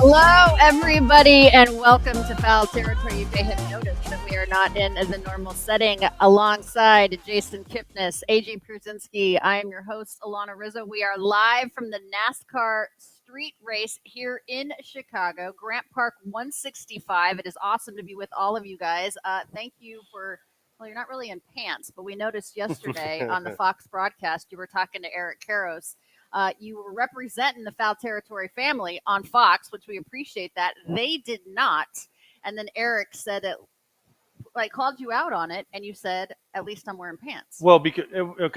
Hello, everybody, and welcome to Foul Territory. You may have noticed that we are not in the normal setting alongside Jason Kipnis, AJ Pierzynski. I am your host, Alanna Rizzo. We are live from the NASCAR Street Race here in Chicago, Grant Park 165. It is awesome to be with all of you guys. Thank you for, well, you're not really in pants, but we noticed yesterday on the Fox broadcast you were talking to Eric Karros. You were representing the Foul Territory family on Fox, which we appreciate that. They did not. And then Eric said it, like, called you out on it, and you said, at least I'm wearing pants. Well,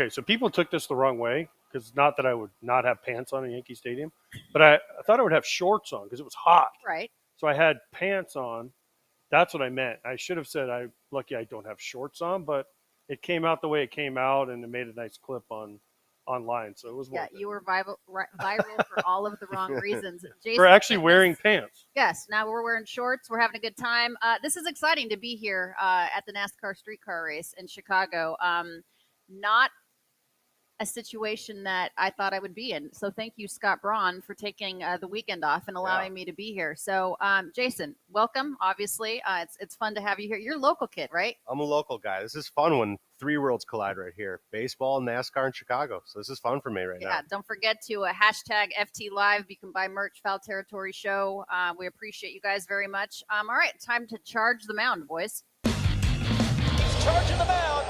so people took this the wrong way, because not that I would not have pants on in Yankee Stadium, but I thought I would have shorts on because it was hot. Right. So I had pants on. That's what I meant. I should have said, I'm lucky I don't have shorts on, but it came out the way it came out, and it made a nice clip online, so it was worth it. You were viral for all of the wrong reasons. Jason, we're actually wearing pants. Yes, now we're wearing shorts. We're having a good time. This is exciting to be here at the NASCAR streetcar race in Chicago. Not a situation that I thought I would be in. So thank you, Scott Braun, for taking the weekend off and allowing me to be here. So, Jason, welcome. Obviously, it's fun to have you here. You're a local kid, right? I'm a local guy. This is fun when three worlds collide right here. Baseball, NASCAR, and Chicago. So this is fun for me right now. Yeah, don't forget to hashtag FT Live. You can buy merch, Foul Territory Show. We appreciate you guys very much. All right, time to charge the mound, boys. He's charging the mound.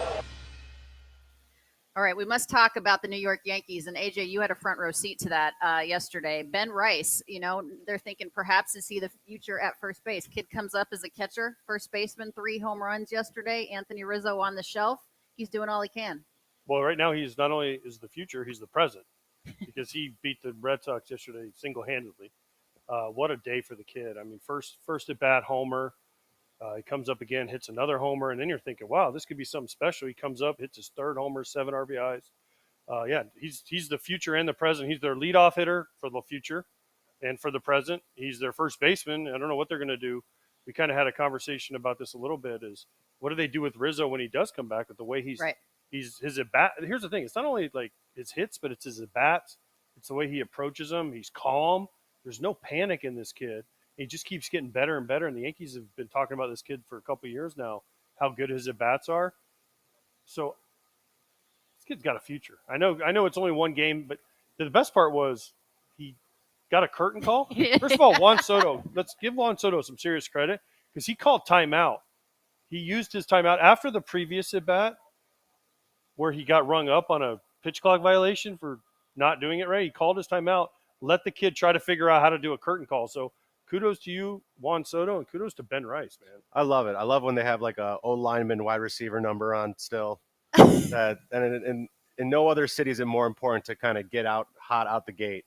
All right, we must talk about the New York Yankees. And, AJ, you had a front row seat to that yesterday. Ben Rice, they're thinking perhaps is he the future at first base. Kid comes up as a catcher, first baseman, 3 home runs yesterday. Anthony Rizzo on the shelf. He's doing all he can. Well, right now he's not only is the future, he's the present, because he beat the Red Sox yesterday single-handedly. What a day for the kid. I mean, first at-bat homer. He comes up again, hits another homer, and then you're thinking, wow, this could be something special. He comes up, hits his third homer, 7 RBIs. He's the future and the present. He's their leadoff hitter for the future and for the present. He's their first baseman. I don't know what they're going to do. We kind of had a conversation about this a little bit, is what do they do with Rizzo when he does come back, with the way he's his at-bat. Here's the thing. It's not only like his hits, but it's his at-bats. It's the way he approaches them. He's calm. There's no panic in this kid. He just keeps getting better and better, and the Yankees have been talking about this kid for a couple of years now, how good his at-bats are. So this kid's got a future. I know it's only one game, but the best part was he got a curtain call. First of all, Juan Soto, let's give Juan Soto some serious credit, because he called timeout. He used his timeout after the previous at-bat where he got rung up on a pitch clock violation for not doing it right. He called his timeout, let the kid try to figure out how to do a curtain call. So kudos to you, Juan Soto, and kudos to Ben Rice, man. I love it. I love when they have like a O-lineman wide receiver number on still. And in no other city is it more important to kind of get out hot out the gate,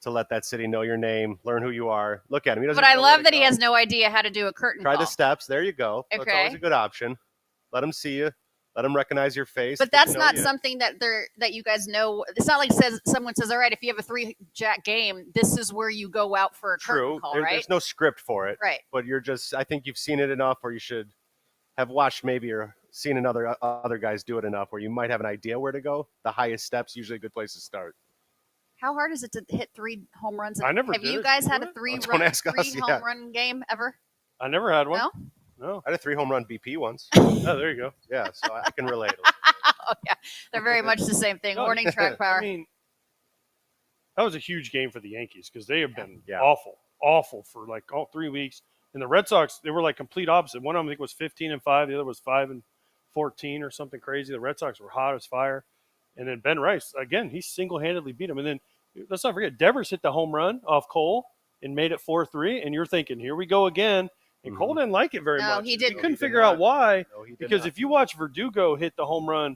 to let that city know your name, learn who you are. Look at him. But I love that he has no idea how to do a curtain call. Try the steps. There you go. Okay. That's always a good option. Let him see you. Let them recognize your face. But that's not something that you guys know. It's not like someone says, all right, if you have a 3-jack game, this is where you go out for a curtain call, right? There's no script for it. Right. But I think you've seen it enough, or you should have watched maybe or seen other guys do it enough where you might have an idea where to go. The highest steps, usually a good place to start. How hard is it to hit 3 home runs? I never Have did you it. guy had a 3 home run game ever? I never had one. No? I had a 3 home run BP once. Oh, there you go. Yeah, so I can relate. Oh, yeah. They're very much the same thing. Warning track power. I mean, that was a huge game for the Yankees, because they have been awful for like all 3 weeks. And the Red Sox, they were like complete opposite. One of them, I think, was 15-5. The other was 5-14 or something crazy. The Red Sox were hot as fire. And then Ben Rice, again, he single-handedly beat him. And then let's not forget, Devers hit the home run off Cole and made it 4-3. And you're thinking, here we go again. And Cole didn't like it very much. He didn't. He couldn't figure out why. Because if you watch Verdugo hit the home run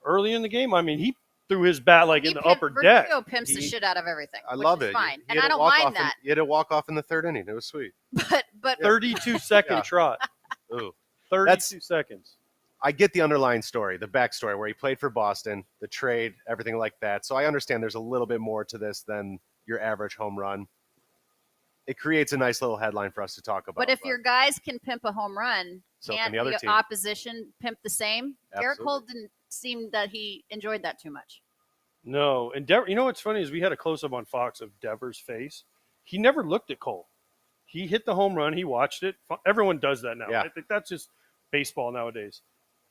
early in the game, I mean, he threw his bat in the upper deck. Verdugo pimps the shit out of everything. I love it. Fine. And I don't mind that. He had a walk-off in the 3rd inning. It was sweet. But 32-second trot. Ooh. 32 seconds. I get the underlying story, the backstory, where he played for Boston, the trade, everything like that. So I understand there's a little bit more to this than your average home run. It creates a nice little headline for us to talk about. But if your guys can pimp a home run, so can't can the other the team. Opposition pimp the same? Absolutely. Garrett Cole didn't seem that he enjoyed that too much. No. And you know what's funny is we had a close-up on Fox of Devers' face. He never looked at Cole. He hit the home run. He watched it. Everyone does that now. Yeah. I think that's just baseball nowadays.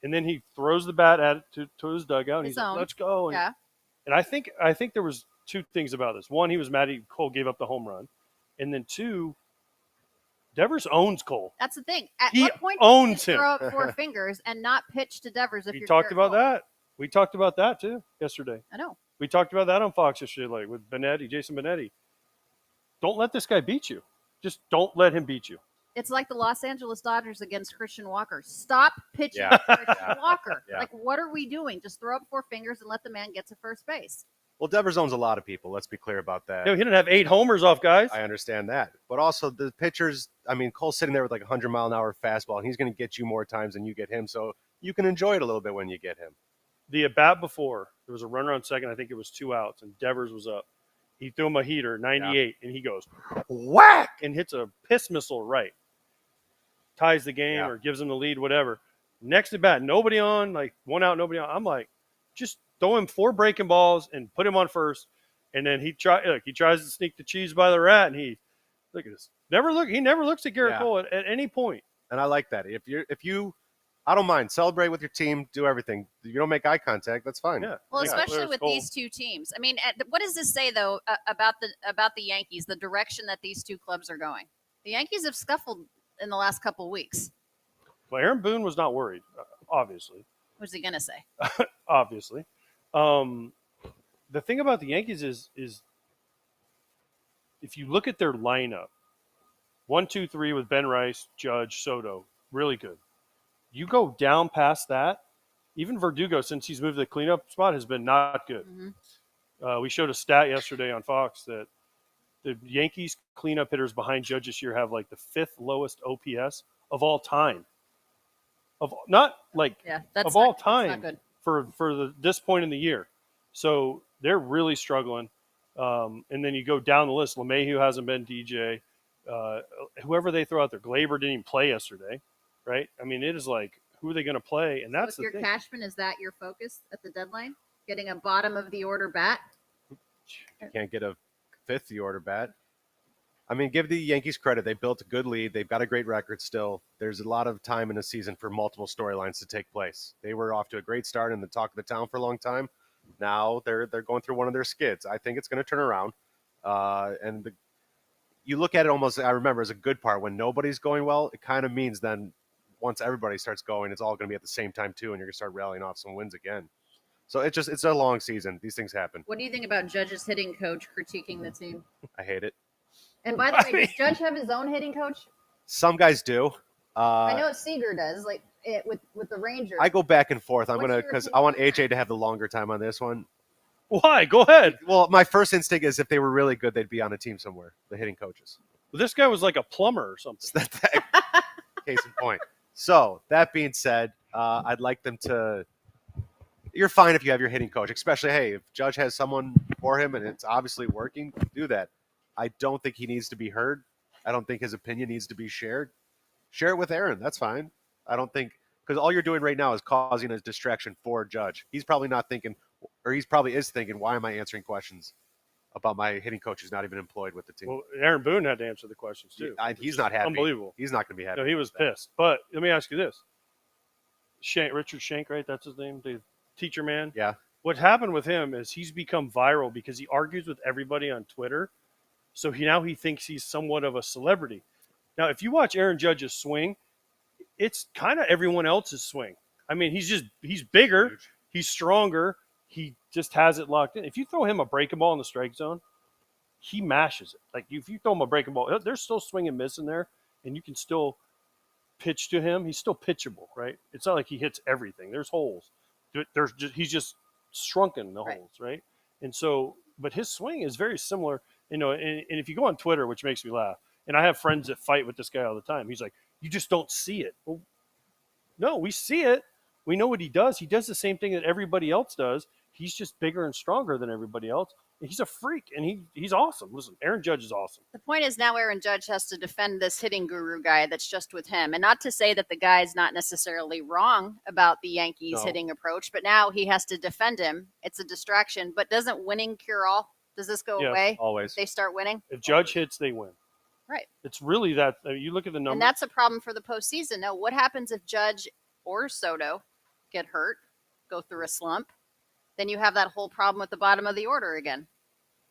And then he throws the bat at it to his dugout. And he's like, let's go. And, Yeah. and I think there was two things about this. One, he was mad Cole gave up the home run. And then two, Devers owns Cole. That's the thing. At He what point owns do you him. throw up 4 fingers and not pitch to Devers if We you're talked Garrett about Cole? that. We talked about that too yesterday. I know. We talked about that on Fox yesterday, like with Jason Benetti. Don't let this guy beat you. Just don't let him beat you. It's like the Los Angeles Dodgers against Christian Walker. Stop pitching Yeah. to Christian Walker. Yeah. Like, what are we doing? Just throw up 4 fingers and let the man get to first base. Well, Devers owns a lot of people. Let's be clear about that. No, he didn't have 8 homers off guys. I understand that. But also the pitchers, I mean, Cole's sitting there with like 100-mile-an-hour fastball, and he's going to get you more times than you get him. So you can enjoy it a little bit when you get him. The at-bat before, there was a runner on second. I think it was 2 outs, and Devers was up. He threw him a heater, 98, and he goes, whack, and hits a piss missile right. Ties the game or gives him the lead, whatever. Next at bat, nobody on, like 1 out, nobody on. I'm like, just throw him 4 breaking balls and put him on first. And then he tries to sneak the cheese by the rat, and look at this. He never looks at Garrett Cole at any point. And I like that. If you I don't mind. Celebrate with your team. Do everything. You don't make eye contact. That's fine. Yeah. Well, Yeah. especially with Cole. these two teams. I mean, what does this say though about the Yankees? The direction that these two clubs are going. The Yankees have scuffled in the last couple of weeks. Well, Aaron Boone was not worried, obviously. What's he gonna say? Obviously. The thing about the Yankees is if you look at their lineup, 1, 2, 3 with Ben Rice, Judge, Soto, really good. You go down past that, even Verdugo, since he's moved to the cleanup spot, has been not good. Mm-hmm. We showed a stat yesterday on Fox that the Yankees cleanup hitters behind Judge this year have like the 5th lowest OPS of all time. Of all time not good. for this point in the year. So they're really struggling. And then you go down the list. LeMahieu hasn't been DJ. Whoever they throw out there, Glaber didn't even play yesterday, right? I mean, it is like, who are they going to play? And that's so the if thing. you're Cashman, is that your focus at the deadline? Getting a bottom of the order bat? You can't get a 5th the order bat. I mean, give the Yankees credit. They built a good lead. They've got a great record still. There's a lot of time in the season for multiple storylines to take place. They were off to a great start and the talk of the town for a long time. Now they're going through one of their skids. I think it's going to turn around. You look at it almost, I remember, as a good part. When nobody's going well, it kind of means then once everybody starts going, it's all going to be at the same time too, and you're going to start rallying off some wins again. So it's a long season. These things happen. What do you think about Judge's hitting coach critiquing the team? I hate it. And by the way, does Judge have his own hitting coach? Some guys do. I know Seager does, like with the Rangers. I go back and forth. What's your Because opinion I want on that? AJ to have the longer time on this one. Why? Go ahead. Well, my first instinct is if they were really good, they'd be on a team somewhere. The hitting coaches. This guy was like a plumber or something. So case in point. So that being said, I'd like them to. You're fine if you have your hitting coach, especially if Judge has someone for him and it's obviously working. Do that. I don't think he needs to be heard. I don't think his opinion needs to be shared. Share it with Aaron. That's fine. I don't think because all you're doing right now is causing a distraction for Judge. He's probably not thinking, or he probably is thinking, why am I answering questions about my hitting coach who's not even employed with the team? Well, Aaron Boone had to answer the questions too. He's not happy. Unbelievable. He's not going to be happy. No, he was pissed. But let me ask you this: Richard Shank, right? That's his name, the teacher man. Yeah. What happened with him is he's become viral because he argues with everybody on Twitter. So he thinks he's somewhat of a celebrity. Now, if you watch Aaron Judge's swing, it's kind of everyone else's swing. I mean, he's bigger, Huge. He's stronger, he just has it locked in. If you throw him a breaking ball in the strike zone, he mashes it. Like if you throw him a breaking ball, there's still swing and miss in there, and you can still pitch to him. He's still pitchable, right? It's not like he hits everything. There's holes. He's just shrunken the holes, right? And so, but his swing is very similar. And if you go on Twitter, which makes me laugh, and I have friends that fight with this guy all the time. He's like, you just don't see it. Well, no, we see it. We know what he does. He does the same thing that everybody else does. He's just bigger and stronger than everybody else. He's a freak, and he's awesome. Listen, Aaron Judge is awesome. The point is now Aaron Judge has to defend this hitting guru guy that's just with him. And not to say that the guy's not necessarily wrong about the Yankees hitting approach, but now he has to defend him. It's a distraction. But doesn't winning cure all? Does this go away? Always. If they start winning? If Judge hits, they win. Right. It's really that you look at the numbers. And that's a problem for the postseason. Now, what happens if Judge or Soto get hurt, go through a slump? Then you have that whole problem with the bottom of the order again.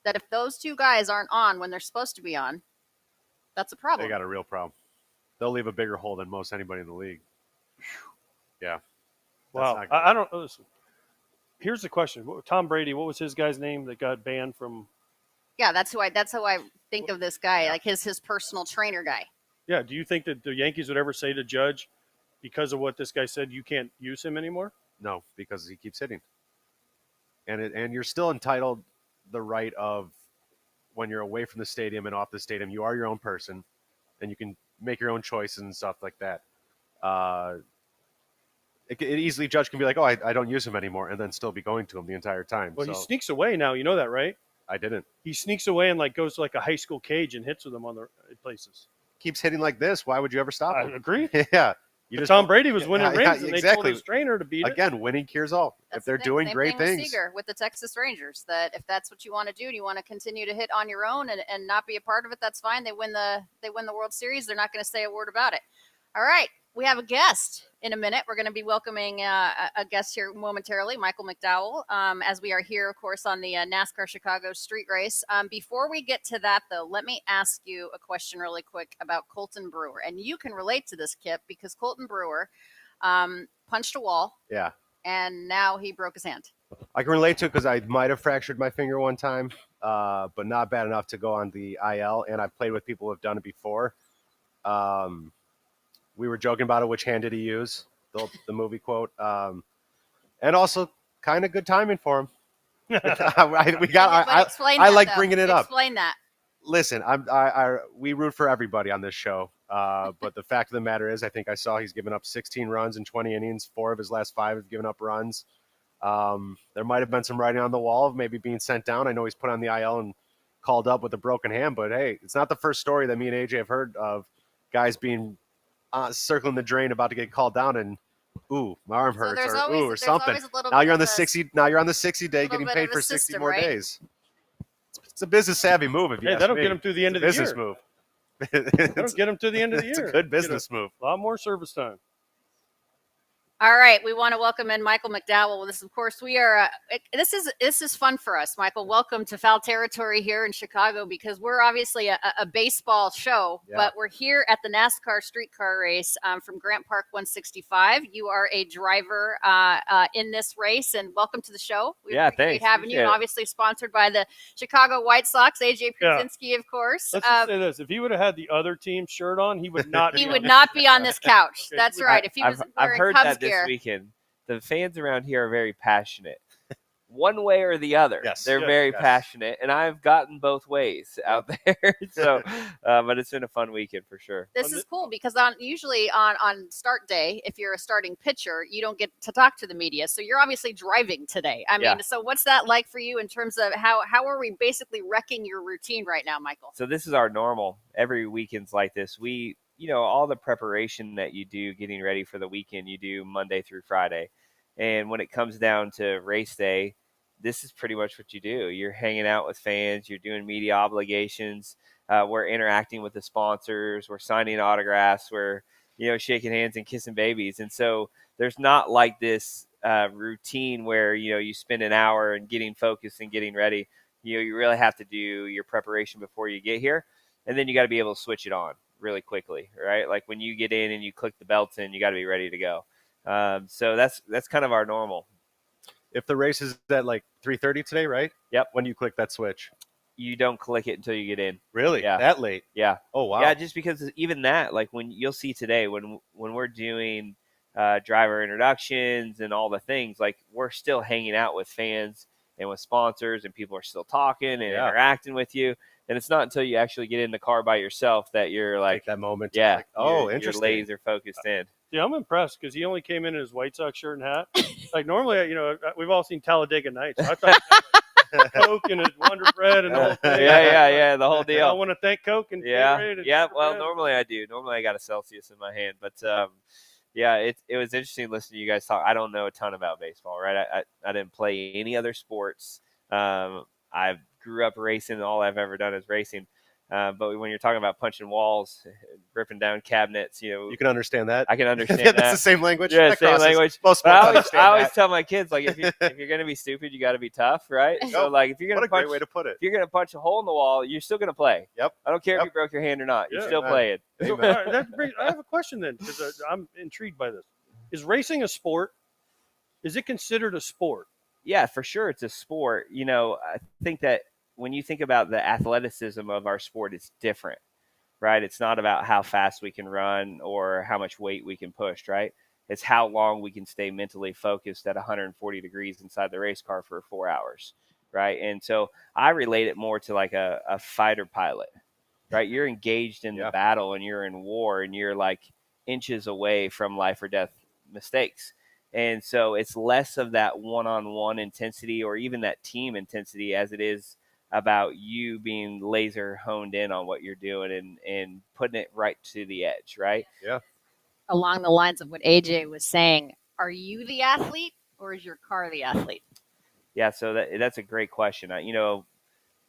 That if those two guys aren't on when they're supposed to be on, that's a problem. They got a real problem. They'll leave a bigger hole than most anybody in the league. Yeah. Wow. I don't know. Listen, here's the question. Tom Brady, what was his guy's name that got banned from? Yeah, that's how I think of this guy, like his personal trainer guy. Yeah. Do you think that the Yankees would ever say to Judge, because of what this guy said, you can't use him anymore? No, because he keeps hitting. And you're still entitled the right of, when you're away from the stadium and off the stadium, you are your own person, and you can make your own choices and stuff like that. It easily, Judge can be like, oh, I don't use him anymore, and then still be going to him the entire time. Well, he sneaks away now. You know that, right? I didn't. He sneaks away and goes to a high school cage and hits with them on the places. Keeps hitting like this. Why would you ever stop him? I agree. Yeah. Tom Brady was winning rings, and they told his trainer to beat it. Again, winning cures all. If they're doing great things. With Seager with the Texas Rangers, that if that's what you want to do, and you want to continue to hit on your own and not be a part of it, that's fine. They win the World Series. They're not going to say a word about it. All right. We have a guest in a minute. We're going to be welcoming a guest here momentarily, Michael McDowell, as we are here, of course, on the NASCAR Chicago Street Race. Before we get to that, though, let me ask you a question really quick about Colton Brewer. And you can relate to this, Kip, because Colton Brewer punched a wall. Yeah. And now he broke his hand. I can relate to it because I might have fractured my finger one time, but not bad enough to go on the IL. And I've played with people who have done it before. We were joking about it. Which hand did he use? The movie quote. And also kind of good timing for him. I like bringing it up. Explain that. Listen, we root for everybody on this show. But the fact of the matter is, I think I saw he's given up 16 runs in 20 innings. 4 of his last 5 have given up runs. There might have been some writing on the wall of maybe being sent down. I know he's put on the IL and called up with a broken hand, but hey, it's not the first story that me and AJ have heard of guys being circling the drain about to get called down and ooh, my arm hurts, or something. Now you're on the 60. Now you're on the 60 day, getting paid for 60 more days. It's a business savvy move. If you that'll get him through the end of the year. Business move. That'll get him to the end of the year. It's a good business move. A lot more service time. All right, we want to welcome in Michael McDowell. This, of course, we are. This is fun for us, Michael. Welcome to foul territory here in Chicago, because we're obviously a baseball show, but we're here at the NASCAR streetcar race from Grant Park 165. You are a driver in this race, and welcome to the show. We appreciate having you. And obviously sponsored by the Chicago White Sox, AJ Pierzynski, of course. Let's just say this: if he would have had the other team's shirt on, he would not. He would not be on this couch. Okay. That's right. If he was wearing Cubs gear. This weekend, the fans around here are very passionate, one way or the other. Yes, they're very passionate, and I've gotten both ways out there. So, but it's been a fun weekend for sure. This is cool because usually on start day, if you're a starting pitcher, you don't get to talk to the media. So you're obviously driving today. I mean, so what's that like for you in terms of how are we basically wrecking your routine right now, Michael? So this is our normal. Every weekend's like this. All the preparation that you do getting ready for the weekend, you do Monday through Friday. And when it comes down to race day, this is pretty much what you do. You're hanging out with fans. You're doing media obligations. We're interacting with the sponsors. We're signing autographs. We're, shaking hands and kissing babies. And so there's not like this routine where, you spend an hour and getting focused and getting ready. You really have to do your preparation before you get here. And then you got to be able to switch it on really quickly, right? Like when you get in and you click the belts in, you got to be ready to go. So that's kind of our normal. If the race is at 3:30 today, right? Yep. When you click that switch, you don't click it until you get in. Really? Yeah. That late? Yeah. Oh wow. Yeah, just because even that, like when you'll see today when we're doing driver introductions and all the things, like we're still hanging out with fans and with sponsors, and people are still talking and interacting with you. And it's not until you actually get in the car by yourself that you're like that moment. Yeah. Interesting. You're laser focused in. Yeah, I'm impressed because he only came in his White Sox shirt and hat. Like normally, we've all seen Talladega Nights. I thought Coke and his Wonder Bread and the whole thing. Yeah, the whole deal. I want to thank Coke and Well, normally I do. Normally I got a Celsius in my hand, but it was interesting listening to you guys talk. I don't know a ton about baseball, right? I didn't play any other sports. I grew up racing, and all I've ever done is racing. But when you're talking about punching walls, ripping down cabinets, You can understand that. I can understand That's that. the same language. Yeah, That same crosses. language. Most But sports I always understand tell my kids, like, if you're going to be stupid, you got to be tough, right? So, Nope. like, if you're What going a to punch, great way to put it. if you're going to punch a hole in the wall, you're still going to play. Yep. I don't care if Yep. you broke your hand or not. You're Yeah. still playing. So, Amen. all right, I have a question then, because I'm intrigued by this. Is racing a sport? Is it considered a sport? Yeah, for sure, it's a sport. I think that when you think about the athleticism of our sport, it's different, right? It's not about how fast we can run or how much weight we can push, right? It's how long we can stay mentally focused at 140 degrees inside the race car for 4 hours, right? And so I relate it more to like a fighter pilot, right? You're engaged in the battle and you're in war and you're like inches away from life or death mistakes. And so it's less of that one-on-one intensity or even that team intensity as it is about you being laser honed in on what you're doing and putting it right to the edge, right? Yeah. Along the lines of what AJ was saying, are you the athlete or is your car the athlete? Yeah, so that's a great question.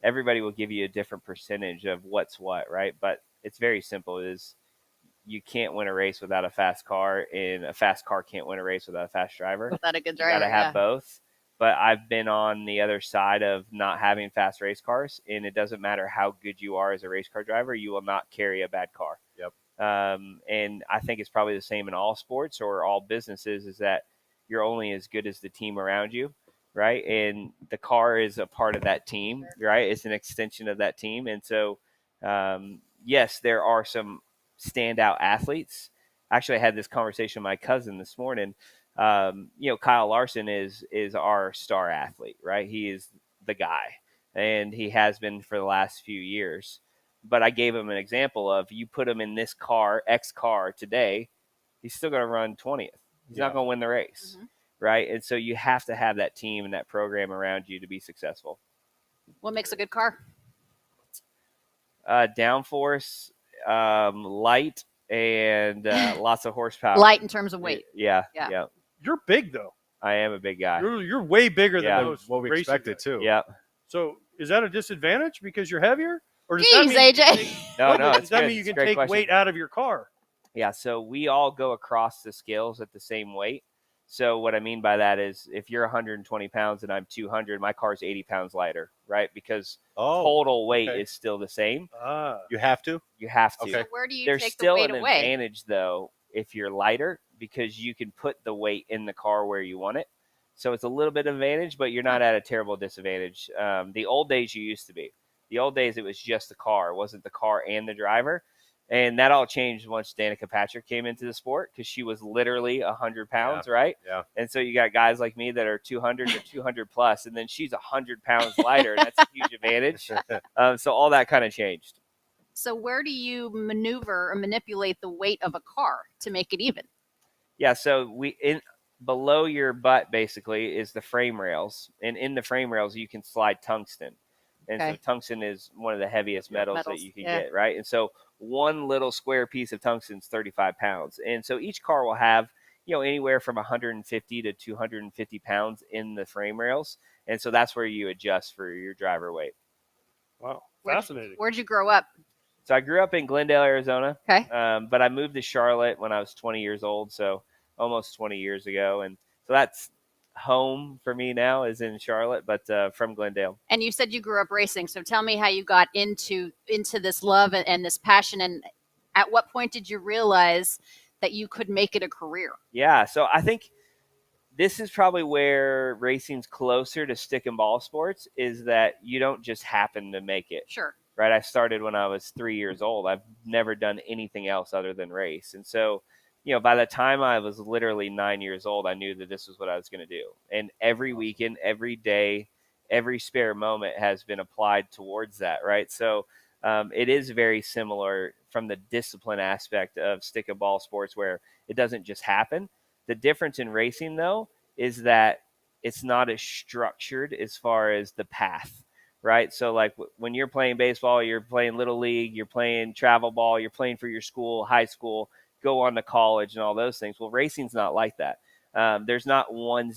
Everybody will give you a different percentage of what's what, right? But it's very simple. You can't win a race without a fast car, and a fast car can't win a race without a fast driver. Without a good You driver, got to have both. But I've been on the other side of not having fast race cars, and it doesn't matter how good you are as a race car driver, you will not carry a bad car. Yep. And I think it's probably the same in all sports or all businesses, is that you're only as good as the team around you, right? And the car is a part of that team, right? It's an extension of that team. And so, yes, there are some standout athletes. Actually, I had this conversation with my cousin this morning. Kyle Larson is our star athlete, right? He is the guy, and he has been for the last few years. But I gave him an example of, you put him in this car, X car today, he's still going to run 20th. He's not going to win the race, right? And so you have to have that team and that program around you to be successful. What makes a good car? Downforce, light, and lots of horsepower. Light in terms of weight. Yeah. You're big though. I am a big guy. You're way bigger than most. What we racing expected guys. too. Yeah. So is that a disadvantage because you're heavier, or does Jeez, that mean AJ. No, does it's that good. mean you It's a can great take question. weight out of your car? Yeah, so we all go across the scales at the same weight. So what I mean by that is, if you're 120 pounds and I'm 200, my car's 80 pounds lighter, right? Because total weight is still the same. You have to? You have to. Okay. So where do you There's take still the weight an away? advantage, though, if you're lighter, because you can put the weight in the car where you want it. So it's a little bit of advantage, but you're not at a terrible disadvantage. The old days you used to be. The old days it was just the car. It wasn't the car and the driver. And that all changed once Danica Patrick came into the sport, because she was literally 100 pounds, right? Yeah. And so you got guys like me that are 200 or 200 plus, and then she's 100 pounds lighter. And that's a huge advantage. So all that kind of changed. So where do you maneuver or manipulate the weight of a car to make it even? Yeah, so below your butt basically is the frame rails, and in the frame rails you can slide tungsten. And so tungsten is one of the heaviest metals that you can get, right? And so one little square piece of tungsten is 35 pounds. And so each car will have, anywhere from 150 to 250 pounds in the frame rails. And so that's where you adjust for your driver weight. Wow, fascinating. Where'd you grow up? So I grew up in Glendale, Arizona. Okay. But I moved to Charlotte when I was 20 years old, so almost 20 years ago. And so that's home for me now, is in Charlotte, but from Glendale. And you said you grew up racing, so tell me how you got into this love and this passion, and at what point did you realize that you could make it a career? Yeah, so I think this is probably where racing's closer to stick and ball sports, is that you don't just happen to make it. Sure. Right? I started when I was 3 years old. I've never done anything else other than race. And so, by the time I was literally 9 years old, I knew that this was what I was going to do. And every weekend, every day, every spare moment has been applied towards that, right? So it is very similar from the discipline aspect of stick and ball sports, where it doesn't just happen. The difference in racing, though, is that it's not as structured as far as the path, right? So like when you're playing baseball, you're playing little league, you're playing travel ball, you're playing for your school, high school, go on to college and all those things. Well, racing's not like that. There's not one,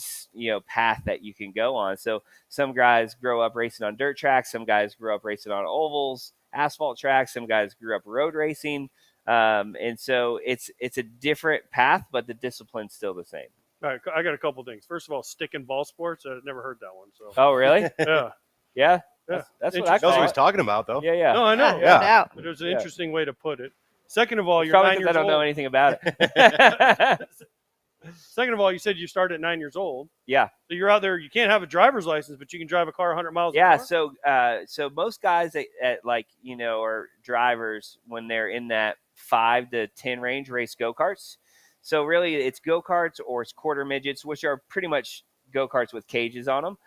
path that you can go on. So some guys grow up racing on dirt tracks. Some guys grow up racing on ovals, asphalt tracks. Some guys grew up road racing. And so it's a different path, but the discipline's still the same. All right, I got a couple things. First of all, stick and ball sports. I've never heard that one. So Oh, really? yeah, Yeah. yeah. That's what Knows I what call he's it. talking about, though. Yeah. No, I know. No Yeah. doubt. But there's an Yeah. interesting way to put it. Second of all, It's you're probably 9 because years I don't know old. anything about it. Second of all, you said you started at 9 years old. Yeah. So you're out there. You can't have a driver's license, but you can drive a car 100 miles. Yeah. an hour? So most guys at like, are drivers when they're in that 5 to 10 range race go-karts. So really it's go-karts or it's quarter midgets, which are pretty much go-karts with cages on them.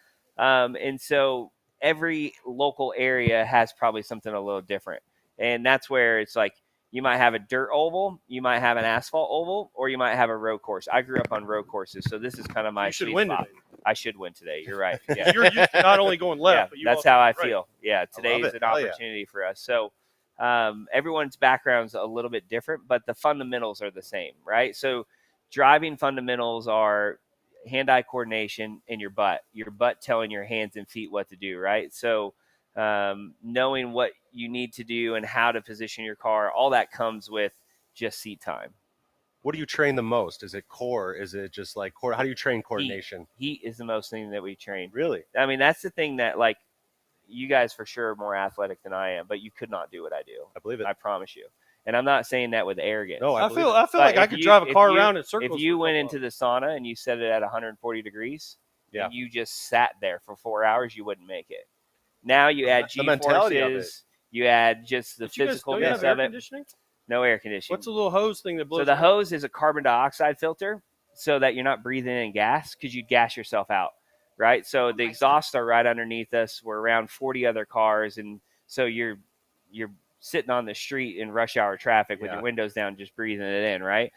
And so every local area has probably something a little different. And that's where it's like, you might have a dirt oval, you might have an asphalt oval, or you might have a road course. I grew up on road courses, so this is kind of my You should sweet win spot. today. I should win today. You're right. Yeah. You're used to not only going left, Yeah, but you that's also how I go right. feel. Yeah, today is it. an Hell yeah. opportunity for us. So everyone's background's a little bit different, but the fundamentals are the same, right? So driving fundamentals are hand-eye coordination and your butt telling your hands and feet what to do, right? So knowing what you need to do and how to position your car, all that comes with just seat time. What do you train the most? Is it core? Is it just like core? How do you train coordination? Heat is the most thing that we train. Really? I mean, that's the thing that, like, you guys for sure are more athletic than I am, but you could not do what I do. I believe it. I promise you. And I'm not saying that with arrogance. No, I believe feel it. like But I if could you- drive a if car you- around in circles. If you for went 12 into the sauna and you set it at 140 degrees, Yeah. and you just sat there for 4 hours, you wouldn't make it. Now you add The mentality of it. G-forces, you add just the But you guys, don't you have physicalness air of it. conditioning? No air conditioning. What's the little hose thing that blows? So the air? hose is a carbon dioxide filter so that you're not breathing in gas because you gas yourself out, right? So the exhausts are right underneath us. We're around 40 other cars, and so you're sitting on the street in rush hour traffic with Yeah. your windows down, just breathing it in, right?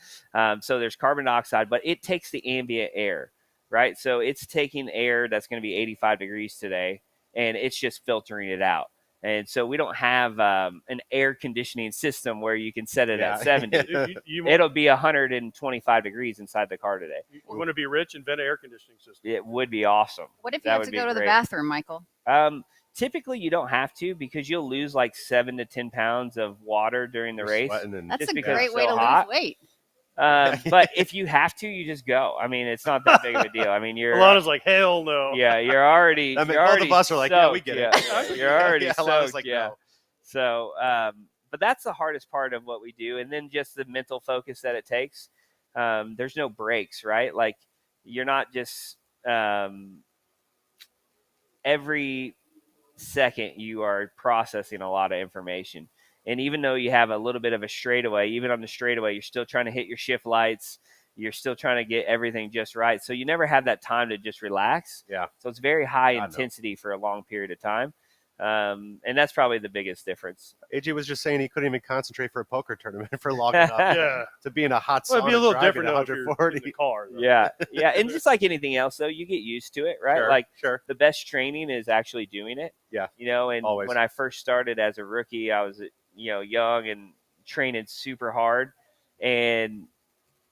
So there's carbon dioxide, but it takes the ambient air, right? So it's taking air that's going to be 85 degrees today, and it's just filtering it out. And so we don't have an air conditioning system where you can set it Yeah. at 70. You It'll be 125 degrees inside the car today. want to be rich, invent an air conditioning system. It would be awesome. What if you That have would to be go to the great. bathroom, Michael? Typically, you don't have to because you'll lose like 7 to 10 pounds of water during the You're race. sweating and- That's Just a because great it's way so to hot. lose weight. But if you have to, you just go. I mean, it's not that big of a deal. I mean, you're Alana's like, hell no. yeah, you're already. I mean, you're both already of us are like, yeah, we soaked, get yeah. it. You're already Yeah, Alana's soaked, like, yeah. no. So, but that's the hardest part of what we do, and then just the mental focus that it takes. There's no breaks, right? Like you're not just every second you are processing a lot of information. And even though you have a little bit of a straightaway, even on the straightaway, you're still trying to hit your shift lights. You're still trying to get everything just right. So you never have that time to just relax. Yeah. So it's very high God, no. intensity for a long period of time. And that's probably the biggest difference. AJ was just saying he couldn't even concentrate for a poker tournament for long enough Yeah. to be in a hot Well, sauna it'd be a little driving different though if you're 140. in the car. Though. Yeah. Yeah. And just like anything else, though, you get used to it, right? Sure, Like sure. the best training is actually doing it. Yeah. And Always. when I first started as a rookie, I was, young and training super hard. And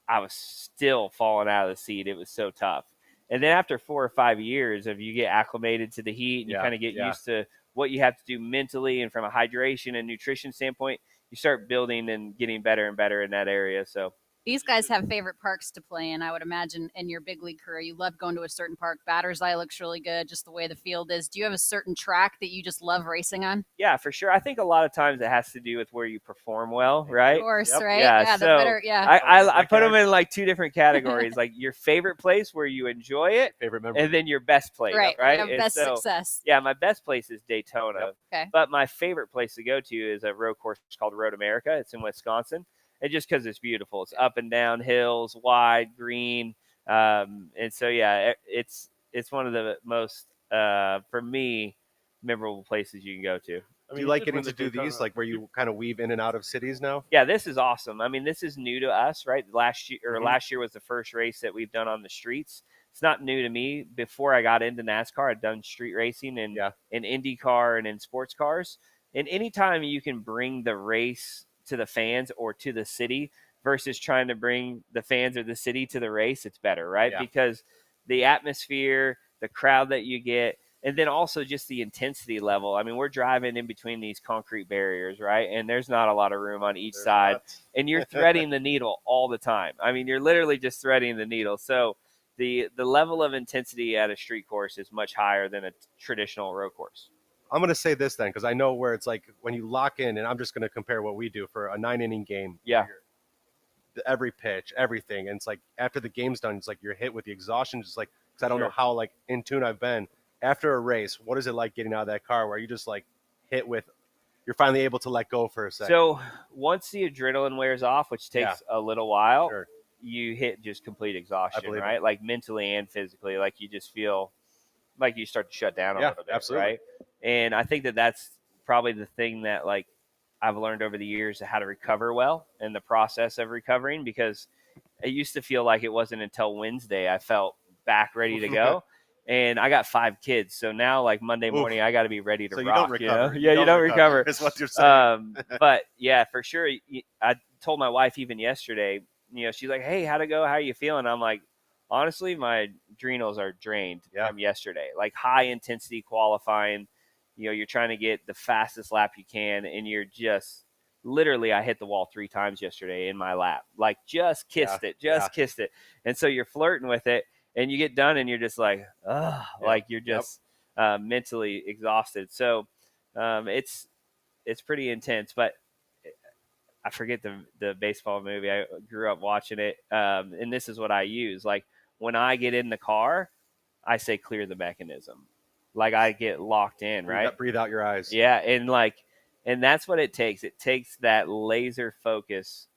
I was still falling out of the seat. It was so tough. And then after 4 or 5 years of you get acclimated to the heat and you Yeah, kind of get yeah. used to what you have to do mentally and from a hydration and nutrition standpoint, you start building and getting better and better in that area. So These guys have favorite parks to play in. I would imagine in your big league career, you love going to a certain park. Batter's Eye looks really good, just the way the field is. Do you have a certain track that you just love racing on? yeah, for sure. I think a lot of times it has to do with where you perform well, right? Of course, Yep. right? Yeah, the so better, yeah. I put them in like 2 different categories, like your favorite place where you enjoy it, Favorite member. and then your best place, right. right? Have And best so, success. yeah, my best place is Daytona. Yep. Okay. But my favorite place to go to is a road course called Road America. It's in Wisconsin. And just because it's beautiful. It's up and down hills, wide, green. And so, yeah, it's one of the most, for me, memorable places you can go to. I do you like just getting went to do Daytona. these, like where you kind of weave in and out of cities now? Yeah, this is awesome. I mean, this is new to us, right? Last year Mhm. last year was the first race that we've done on the streets. It's not new to me. Before I got into NASCAR, I'd done street racing and Yeah. in IndyCar and in sports cars. And anytime you can bring the race to the fans or to the city versus trying to bring the fans or the city to the race, it's better, right? Yeah. Because the atmosphere, the crowd that you get, And then also just the intensity level. I mean, we're driving in between these concrete barriers, right? And there's not a lot of room on each side. And you're threading the needle all the time. I mean, you're literally just threading the needle. So the level of intensity at a street course is much higher than a traditional road course. I'm going to say this then, because I know where it's like when you lock in, and I'm just going to compare what we do for a 9-inning game. Yeah. Every pitch, everything. And it's like after the game's done, it's like you're hit with the exhaustion, just like, because I don't know how like in tune I've been. After a race, what is it like getting out of that car where you just like hit with, you're finally able to let go for a second? So once the adrenaline wears off, which takes a little while, you hit just complete exhaustion, right? Like mentally and physically, like you just feel like you start to shut down a little bit, absolutely. right? And I think that that's probably the thing that like I've learned over the years how to recover well and the process of recovering, because it used to feel like it wasn't until Wednesday I felt back ready to go. And I got 5 kids, so now like Monday morning I got to be ready to rock. You don't recover. You don't recover. That's what you're saying. But yeah, for sure. I told my wife even yesterday. She's like, "Hey, how'd it go? How are you feeling?" I'm like, honestly, my adrenals are drained from yesterday. Like high intensity qualifying. You're trying to get the fastest lap you can, and you're just literally. I hit the wall 3 times yesterday in my lap. Like just kissed it, kissed it, and so you're flirting with it. And you get done and you're just like, like you're just mentally exhausted. So it's pretty intense. But I forget the baseball movie. I grew up watching it. And this is what I use. Like when I get in the car, I say clear the mechanism. Like I get locked in, right? Breathe out your eyes. Yeah. And that's what it takes. It takes that laser focus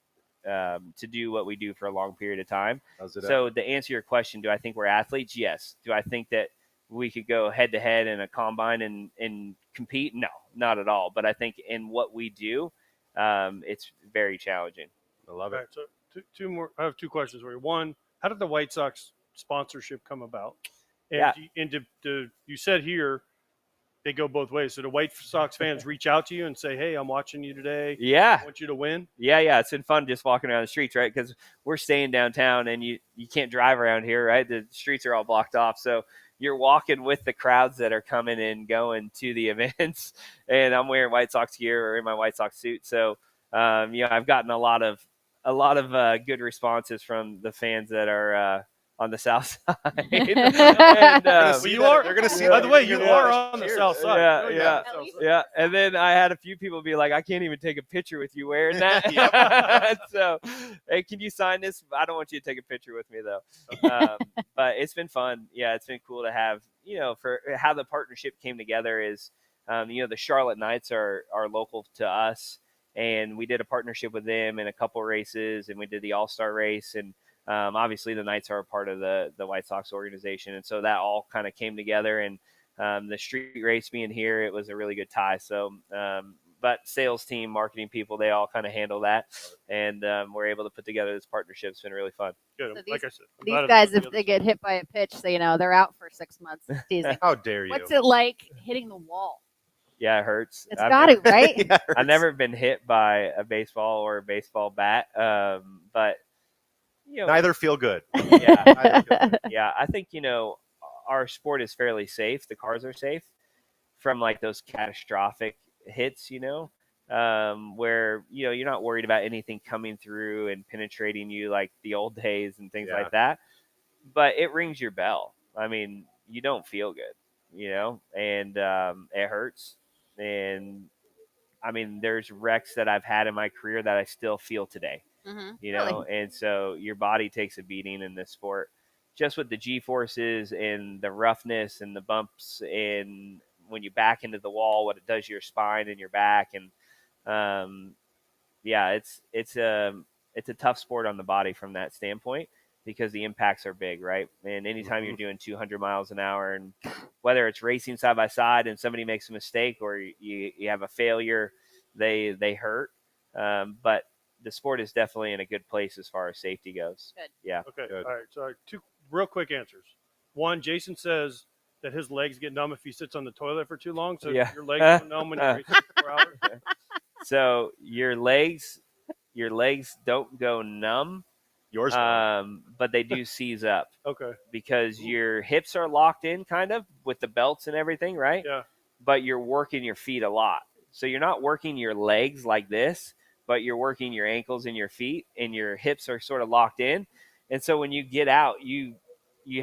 to do what we do for a long period of time. So to answer your question, do I think we're athletes? Yes. Do I think that we could go head to head in a combine and compete? No, not at all. But I think in what we do, it's very challenging. I love it. Right, so two more. I have 2 questions for you. One, how did the White Sox sponsorship come about? And you said here they go both ways. So the White Sox fans reach out to you and say, "Hey, I'm watching you today. Yeah. I want you to win." Yeah. It's been fun just walking around the streets, right? Because we're staying downtown and you can't drive around here, right? The streets are all blocked off. So you're walking with the crowds that are coming and going to the events. And I'm wearing White Sox gear or in my White Sox suit. So, I've gotten a lot of good responses from the fans that are on the south side. And, you are. They're going to see. By the way, you are on the south side. Yeah. And then I had a few people be like, "I can't even take a picture with you wearing that." So, hey, can you sign this? I don't want you to take a picture with me though. But it's been fun. Yeah, it's been cool to have. For how the partnership came together is, the Charlotte Knights are local to us, and we did a partnership with them in a couple races, and we did the All-Star race, and obviously the Knights are a part of the White Sox organization. And so that all kind of came together, and the street race being here, it was a really good tie. So, but sales team, marketing people, they all kind of handle that. And we're able to put together this partnership. It's been really fun. Good. So like I said, these guys, if they get hit by a pitch, so, they're out for 6 months. Teasing. How dare you? What's it like hitting the wall? Yeah, it hurts. It's got to, right? Yeah, I've never been hit by a baseball or a baseball bat. But neither feel good. Yeah, I think our sport is fairly safe. The cars are safe from like those catastrophic hits, where you're not worried about anything coming through and penetrating you like the old days and things like that. But it rings your bell. I mean, you don't feel good, and it hurts. And I mean, there's wrecks that I've had in my career that I still feel today. Really? And so your body takes a beating in this sport, just with the G-forces and the roughness and the bumps, and when you back into the wall, what it does to your spine and your back. And it's a tough sport on the body from that standpoint, because the impacts are big, right? And anytime you're doing 200 miles an hour, and whether it's racing side by side and somebody makes a mistake or you have a failure, they hurt. But the sport is definitely in a good place as far as safety goes. Good. Yeah. Okay. Good. All right. So 2 real quick answers. One, Jason says that his legs get numb if he sits on the toilet for too long. So your legs go numb when you're racing for 4 hours. So your legs don't go numb Yours. But they do seize up Okay. because your hips are locked in kind of with the belts and everything, right? Yeah. But you're working your feet a lot. So you're not working your legs like this, but you're working your ankles and your feet, and your hips are sort of locked in. And so when you get out, you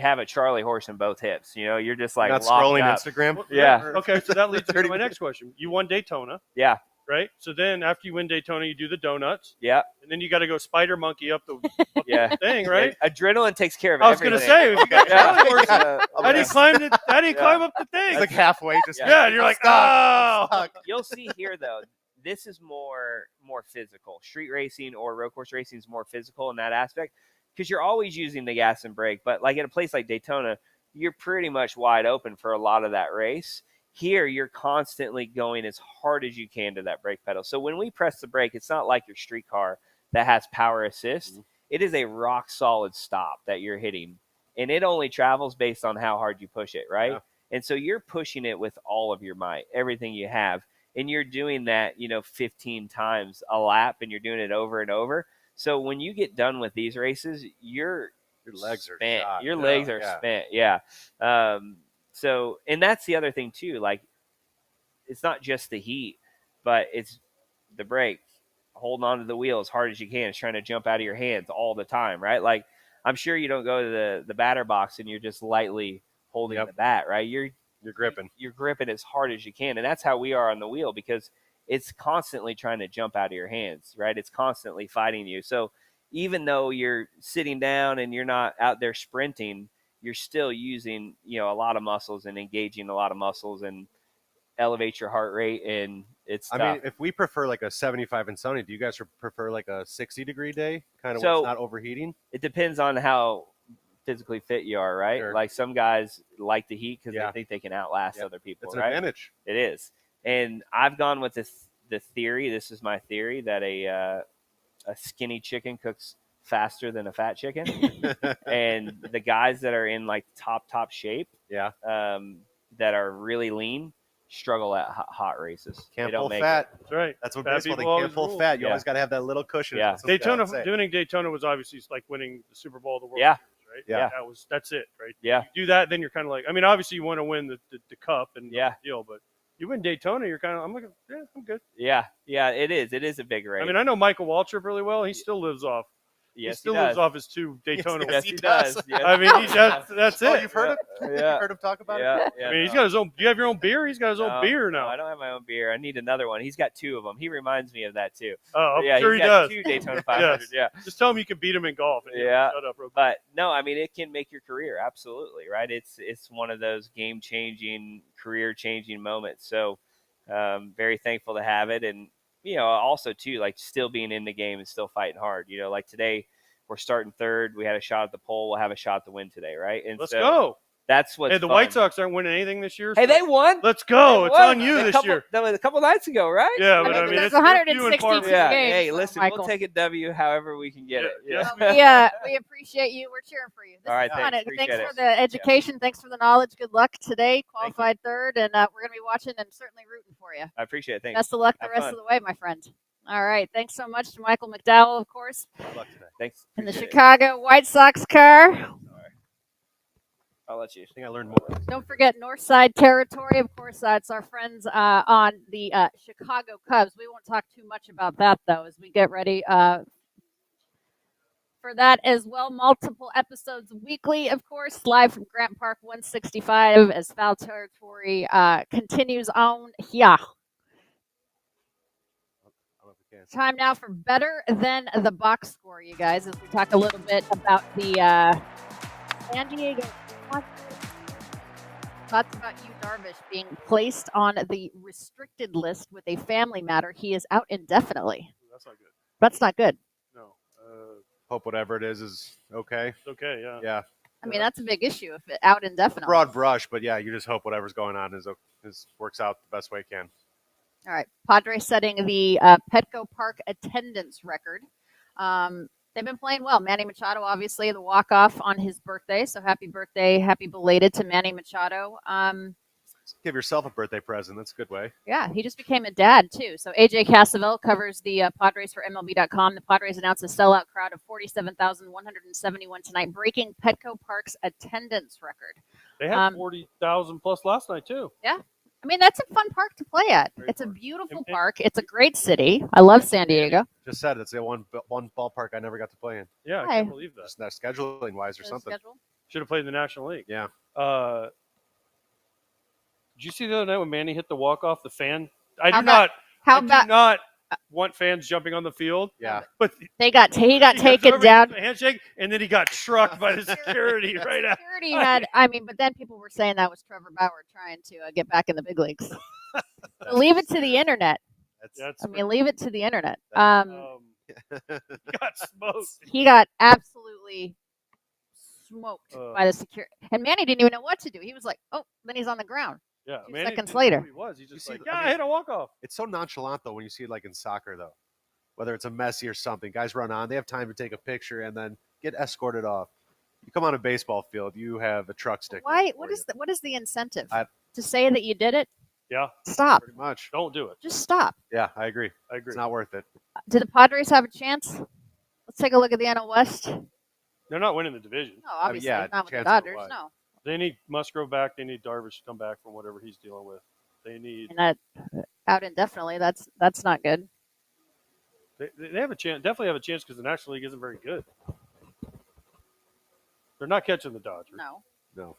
have a Charlie horse in both hips. You're just like not locked scrolling up. Instagram. Well, Yeah. Okay, so that leads me to my next question. You won Daytona, Yeah. right? So then after you win Daytona, you do the donuts, Yeah. and then you got to go spider monkey up the Yeah. thing, right? Adrenaline takes care of I was everything. going to say, if you got Charlie horse, how do you Yeah. climb up the thing? It's like halfway. Just Yeah, and you're like, oh. You'll see here though, this is more physical. Street racing or road course racing is more physical in that aspect because you're always using the gas and brake. But like at a place like Daytona, you're pretty much wide open for a lot of that race. Here, you're constantly going as hard as you can to that brake pedal. So when we press the brake, it's not like your street car that has power assist. Mm-hmm. It is a rock solid stop that you're hitting, and it only travels based on how hard you push it, right? Yeah. And so you're pushing it with all of your might, everything you have. And you're doing that, 15 times a lap, and you're doing it over and over. So when you get done with these races, your legs spent. are shot. Your legs are spent. Yeah. So, and that's the other thing too. Like, it's not just the heat, but it's the brake, holding onto the wheel as hard as you can. It's trying to jump out of your hands all the time, right? Like, I'm sure you don't go to the batter box and you're just lightly holding the bat, right? You're gripping. You're gripping as hard as you can. And that's how we are on the wheel because it's constantly trying to jump out of your hands, right? It's constantly fighting you. So even though you're sitting down and you're not out there sprinting, you're still using, a lot of muscles and engaging a lot of muscles and elevate your heart rate. And it's tough. I mean, if we prefer like a 75 and sunny, do you guys prefer like a 60-degree day? Kind of so, where it's not overheating? It depends on how physically fit you are, right? Sure. Like some guys like the heat because they think they can outlast other people, it's an right? advantage. It is. And I've gone with the theory, this is my theory, that a skinny chicken cooks faster than a fat chicken. And the guys that are in like top shape, that are really lean, struggle at hot races. Can't they don't pull make fat. That's right. That's what fat baseball, they people can't pull always fat. You always got to have that little cushion. Yeah. Daytona, winning Daytona was obviously like winning the Super Bowl of the World Yeah. Series, right? Yeah. That's it, right? Yeah. You do that, then you're kind of like, I mean, obviously you want to win the cup and Yeah. the deal, but you win Daytona, you're kind of, I'm like, yeah, I'm good. Yeah. Yeah, it is. It is a big race. I mean, I know Michael Waltrip really well. He still lives off. Yes, he still does. lives off his 2 Daytona. Yes, he does. Yes. I mean, that's it. You've heard him? Yeah. You've heard him talk about it? Yeah. I mean, he's got his own. Do you have your own beer? He's got his own beer now. No, I don't have my own beer. I need another one. He's got 2 of them. He reminds me of that too. Oh, I'm yeah, sure he's he got does. 2 Daytona 500. Yes. Yeah. Just tell him you can beat him in golf. And Yeah. Shut up, real quick. But no, I mean, it can make your career. Absolutely. Right. It's one of those game changing, career changing moments. So very thankful to have it. And, also too, like still being in the game and still fighting hard, like today we're starting 3rd. We had a shot at the pole. We'll have a shot at the win today. Right. And Let's go. That's what's Hey, the fun. White Sox aren't winning anything this year. Hey, they won. Let's go. They It's won on you this year. That was a couple nights ago, right? Yeah, but I I mean, mean, there's it's 162 Yeah. games. Hey, listen, Michael. we'll take a W however we can get it. Yeah. We appreciate you. We're cheering for you. This All right, is fun. thanks. Thanks Appreciate for it. the education. Thanks for the knowledge. Good luck today. Qualified 3rd, and we're going to be watching and certainly rooting for you. I appreciate it. Thanks. Best of luck the Have rest fun. of the way, my friend. All right. Thanks so much to Michael McDowell, of course, Good luck today. Thanks. in the Appreciate it. Chicago White Sox car. I'll let you. I think I learned more. Don't forget Northside territory. Of course, it's our friends on the Chicago Cubs. We won't talk too much about that, though, as we get ready for that as well. Multiple episodes weekly, of course, live from Grant Park 165 as foul territory continues on. Yeah. Time now for Better Than the Box Score, you guys, as we talk a little bit about the San Diego Thoughts about you, Darvish, being placed on the restricted list with a family matter. He is out indefinitely. That's not good. That's not good. No. Hope whatever it is okay. It's okay, yeah. Yeah. I mean, that's a big issue if it out indefinitely. Broad brush, but yeah, you just hope whatever's going on is works out the best way it can. All right. Padres setting the Petco Park attendance record. They've been playing well. Manny Machado, obviously, the walk-off on his birthday. So happy birthday, happy belated to Manny Machado. Give yourself a birthday present. That's a good way. Yeah, he just became a dad, too. So AJ Cassavell covers the Padres for MLB.com. The Padres announced a sellout crowd of 47,171 tonight, breaking Petco Park's attendance record. They had 40,000 plus last night, too. Yeah. I mean, that's a fun park to play at. Great It's park. a beautiful park. It's a great city. I love San Diego. Just said it's the one ballpark I never got to play in. Yeah, I Hi. can't believe that. Just not scheduling wise or something. Schedule. Should have played in the National League. Yeah. Did you see the other night when Manny hit the walk-off? The fan? I How do about- How do about not want fans jumping on the field. Yeah. But he got taken everybody down? gave him a handshake, and then he got trucked by the security right after. Security had, I mean, but then people were saying that was Trevor Bauer trying to get back in the big leagues. Leave it to the internet. That's Leave it to the internet. got smoked. He got absolutely smoked Uh. by the security. And Manny didn't even know what to do. He was like, oh, then he's on the ground. Yeah, 2 Manny seconds didn't know later. who he was. He's just You like, see, I I mean- hit a walk-off. It's so nonchalant though when you see it like in soccer though, whether it's a Messi or something. Guys run on, they have time to take a picture and then get escorted off. You come on a baseball field, you have a truck sticker. Why? for What is the incentive? I- To say that you did it? Yeah, Stop. Pretty much. don't do it. Just stop. Yeah, I agree. I agree. It's not worth it. Do the Padres have a chance? Let's take a look at the NL West. No, They're not winning the division. obviously yeah, not with the chance Dodgers. for what? No. They need Musgrove back. They need Darvish to come back from whatever he's dealing with. They need. And that out indefinitely. That's not good. They have a chance. Definitely have a chance because the National League isn't very good. They're not catching the Dodgers. No. No.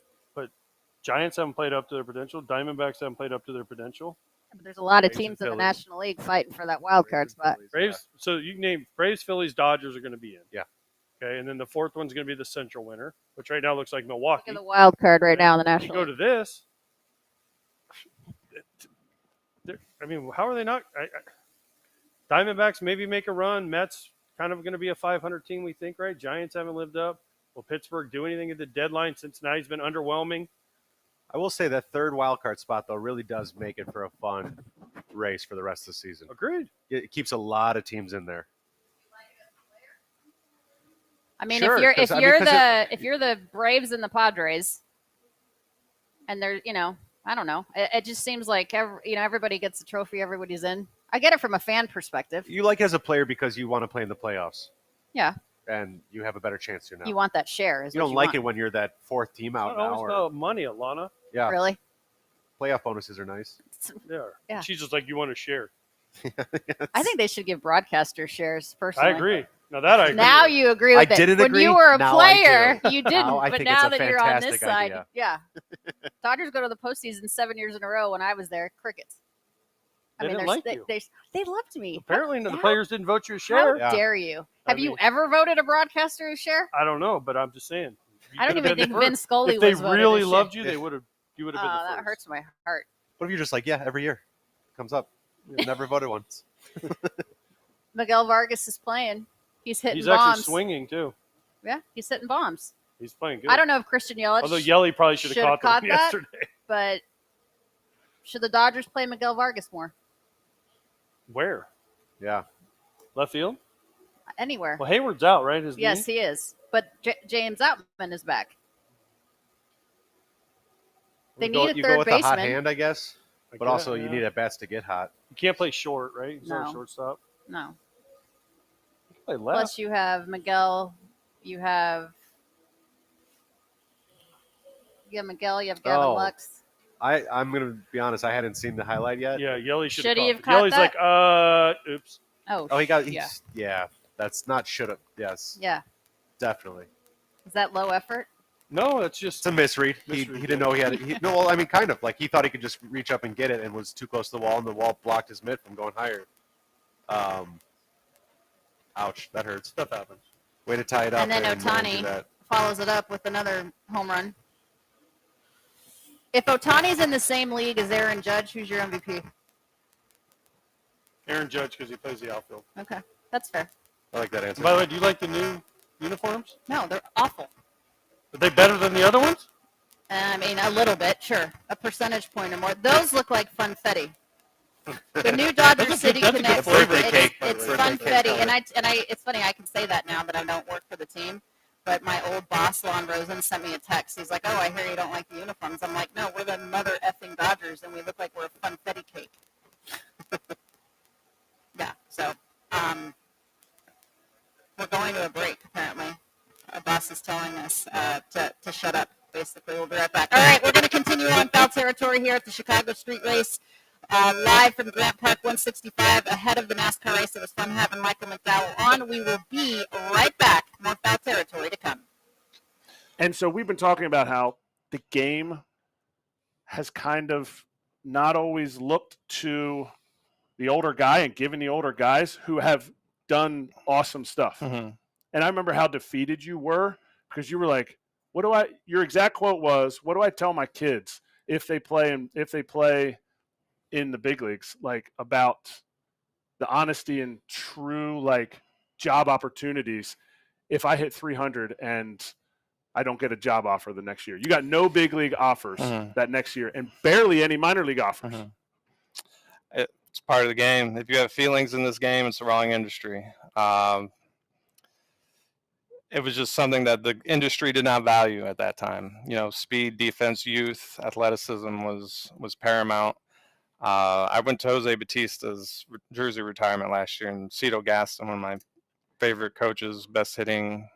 Giants haven't played up to their potential. Diamondbacks haven't played up to their potential. But there's a lot of Braves and teams in the Phillies. National League fighting for that wild card Braves and spot. Phillies, Braves. So you can name Braves, Phillies, Dodgers are going to be in. Yeah. Okay, and then the fourth one's going to be the Central winner, which right now looks like Look Milwaukee. at the wild card right now in the You National go League. to this. I mean, how are they not? Diamondbacks maybe make a run. Mets kind of going to be a 500 team, we think, right? Giants haven't lived up. Will Pittsburgh do anything at the deadline? Cincinnati's been underwhelming. I will say that third wild card spot though really does make it for a fun race for the rest of the season. Agreed. It keeps a lot of teams in there. I mean, Sure, if 'cause, I mean, you're 'cause if you're the Braves and the Padres, and they're I don't know. It just seems like everybody gets a trophy. Everybody's in. I get it from a fan perspective. You like it as a player because you want to play in the playoffs. Yeah. And you have a better chance to now. You want that share. You don't like it when you're that fourth team It's out not now. always Or, about money, Alanna. yeah, Really? playoff bonuses are nice. They are. Yeah. She's just like, you want to share. I think they should give broadcasters shares. Personally, I agree. Now that I agree. Now with. you agree I with it. didn't When agree, you were a now I player, do. you didn't. Now I but think now it's a that you're on this fantastic side, idea. yeah. Dodgers go to the postseason 7 years in a row. When I was there, crickets. They didn't they're- like they, you. they loved me. Apparently, the How- players didn't vote you a How share. Yeah. dare you? I Have you mean- ever voted a broadcaster a share? I don't know, but I'm just saying. You I don't could have even been think the Vin first. Scully If they was voted really a share. loved you, they would have. You would have been the that first. hurts my heart. What if you're just like, yeah, every year comes up. Never voted once. Miguel Vargas is playing. He's hitting He's bombs. actually swinging too. Yeah, he's hitting bombs. He's playing good. I don't know if Christian Yelich, Although Yelly probably should have should've caught them caught that. yesterday. but should the Dodgers play Miguel Vargas more? Where? Yeah. Left field? Anywhere. Well, Hayward's out, right? His Yes, knee? he is. But James Outman is back. They You go- need a you go third with a hot baseman. hand, I guess. I But guess, also, you yeah. need at bats to get hot. You can't play short, right? He's not No. a shortstop. No. You can play left. Plus, you have Miguel. You have Miguel. You have Gavin Oh. Lux. I'm going to be honest. I hadn't seen the highlight yet. Yeah, Yelly should Should he have have caught Yelly's that? like, oops. Oh, he got. Yeah. Yeah. That's not should have. Yes, Yeah. definitely. Is that low effort? No, it's just It's a misread. He Misread, didn't know he had it. No, well, I mean, kind of. Like, he thought he could just reach up and get it and was too close to the wall, and the wall blocked his mitt from going higher. Ouch. That hurts. stuff happens. Way to tie it up. And then do Ohtani that. follows it up with another home run. If Otani's in the same league as Aaron Judge, who's your MVP? Aaron Judge because he plays the outfield. Okay, that's fair. I like that answer. By the way, do you like the new uniforms? No, they're awful. Are they better than the other ones? I mean, a little bit, sure. A percentage point or more. Those look like funfetti. The new Dodger City that's a good Connect. flavor cake, by the It's way. funfetti, Birthday and I. It's funny. I can say that now that I don't work for the team. But my old boss, Lon Rosen, sent me a text. He's like, "Oh, I hear you don't like the uniforms." I'm like, "No, we're the mother effing Dodgers, and we look like we're a funfetti cake." Yeah, so we're going to a break, apparently. Our boss is telling us to shut up, basically. We'll be right back. All right, we're going to continue on foul territory here at the Chicago Street Race, live from Grant Park 165, ahead of the NASCAR race. It was fun having Michael McDowell on. We will be right back. More foul territory to come. And so we've been talking about how the game has kind of not always looked to the older guy and given the older guys who have done awesome stuff. Mm-hmm. And I remember how defeated you were because you were like, your exact quote was, what do I tell my kids if they play in the big leagues, like about the honesty and true like job opportunities if I hit 300 and I don't get a job offer the next year. You got no big league offers that next year and barely any minor league offers. It's part of the game. If you have feelings in this game, it's the wrong industry. It was just something that the industry did not value at that time. You know, speed, defense, youth, athleticism was paramount. I went to Jose Batista's jersey retirement last year, and Cito Gaston, one of my favorite coaches, best hitting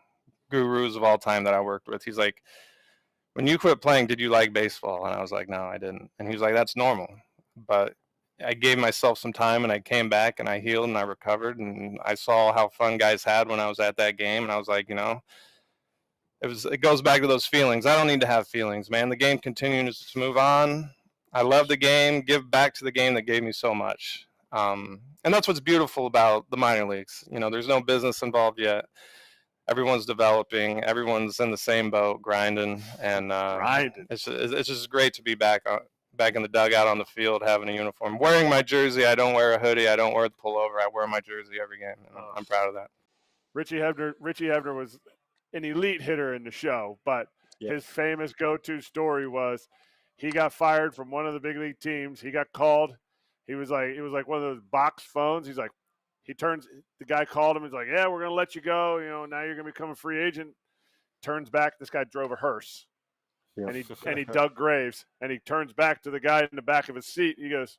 gurus of all time that I worked with. He's like, when you quit playing, did you like baseball? And I was like, no, I didn't. And he was like, that's normal. But I gave myself some time, and I came back, and I healed, and I recovered, and I saw how fun guys had when I was at that game, and I was like, you know, it goes back to those feelings. I don't need to have feelings, man. The game continues to move on. I love the game. Give back to the game that gave me so much. And that's what's beautiful about the minor leagues. You know, there's no business involved yet. Everyone's developing. Everyone's in the same boat, grinding, and it's just great to be back in the dugout on the field, having a uniform, wearing my jersey. I don't wear a hoodie. I don't wear the pullover. I wear my jersey every game, and I'm proud of that. Richie Hebner was an elite hitter in the show, but his famous go-to story was he got fired from one of the big league teams. He got called. He was like, it was like one of those box phones. He's like, the guy called him. He's like, yeah, we're going to let you go. You know, now you're going to become a free agent. Turns back. This guy drove a hearse. Yep. And he dug graves, and he turns back to the guy in the back of his seat. He goes,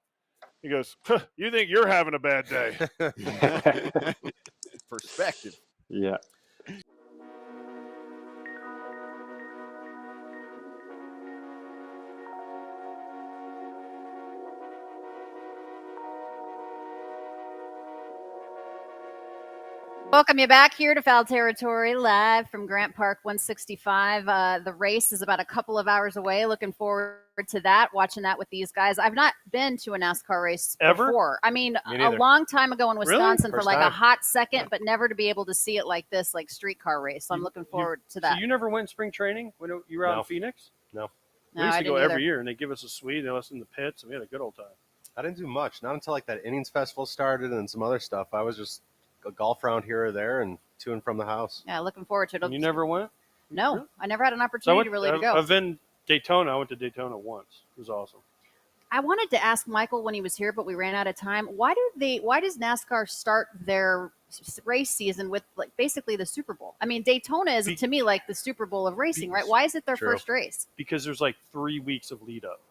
huh, you think you're having a bad day? Perspective. Yeah. Welcome you back here to Foul Territory, live from Grant Park 165. The race is about a couple of hours away. Looking forward to that, watching that with these guys. I've not been to a NASCAR race before. I mean, a long time ago in Wisconsin for like a hot second, but never to be able to see it like this, like streetcar race. So I'm looking forward to that. So you never went spring training when you were out in Phoenix? No. We used to go every year, and they give us a suite. They let us in the pits, and we had a good old time. I didn't do much. Not until like that innings festival started and some other stuff. I was just a golf round here or there and to and from the house. Yeah, looking forward to it. You never went? No, really? I never had an opportunity to go. I've been Daytona. I went to Daytona once. It was awesome. I wanted to ask Michael when he was here, but we ran out of time. Why does NASCAR start their race season with like basically the Super Bowl? I mean, Daytona is to me like the Super Bowl of racing, right? Why is it their first race? Because there's like 3 weeks of lead up.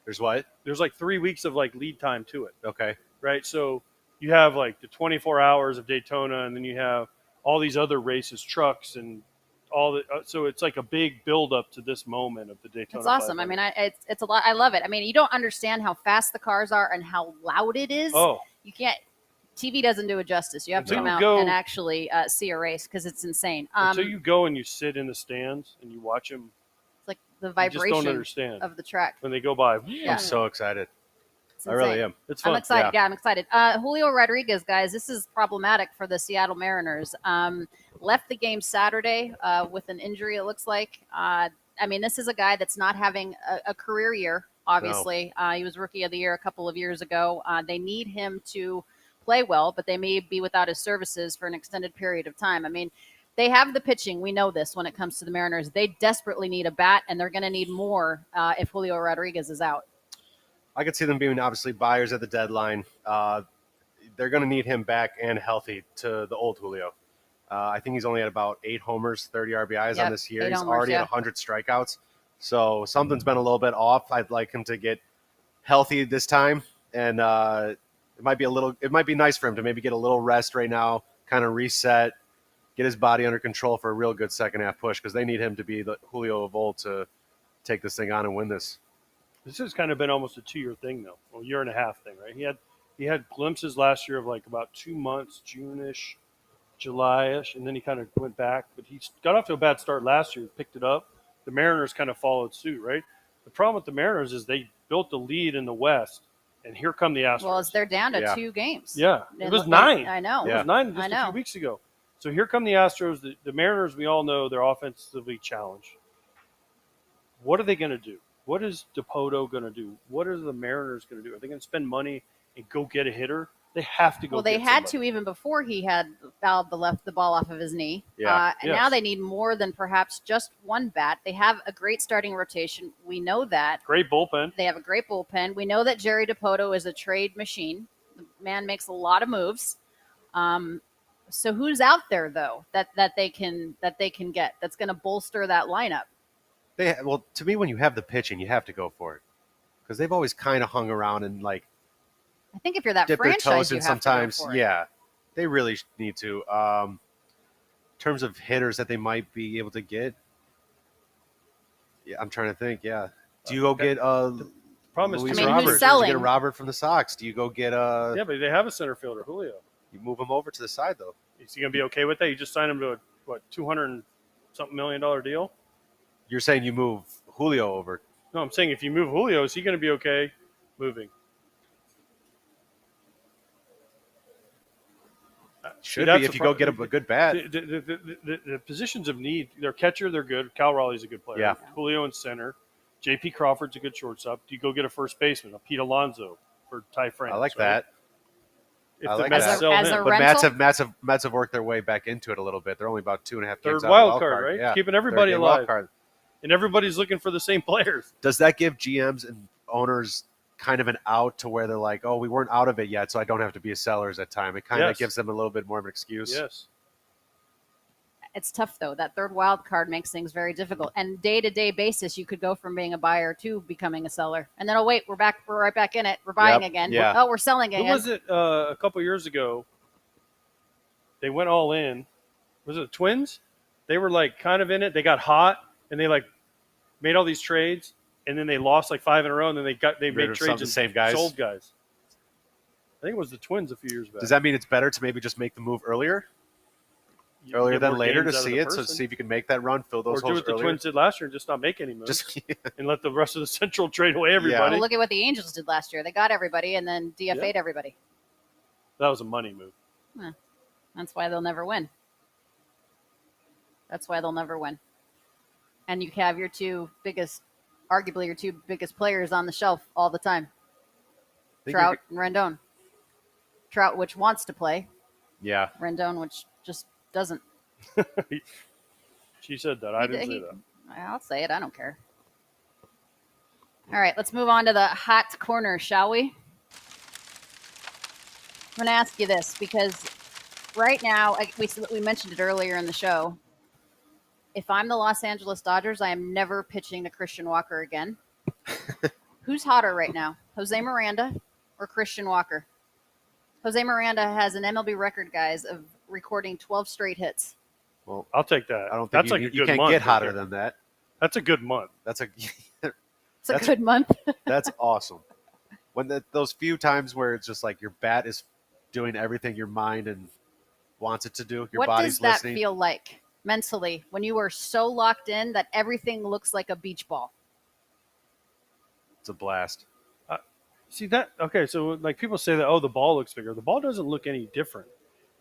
There's what? There's like 3 weeks of like lead time to it. Okay. Right. So you have like the 24 hours of Daytona, and then you have all these other races, trucks, and all the. So it's like a big build up to this moment of the Daytona. It's awesome. 500. I mean, it's a lot. I love it. I mean, you don't understand how fast the cars are and how loud it is. Oh, you can't. TV doesn't do it justice. You have to come out and actually see a race because it's insane. Until you go and you sit in the stands and you watch them. It's like the vibration you just don't understand of the track when they go by. Yeah. I'm so excited. I really am. It's fun. I'm excited. Yeah, I'm excited. Julio Rodriguez, guys, this is problematic for the Seattle Mariners. Left the game Saturday with an injury, it looks like. I mean, this is a guy that's not having a career year, obviously. No. He was Rookie of the Year a couple of years ago. They need him to play well, but they may be without his services for an extended period of time. I mean, they have the pitching. We know this when it comes to the Mariners. They desperately need a bat, and they're going to need more if Julio Rodriguez is out. I could see them being obviously buyers at the deadline. They're going to need him back and healthy to the old Julio. I think he's only at about 8 homers, 30 RBIs Yep, on this year. 8 He's homers, already at 100 strikeouts. So something's been a little bit off. I'd like him to get healthy this time, and it might be nice for him to maybe get a little rest right now, kind of reset, get his body under control for a real good second half push, because they need him to be the Julio of old to take this thing on and win this. This has kind of been almost a 2-year thing, though, a year and a half thing, right? He had glimpses last year of like about 2 months, June-ish, July-ish, and then he kind of went back. But he got off to a bad start last year, picked it up. The Mariners kind of followed suit, right? The problem with the Mariners is they built the lead in the West, and here come the Astros. Well, they're down to Yeah. 2 games. Yeah, it was Like, 9. I know. It was 9 just I a know. few weeks ago. So here come the Astros. The Mariners, we all know they're offensively challenged. What are they going to do? What is DePoto going to do? What are the Mariners going to do? Are they going to spend money and go get a hitter? They have to go. Well, they get had somebody. to even before he had fouled the ball off of his knee. Yeah. And now they need more than perhaps just one bat. They have a great starting rotation. We know that. Great bullpen. They have a great bullpen. We know that Jerry DePoto is a trade machine. The man makes a lot of moves. So who's out there though that they can get that's going to bolster that lineup? Well, to me, when you have the pitching, you have to go for it, because they've always kind of hung around and like I think if you're that dip their franchise, toes you in have sometimes. to go for it. Yeah, they really need to. In terms of hitters that they might be able to get, yeah, I'm trying to think. Yeah, do you go get Problem is, Luis I mean, who's Robert? Do you selling? get a Robert from the Sox? Do you go get yeah, but they have a center fielder, Julio. You move him over to the side though. Is he going to be okay with that? You just signed him to a $200-something million deal? You're saying you move Julio over? No, I'm saying if you move Julio, is he going to be okay moving? Should that's be if the you go get a good bat. The positions of need, their catcher, they're good. Cal Raleigh's a good player. Yeah. Julio in center. J.P. Crawford's a good shortstop. Do you go get a first baseman, a Pete Alonso for Ty France? I like right? that. If I the like Mets that. sell As him. a But rental? Mets have worked their way back into it a little bit. They're only about 2.5 games Third out of the wild card, right? Yeah. Keeping everybody Third game wild alive. card. And everybody's looking for the same players. Does that give GMs and owners kind of an out to where they're like, oh, we weren't out of it yet, so I don't have to be a seller at that time? It kind of Yes. gives them a little bit more of an excuse. Yes. It's tough though. That third wild card makes things very difficult. And day-to-day basis, you could go from being a buyer to becoming a seller. And then, oh wait, we're right back in it. We're buying Yep. again. Yeah. Oh, we're selling Who again. was it a couple years ago? They went all in. Was it the Twins? They were like kind of in it. They got hot and they like made all these trades, and then they lost like 5 in a row, and then they Rid made of some of trades the and same guys. sold guys. I think it was the Twins a few years back. Does that mean it's better to maybe just make the move earlier You than get more later to games out of see the it, so person. see if you can make that run, fill Or those do holes what the earlier? Twins did last year and just not make any moves Just and let the rest of the Central trade away everybody. Well, look at what the Angels did last year. They got everybody and then DFA'd everybody. That was a money move. That's why they'll never win. That's why they'll never win. And you have arguably your two biggest players on the shelf all the time. think Trout and Rendon. Trout, which wants to play. yeah. Rendon, which just doesn't. She said that. I didn't say that. I'll say it. I don't care. All right, let's move on to the hot corner, shall we? I'm going to ask you this because right now, we mentioned it earlier in the show. If I'm the Los Angeles Dodgers, I am never pitching to Christian Walker again. Who's hotter right now, Jose Miranda or Christian Walker? Jose Miranda has an MLB record, guys, of recording 12 straight hits. Well, I'll take that. I don't think That's like a you good can't month get right hotter there. than that. That's a good month. That's a It's a That's- good month. that's awesome. When those few times where it's just like your bat is doing everything your mind and wants it to do, your What body's does that listening. feel like mentally when you are so locked in that everything looks like a beach ball? It's a blast. See that? Okay, so like people say that, oh, the ball looks bigger. The ball doesn't look any different.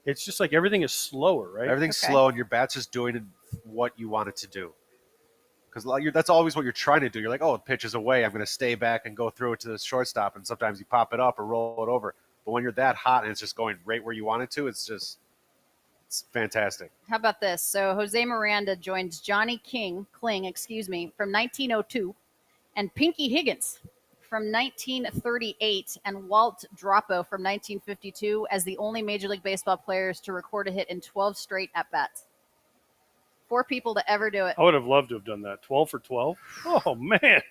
It's just like everything is slower, right? Everything's Okay. slow, and your bat's just doing what you want it to do. Because that's always what you're trying to do. You're like, oh, the pitch is away. I'm going to stay back and go through it to the shortstop, and sometimes you pop it up or roll it over. But when you're that hot and it's just going right where you want it to, it's fantastic. How about this? So Jose Miranda joins Johnny Kling, from 1902, and Pinky Higgins from 1938 and Walt Dropo from 1952 as the only Major League Baseball players to record a hit in 12 straight at-bats. 4 people to ever do it. I would have loved to have done that. 12 for 12. Oh man.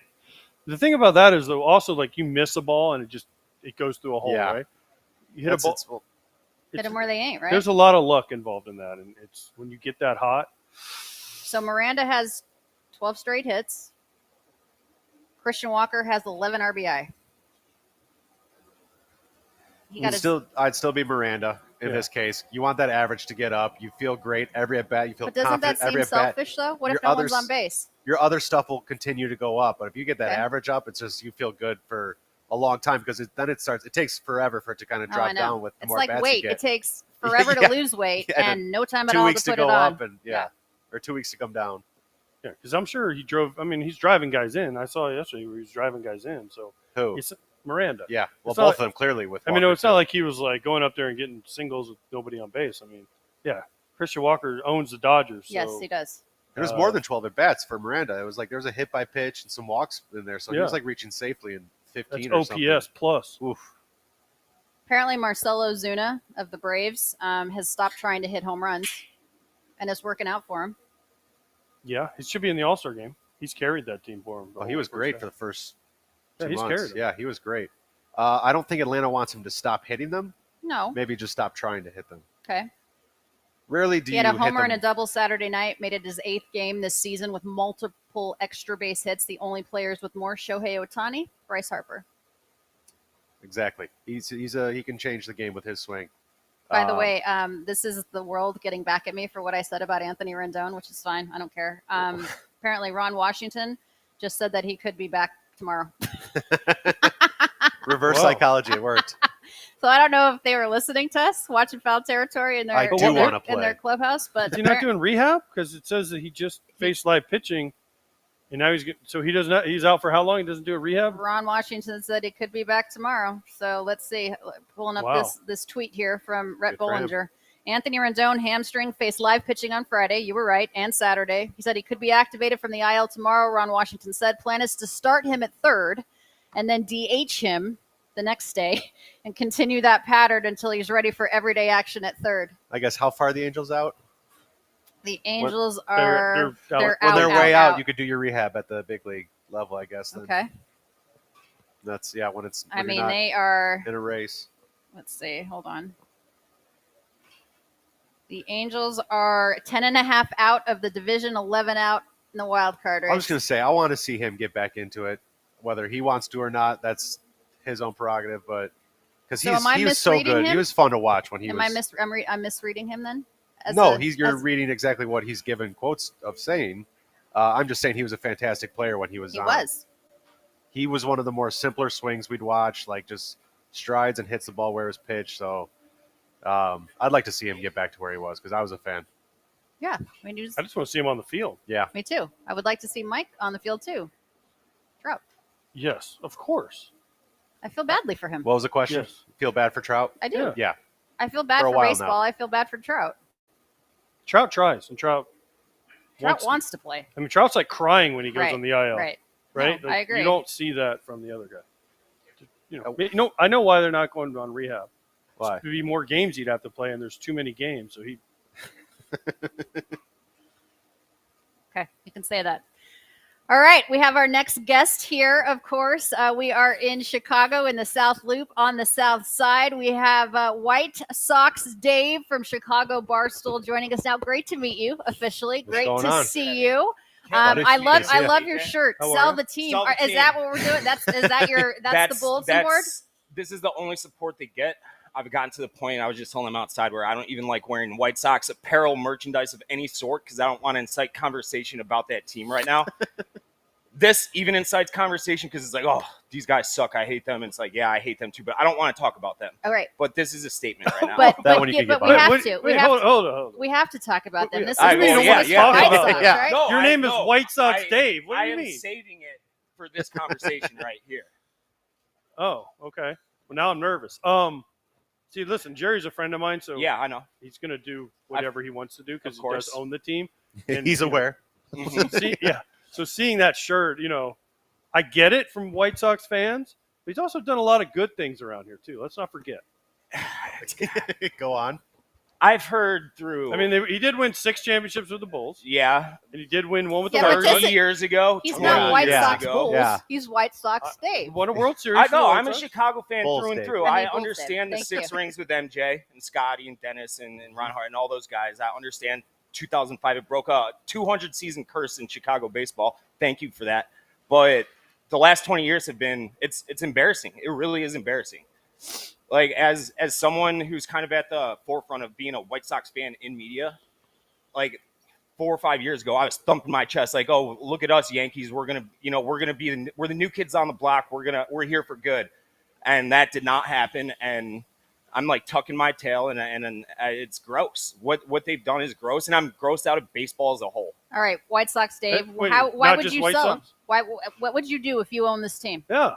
The thing about that is though, also like you miss a ball and it goes through a hole, Yeah. right? You hit a ball. Hit them where they ain't, right? There's a lot of luck involved in that, and it's when you get that hot. So Miranda has 12 straight hits. Christian Walker has 11 RBI. I'd still be Miranda in this case. You want that average to get up. You feel great every at bat. You feel But doesn't that confident seem every at bat. selfish though? What if no one's on base? Your other stuff will continue to go up, but if you get that Okay. average up, it's just you feel good for a long time because then it takes forever for it to kind of Oh, I drop know. down with the It's more like bats weight. you It get. takes forever Yeah. to lose weight Yeah, and no time at 2 all weeks to to put go it on. up and or 2 weeks to come down. Yeah, because I'm sure he drove. I mean, he's driving guys in. I saw yesterday where he was driving guys in. So Who? it's Miranda. Yeah, well, It's not both like- of them clearly with. I mean, Walker, it's not too. like he was like going up there and getting singles with nobody on base. I mean, yeah, Christian Walker owns the Dodgers. So, Yes, he does. It was more than 12 at bats for Miranda. It was like there was a hit by pitch and some walks in there, so he was like reaching safely in 15 that's or OPS something. plus. Oof. Apparently, Marcelo Zuna of the Braves has stopped trying to hit home runs, and it's working out for him. Yeah, he should be in the All-Star game. He's carried that team for him. Well, he was great for the first 2 he's months. carried them. Yeah, he was great. I don't think Atlanta wants him to stop hitting them. No. Maybe just stop trying to hit them. Okay. Rarely do He you had a hit homer them. and a double Saturday night, made it his 8th game this season with multiple extra base hits. The only players with more: Shohei Ohtani, Bryce Harper. Exactly. He can change the game with his swing. By the way, this is the world getting back at me for what I said about Anthony Rendon, which is fine. I don't care. Apparently, Ron Washington just said that he could be back tomorrow. Reverse Whoa. psychology, it worked. So I don't know if they were listening to us, watching Foul Territory in their, I do in their, wanna play. in their clubhouse. But Is he not doing rehab? Because it says that he just faced live pitching, and now he's out for how long? He doesn't do a rehab. Ron Washington said he could be back tomorrow. So let's see. Pulling up Wow. this tweet here from Rhett Good for him. Bollinger. Anthony Rendon hamstring faced live pitching on Friday. You were right. And Saturday. He said he could be activated from the IL tomorrow. Ron Washington said plan is to start him at third and then DH him the next day and continue that pattern until he's ready for everyday action at third. I guess how far are the Angels out? The Angels they're they're out. out. They're way out. out. You could do your rehab at the big league level, I guess. Then. Okay. That's when it's. I when mean, you're not they are. in a race. Let's see. Hold on. The Angels are 10.5 out of the division, 11 out in the wild card race. I was going to say I want to see him get back into it, whether he wants to or not. That's his own prerogative, but because So am I he was so misreading good, him? he was fun to watch when he Am was. I'm misreading him then? You're reading exactly what he's given quotes of saying. I'm just saying he was a fantastic player when he was He on. was. He was one of the more simpler swings we'd watch, like just strides and hits the ball where it was pitched. So I'd like to see him get back to where he was because I was a fan. Yeah. I mean, I just want to see him on the field. Yeah. me too. I would like to see Mike on the field too. Trout. Yes, of course. I feel badly for him. What was the question? Yes. Feel bad for Trout? I do. Yeah. Yeah. I feel bad For a for while baseball. now. I feel bad for Trout. Trout tries, and Trout Wants to play. I mean, Trout's like crying when he goes Right, on the IL. Right. Right? No, Like, I agree. You don't see that from the other guy. I know why they're not going on rehab. Why? There'd be more games he'd have to play, and there's too many games. So Okay, you can say that. All right, we have our next guest here, of course. We are in Chicago in the South Loop on the South Side. We have White Sox Dave from Chicago Barstool joining us now. Great to meet you officially. What's Great going to on? see you. Buddy, I good to see ya. love your shirt. How are Sell you? the team. Sell the Is team. that what we're doing? That's the bulletin board? This is the only support they get. I've gotten to the point, I was just telling them outside, where I don't even like wearing White Sox apparel merchandise of any sort because I don't want to incite conversation about that team right now. This even incites conversation because it's like, oh, these guys suck. I hate them. And it's like, yeah, I hate them too, but I don't want to talk about them. All right. But this is a statement right now. But one you can get we behind. have Wait, to. wait, hold on. We have to talk about them. This I is mean, the yeah, White yeah, Sox, yeah. right? No, Your name is know. White Sox Dave. What do I you am mean? saving it for this conversation right here. Oh, okay. Well, now I'm nervous. See, listen, Jerry's a friend of mine, so Yeah, I know. he's going to do whatever he wants to do because Of he does course. own the team. And, He's aware. So seeing that shirt, I get it from White Sox fans, but he's also done a lot of good things around here too. Let's not forget. Go on. I've heard through. I mean, he did win 6 championships with the Bulls, yeah, and he did win one with Yeah, the but Mariners. this 30 years ago. He's 20 not White years Sox ago. Bulls. Yeah. He's White Sox Dave. Won a World Series. I for the know. White I'm a Sox. Chicago fan Bulls through and Dave. through. And they I both understand did. the Thank 6 you. rings with MJ and Scotty and Dennis and Ron Hart and all those guys. I understand 2005. It broke a 200 season curse in Chicago baseball. Thank you for that. But the last 20 years have been it's embarrassing. It really is embarrassing. Like as someone who's kind of at the forefront of being a White Sox fan in media, like 4 or 5 years ago, I was thumping my chest like, "Oh, look at us Yankees. We're gonna be we're the new kids on the block. We're here for good," and that did not happen. And I'm like tucking my tail, and it's gross. What they've done is gross, and I'm grossed out of baseball as a whole. All right, White Sox Dave. Wait, Why not would just you White sell Sox? him? What would you do if you own this team? Yeah.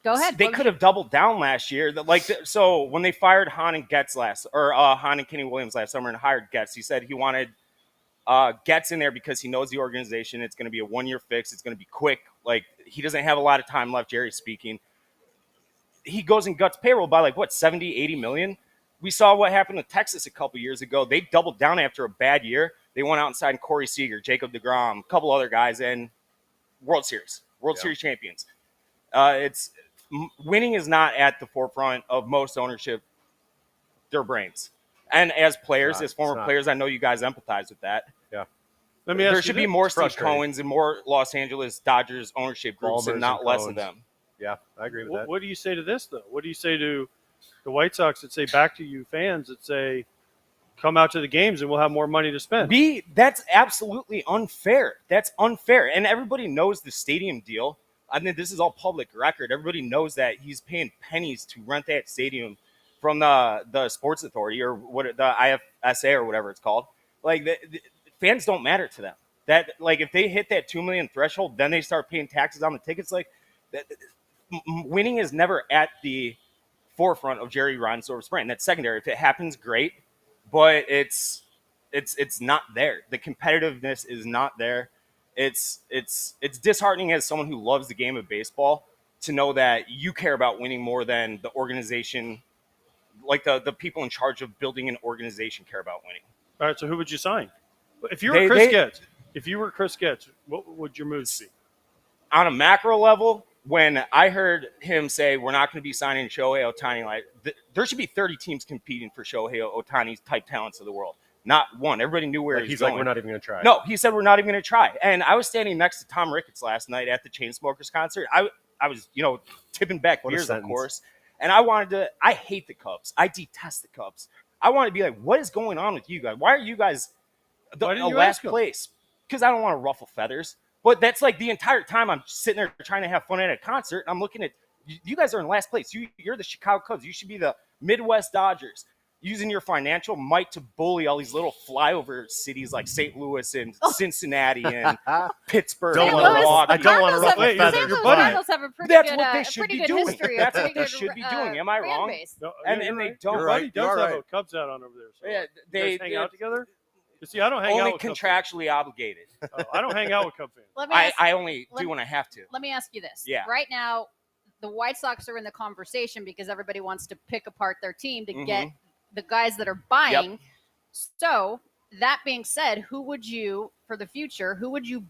Go ahead. They could have doubled down last year. So when they fired Hahn and Getz Hahn and Kenny Williams last summer and hired Getz, he said he wanted Getz in there because he knows the organization. It's going to be a 1-year fix. It's going to be quick. Like he doesn't have a lot of time left. Jerry's speaking. He goes and guts payroll by 70, 80 million. We saw what happened to Texas a couple years ago. They doubled down after a bad year. They went out and signed Corey Seager, Jacob deGrom, a couple other guys, and World Series champions. Winning is not at the forefront of most ownership, their brains. And as players, as former players, I know you guys empathize with that. Yeah. Let me ask There you should be this. more Steve frustrating. Cohens and more Los Angeles Dodgers ownership groups Ballmers and not and less Cohens. of them. Yeah, I agree with that. What do you say to this, though? What do you say to the White Sox that say back to you fans that say, come out to the games and we'll have more money to spend? That's absolutely unfair. That's unfair. And everybody knows the stadium deal. I mean, this is all public record. Everybody knows that he's paying pennies to rent that stadium from the Sports Authority or the IFSA or whatever it's called. Like the fans don't matter to them. That if they hit that 2 million threshold, then they start paying taxes on the tickets. Winning is never at the forefront of Jerry Reinsdorf's brain. That's secondary. If it happens, great, but it's not there. The competitiveness is not there. It's disheartening as someone who loves the game of baseball to know that you care about winning more than the organization, like the people in charge of building an organization care about winning. All right, so who would you sign? If you were Chris Getz, what would your moves be? On a macro level, when I heard him say we're not going to be signing Shohei Ohtani, there should be 30 teams competing for Shohei Ohtani's type talents of the world. Not one. Everybody knew where he's going. We're not even going to try. No, he said we're not even going to try. And I was standing next to Tom Ricketts last night at the Chainsmokers concert. I was, tipping back beers, of course. And I hate the Cubs. I detest the Cubs. I want to be like, what is going on with you guys? Why are you guys the last place? Because I don't want to ruffle feathers. But that's the entire time I'm sitting there trying to have fun at a concert. I'm looking at you guys are in last place. You're the Chicago Cubs. You should be the Midwest Dodgers, using your financial might to bully all these little flyover cities like St. Louis and Cincinnati and Pittsburgh. I don't want to ruffle Wait, feathers. your buddy. Cardinals have a pretty That's good, what they should pretty be good doing. history. That's a what pretty they good, should be doing. Am I fan wrong? base. No, And you're they right. don't. Your You're buddy right. does You're have right. a Cubs hat on over there. So Yeah, you guys hang out together? You see, I don't hang only out with Cubs contractually obligated. fans. I don't hang out with Cub fans. Let me ask, I only let do me- when I have to. let me ask you this. Yeah. Right now, the White Sox are in the conversation because everybody wants to pick apart their team to get the guys that are buying. So that being said, who would you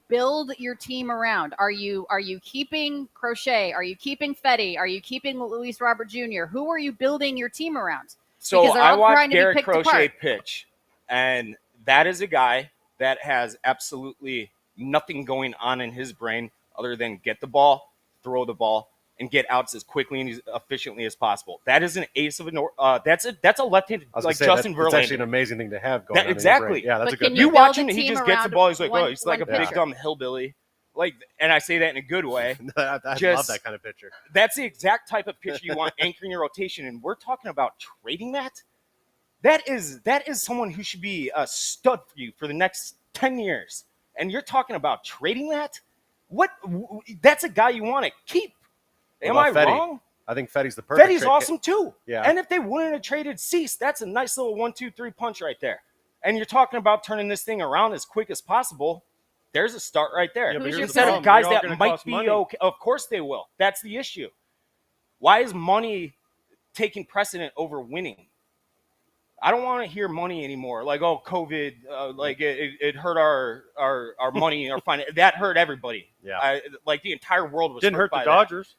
build your team around? Are you keeping Crochet? Are you keeping Fetty? Are you keeping Luis Robert Jr.? Who are you building your team around? So Because they're I all watched trying to be Garrett picked Crochet apart. pitch, and that is a guy that has absolutely nothing going on in his brain other than get the ball, throw the ball, and get outs as quickly and as efficiently as possible. That is an ace of that's a left-handed Justin Verlander. It's actually an amazing thing to have going on. Exactly. In your brain. Yeah, that's But a good can You build watch a him, he team just gets the around ball. He's like, one- oh, he's like a one big pitcher. dumb hillbilly. And I say that in a good way. I love Just- that kind of pitcher. That's the exact type of pitcher you want anchoring your rotation. And we're talking about trading that. That is someone who should be a stud for you for the next 10 years. And you're talking about trading that? That's a guy you want to keep. Am I Fetty? wrong? I think Fetty's the perfect. Fetty's trade. awesome too. Yeah. And if they wouldn't have traded Cease, that's a nice little 1-2-3 punch right there. And you're talking about turning this thing around as quick as possible. There's a start right there. Yeah, but Who's here's your the Instead problem. of guys They're all that gonna might cost be money. okay. Of course they will. That's the issue. Why is money taking precedent over winning? I don't want to hear money anymore. Like, oh, COVID, like it hurt our money, our finance. That hurt everybody. Yeah. Like the entire world was Didn't hurt the by Dodgers.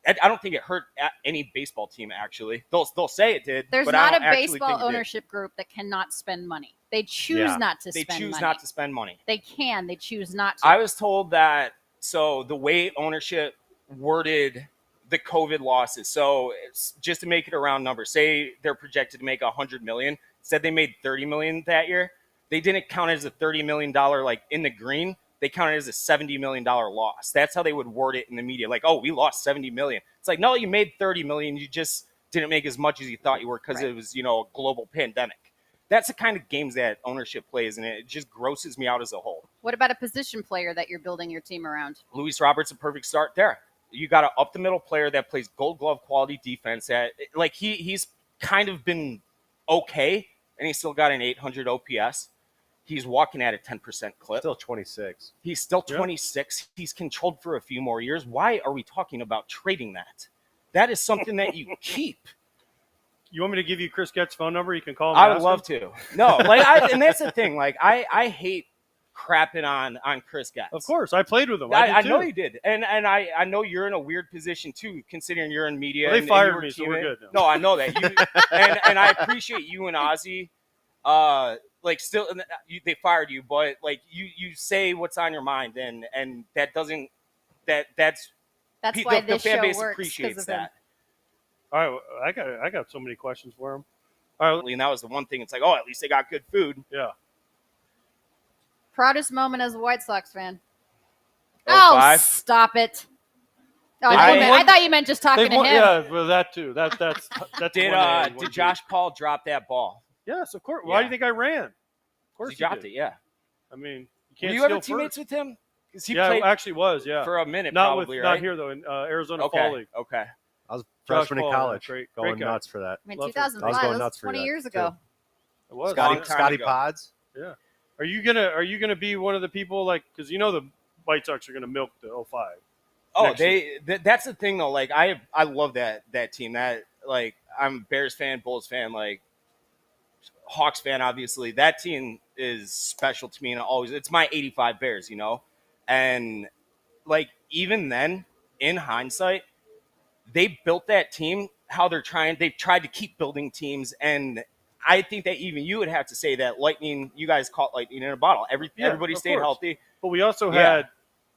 that. I don't think it hurt any baseball team. Actually, they'll say it did. There's but I not a don't actually baseball think it did. ownership group that cannot spend money. They choose Yeah. not to They spend choose money. not to spend money. They can. They choose not to. I was told that. So the way ownership worded the COVID losses. So it's just to make it a round number. Say they're projected to make $100 million. Said they made $30 million that year. They didn't count it as a $30 million like in the green. They counted it as a $70 million loss. That's how they would word it in the media. Like, oh, we lost $70 million. It's like, no, you made $30 million. You just didn't make as much as you thought you were because it was, a global pandemic. That's the kind of games that ownership plays, and it just grosses me out as a whole. What about a position player that you're building your team around? Luis Roberts, a perfect start there. You got an up the middle player that plays Gold Glove quality defense. Like he's kind of been okay, and he's still got an 800 OPS. He's walking at a 10% clip. Still 26. He's still 26. He's controlled for a few more years. Why are we talking about trading that? That is something that you keep. You want me to give you Chris Gett's phone number? You can call him. I would love to. No, and that's the thing. Like I hate crapping on Chris Getz. Of course, I played with him. I did know too. you did, and I know you're in a weird position too, considering you're in media. Well, they and fired you were me, so we're teaming. good now. No, I know that. And I appreciate you and Ozzy. Like still, they fired you, but like you say what's on your mind, and that doesn't that's why the this fan show base works, 'cause appreciates of him. that. All right, I got so many questions for him. All right, And that was the one thing. It's like, oh, at least they got good food. yeah. Proudest moment as a White Sox fan? Oh, Oh, 05? stop it. Oh, They I thought you meant just talking to him. Yeah, well, that too. That's Did Josh Paul drop that ball? Yes, of course. Why do you Yeah. think I ran? Of course He dropped did. it. Yeah. I mean, you Were can't you steal ever teammates first. with him? Because he Yeah, played I actually was. Yeah, for a minute, not probably, with right? not here though in Arizona Okay. Fall League. Okay. I was Josh freshman in Paul, college, great going guy. nuts for that. I mean, Love it. 2005, I was going that nuts was for 20 that, years too. ago. It was. Long Scotty, time Scotty ago. Pods. Yeah. Are you gonna be one of the people like because the White Sox are gonna milk the 05? Oh, Next that's the thing though. Like I love that team. That like I'm a Bears fan, Bulls fan, like Hawks fan. Obviously, that team is special to me, and it's my '85 Bears. And like even then, in hindsight, they built that team how they've tried to keep building teams, and I think that even you would have to say that lightning. You guys caught lightning in a bottle. Everybody of stayed course. healthy. But we also Yeah. had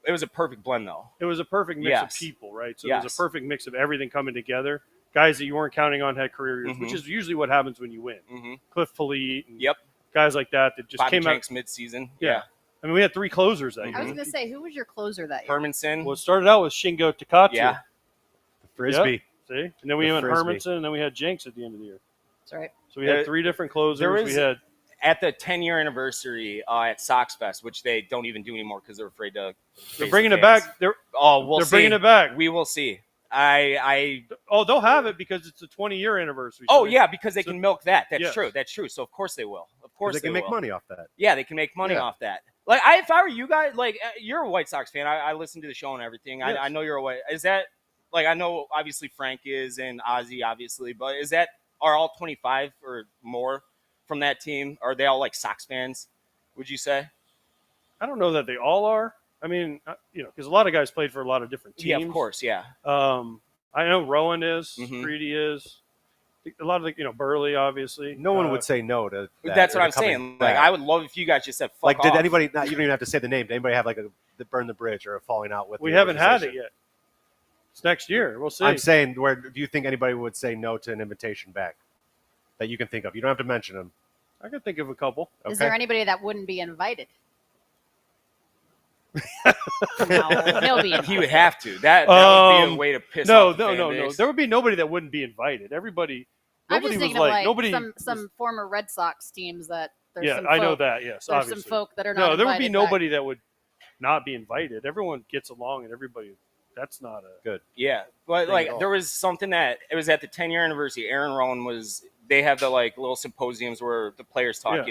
It was a perfect blend though. it was a perfect mix Yes. of people, right? So it Yes. was a perfect mix of everything coming together. Guys that you weren't counting on had career years, which Mhm. is usually what happens when you win. Mm-hmm. Cliff Polite and Yep. guys like that just Bobby came Jenks out. midseason. Yeah. I mean, we had 3 closers that I was year. going to say, who was your closer that year? Hermanson. Well, it started out with Shingo Takatsu. Yeah. Frisbee. See? And then we The went Frisbee. Hermanson, and then we had Jenks at the end of the year. That's right. So we had There- 3 different closers. there was- We had At the 10-year anniversary at Sox Fest, which they don't even do anymore because they're afraid to. they're face bringing the it fans. back. They're We'll see. bringing it back. We will see. I They'll have it because it's a 20-year anniversary. Oh So yeah, because they so- can milk that. That's yes. true. That's true. So of course they will. Of 'Cause course they can make will. money off that. Yeah, they can make money Yeah. off that. Like if I were you guys, like you're a White Sox fan. I listen to the show and everything. Yes. I know you're a White. Is that like I know obviously Frank is and Ozzy obviously, but are all 25 or more from that team? Are they all like Sox fans? Would you say? I don't know that they all are. I mean, because a lot of guys played for a lot of different teams. Yeah, of course. Yeah. I know Rowan is. Mhm. Greedy is. A lot of the, Burley, obviously. No one would say no to that. That's what or I'm coming saying. Like back. I would love if you guys just said fuck Like, did off. anybody? Not, you don't even have to say the name. Did anybody have like the burn the bridge or a falling out with? We the haven't had it organization? yet. It's next year. We'll see. I'm saying, where do you think anybody would say no to an invitation back that you can think of? You don't have to mention them. I can think of a couple. Is Okay. there anybody that wouldn't be invited? No, he'll be invited. He would have to. That would be a Um, way to piss No, off the fan no. base. There would be nobody that wouldn't be invited. Everybody. I'm Nobody just was thinking like of like nobody. some former Red Sox teams that there's Yeah, some I know folk- that. Yes, There's obviously. some folk that are not No, there would be invited back. nobody that would not be invited. Everyone gets along, and everybody. That's not a Good. Yeah, but thing like at all. there was something that it was at the 10-year anniversary. Aaron Rowan they have the like little symposiums where the players talk, Yeah.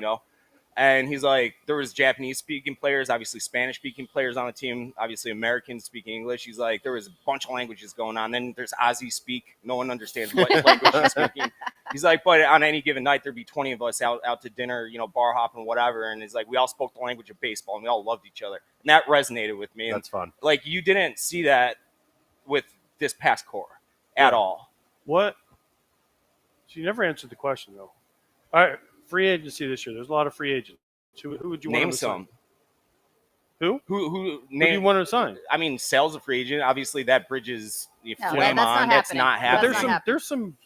And he's like, there was Japanese-speaking players, obviously Spanish-speaking players on the team, obviously Americans speaking English. He's like, there was a bunch of languages going on. Then there's Aussie speak. No one understands what language he's speaking. He's like, but on any given night, there'd be 20 of us out to dinner, bar hopping, whatever. And he's like, we all spoke the language of baseball, and we all loved each other. And that resonated with me. That's fun. Like, you didn't see that with this past core at all. What? So you never answered the question, though. All right. Free agency this year. There's a lot of free agents. Who would you Name want to some? sign? Who? Who do you want to sign? I mean, Sale's a free agent. Obviously, that bridges No, Flame that's on. not That's happening. not That's happening. not There's some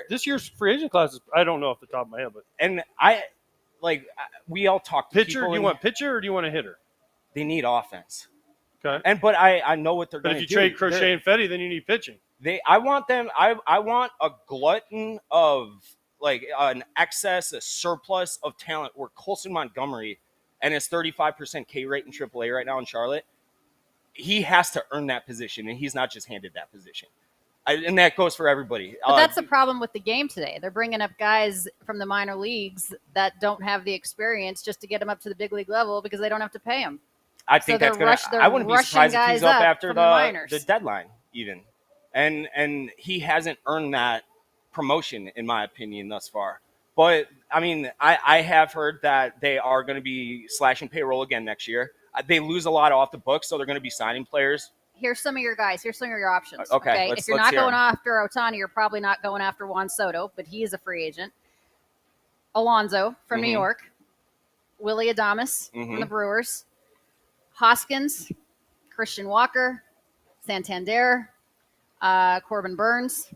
this year's free agent classes. I don't know off the top of my head, but And we all talk to pitcher. people Do you and want pitcher or do you want a hitter? they need offense. Okay. But I know what they're But going if to you do. trade Crochet and Fetty, then you need pitching. I want them. I want a glutton of an excess, a surplus of talent. Where Colson Montgomery and his 35% K rate in AAA right now in Charlotte, he has to earn that position, and he's not just handed that position. And that goes for everybody. But that's the problem with the game today. They're bringing up guys from the minor leagues that don't have the experience just to get them up to the big league level because they don't have to pay them. I think that's going to. I wouldn't be surprised if he's up after the deadline, even. And he hasn't earned that promotion, in my opinion, thus far. But I mean, I have heard that they are going to be slashing payroll again next year. They lose a lot off the books, so they're going to be signing players. Here's some of your guys. Here's some of your options. Okay, if you're not going after Ohtani, you're probably not going after Juan Soto, but he is a free agent. Alonso from New York. Willie Adames from the Brewers. Hoskins, Christian Walker, Santander, Corbin Burns.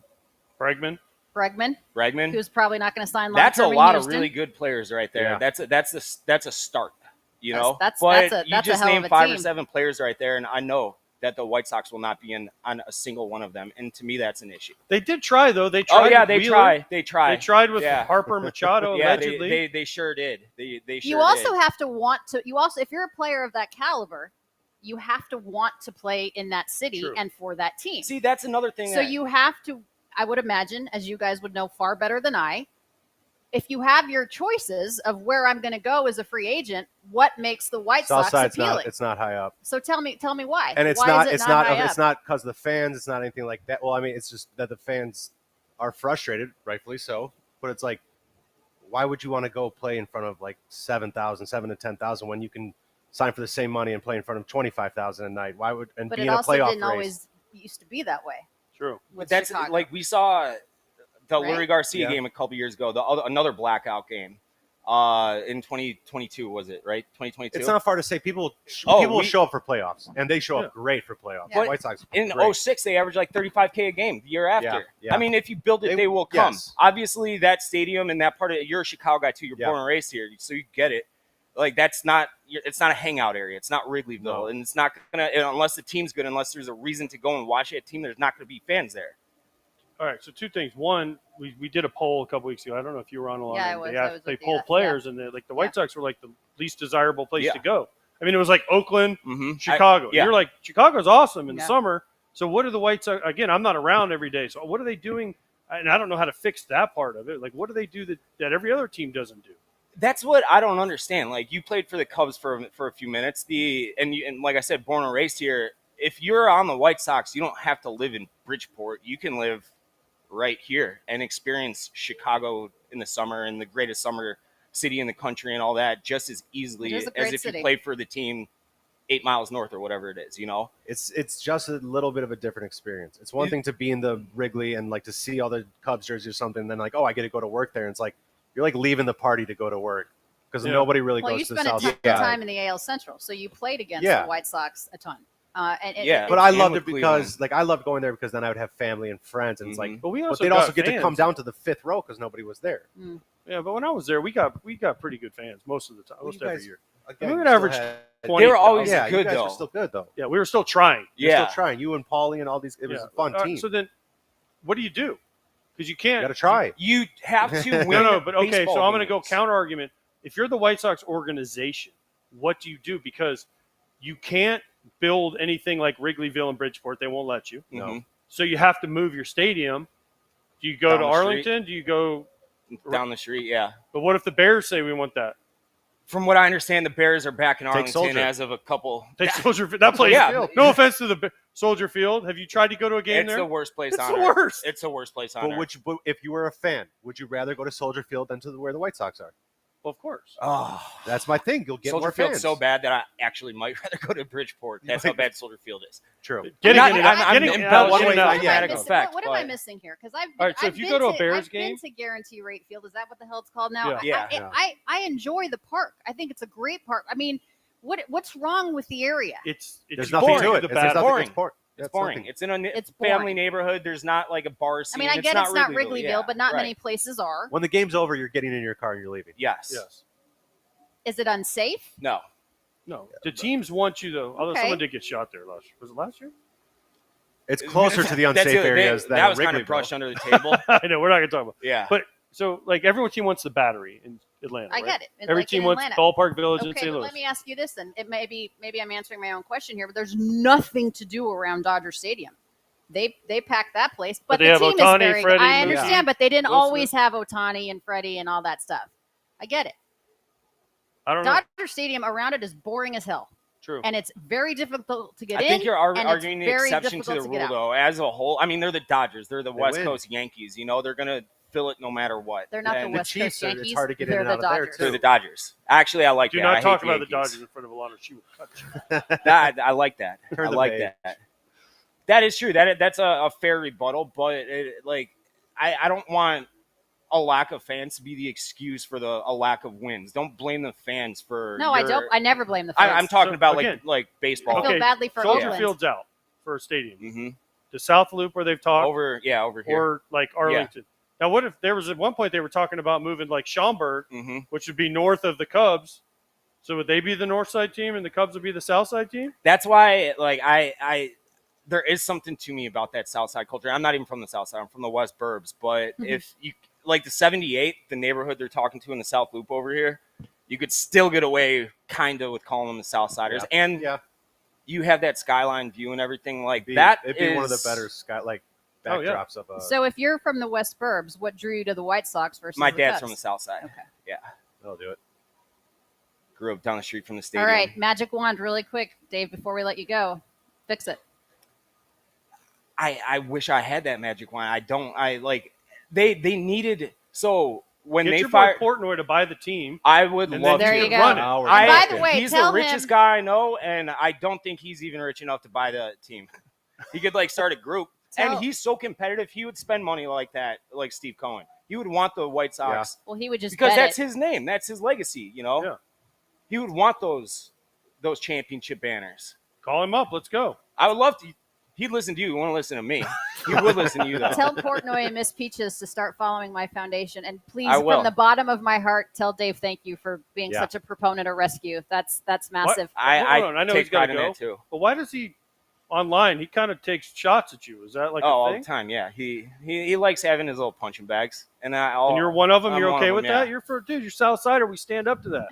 Bregman, who's probably not going to sign long-term That's a in lot Houston. of really good players right there. Yeah. That's a start. That's but a you just hell of named a 5 team. or 7 players right there, and I know that the White Sox will not be on a single one of them, and to me, that's an issue. they did try though. They tried. They Wheeler. tried. They tried with Harper Machado Yeah, allegedly. they sure did. They sure You also did. have to want to. You also, if you're a player of that caliber, you have to want to play in that city True. and for that team. See, that's another thing. So you have to. I would imagine, as you guys would know far better than I, if you have your choices of where I'm going to go as a free agent, what makes the White Sox appealing? It's not high up, So tell me why. and it's Why not. is it It's not. high It's up? not because of the fans. It's not anything like that. Well, I mean, it's just that the fans are frustrated, rightfully so. But it's like, why would you want to go play in front of like 7,000 to 10,000 when you can sign for the same money and play in front of 25,000 a night? Why would and But be it in a also playoff didn't race? always used to be that way. True. With That's Chicago. like we saw the Right? Lurie Garcia Yeah. game a couple years ago. Another blackout game in 2022 was it right? 2022. It's not far to say people Oh, will show up for playoffs, and they show Yeah. up great for playoffs. Yeah. White Sox In great. 06, they averaged like 35K a game the year after. Yeah. I mean, if you build it, they will come. Yes. Obviously, that stadium and that part of you're a Chicago guy too. You're Yeah. born and raised here, so you get it. Like it's not a hangout area. It's not Wrigleyville, No. and it's not gonna unless the team's good. Unless there's a reason to go and watch a team, there's not gonna be fans there. All right, so 2 things. One, we did a poll a couple weeks ago. I don't know if you were on along. Yeah, I was. They, I was they with you. polled Yeah. players, and the White Sox were like the least desirable place Yeah. to go. I mean, it was like Oakland, Mm-hmm. Chicago. Yeah. You're like, Chicago's awesome in the Yeah. summer. So what are the White Sox? Again, I'm not around every day. So what are they doing? And I don't know how to fix that part of it. Like, what do they do that every other team doesn't do? That's what I don't understand. Like you played for the Cubs for a few minutes. And like I said, born and raised here. If you're on the White Sox, you don't have to live in Bridgeport. You can live right here and experience Chicago in the summer and the greatest summer city in the country and all that just as easily It is a as great if city. you played for the team 8 miles north or whatever it is. It's just a little bit of a different experience. It's one thing to be in the Wrigley and like to see all the Cubs jerseys or something, and then like, oh, I get to go to work there. And it's like you're like leaving the party to go to work because Yeah. nobody really Well, you goes to the spent a South ton of Side. time in the AL Central, so you played against Yeah. the White Sox a ton. Yeah. But I And loved with it because like I loved going there because then I would have family and friends, and it's like, But we but also they'd got also get to fans. come down to the 5th row because nobody was there. Yeah, but when I was there, we got pretty good fans most of the time, Well, most you every guys- year. Again, we you would still average had- 20. They were always yeah, good you guys though. were still good though. Yeah, we were still trying. You're Yeah. still trying. You and Paulie and all these. It was a fun team. So then, what do you do? Because you can't. You got to try. You have to win. No, but okay. baseball So I'm going to go games. counter argument. If you're the White Sox organization, what do you do? Because you can't build anything like Wrigleyville and Bridgeport. They won't let you. Mhm. So you have to move your stadium. Do you go Down to the street. Arlington? Do you go? Down the street. Yeah. But what if the Bears say we want that? From what I understand, the Bears are back in Take Arlington Soldier. as of a couple. Take Soldier Field. That place. Yeah. No offense to the Soldier Field. Have you tried to go to a game It's there? the worst place It's on the earth. worst. It's the worst place on earth. But if you were a fan, would you rather go to Soldier Field than to where the White Sox are? Well, of course. Oh, That's my thing. You'll get Soldier more Field's fans. so bad that I actually might rather go to Bridgeport. That's how bad Soldier Field is. True. Getting Not- in and I'm- out- I'm getting in and out, embellishing getting in and now. out. What am I dramatic missing? effect, What am I but- missing here? Because I've All right, so I've if you been go to a Bears I've game- been to Guarantee Rate Field. Is that what the hell it's called now? Yeah. Yeah. I enjoy the park. I think it's a great park. I mean, what's wrong with the area? It's There's boring. nothing to it. The There's bad. nothing- boring. It's boring. It's That's boring. nothing. It's in a It's family boring. neighborhood. There's not like a bar I scene. mean, I get it's not Wrigleyville, yeah, but not right. many places are. When the game's over, you're getting in your car and you're leaving. Yes. Yes. Is it unsafe? No. No. The teams want you though. Although Okay. someone did get shot there last. Was it last year? It's closer to the That's unsafe it. areas than that was kind Wrigleyville. of brushed under the table. I know. We're not going to talk about. Yeah. But so like every team wants the Battery in Atlanta. I right? get it. It's Every like team in wants Atlanta. Ballpark Village in Okay, St. but Louis. let me ask you this then. It maybe I'm answering my own question here, but there's nothing to do around Dodger Stadium. They packed that place, but they the have team Ohtani, is very Freddie, good. I Mookie, understand, but they didn't Will always have Ohtani and Freddie and all that stuff. I get it. I don't know. Dodger Stadium around it is boring as hell, True. and it's very difficult to get I in. think you're and it's arguing the very exception to the difficult get rule, out. though. As a whole, I mean, they're the Dodgers. They're the They West win. Coast Yankees. You know, they're going to fill it no matter what. They're not And the West Chiefs Coast are- it's Yankees. hard to get in They're and the out of there, Dodgers. They're the Dodgers. Actually, I like Do that. I not hate talk the about the Yankees. Dodgers in front of Alanna. She will cut you. I like that. Turn I the like page. that. That is true. That's a fair rebuttal, but I don't want a lack of fans to be the excuse for a lack of wins. Don't blame the fans for. No, I don't. I never blame the fans. I'm talking So, about again, like baseball. I feel Okay, badly for Soldier Oakland. Field's out for a stadium. hmm The South Loop where they've talked, over here. or like Arlington. Now, what if there was at one point they were talking about moving like Schaumburg, hmm which would be north of the Cubs? So would they be the north side team and the Cubs would be the south side team? That's why, I there is something to me about that South Side culture. I'm not even from the South Side. I'm from the West Burbs. But if you like the 78, the neighborhood they're talking to in the South Loop over here, you could still get away kind of with calling them the South Siders. Yeah. And Yeah. you have that skyline view and everything like It'd that. be one of the is- better backdrops Oh, yeah. of a. So if you're from the West Burbs, what drew you to the White Sox versus My the dad's Cubs? from the South Side. Okay. Yeah. That'll do it. Grew up down the street from the All stadium. right, magic wand, really quick, Dave. Before we let you go, fix it. I wish I had that magic wand. I don't. They needed. So when Get they your fired, boy Portnoy to buy the team. I would And love then There to you go. run it. Now we're I- By talking. the way, he's tell the richest him. guy I know, and I don't think he's even rich enough to buy the team. He could start a group, Tell- and he's so competitive. He would spend money like that, like Steve Cohen. He would want the White Sox Well, he would just because bet that's it. his name, that's his legacy. You know, Yeah. he would want those championship banners. Call him up. Let's go. I would love to. He'd listen to you. He won't listen to me. He would listen to you though. Tell Portnoy and Miss Peaches to start following my foundation, and please, I will. from the bottom of my heart, tell Dave thank you for being Yeah. such a proponent of rescue. That's massive. I Hold on, I know take he's gotta pride in go. that too. But why does he online? He kind of takes shots at you. Is that like All a the thing? time, yeah. He likes having his little punching bags, and And you're one of them. I'm You're one okay of with them, that? yeah. You're for dude. You're South Sider. We stand up to that.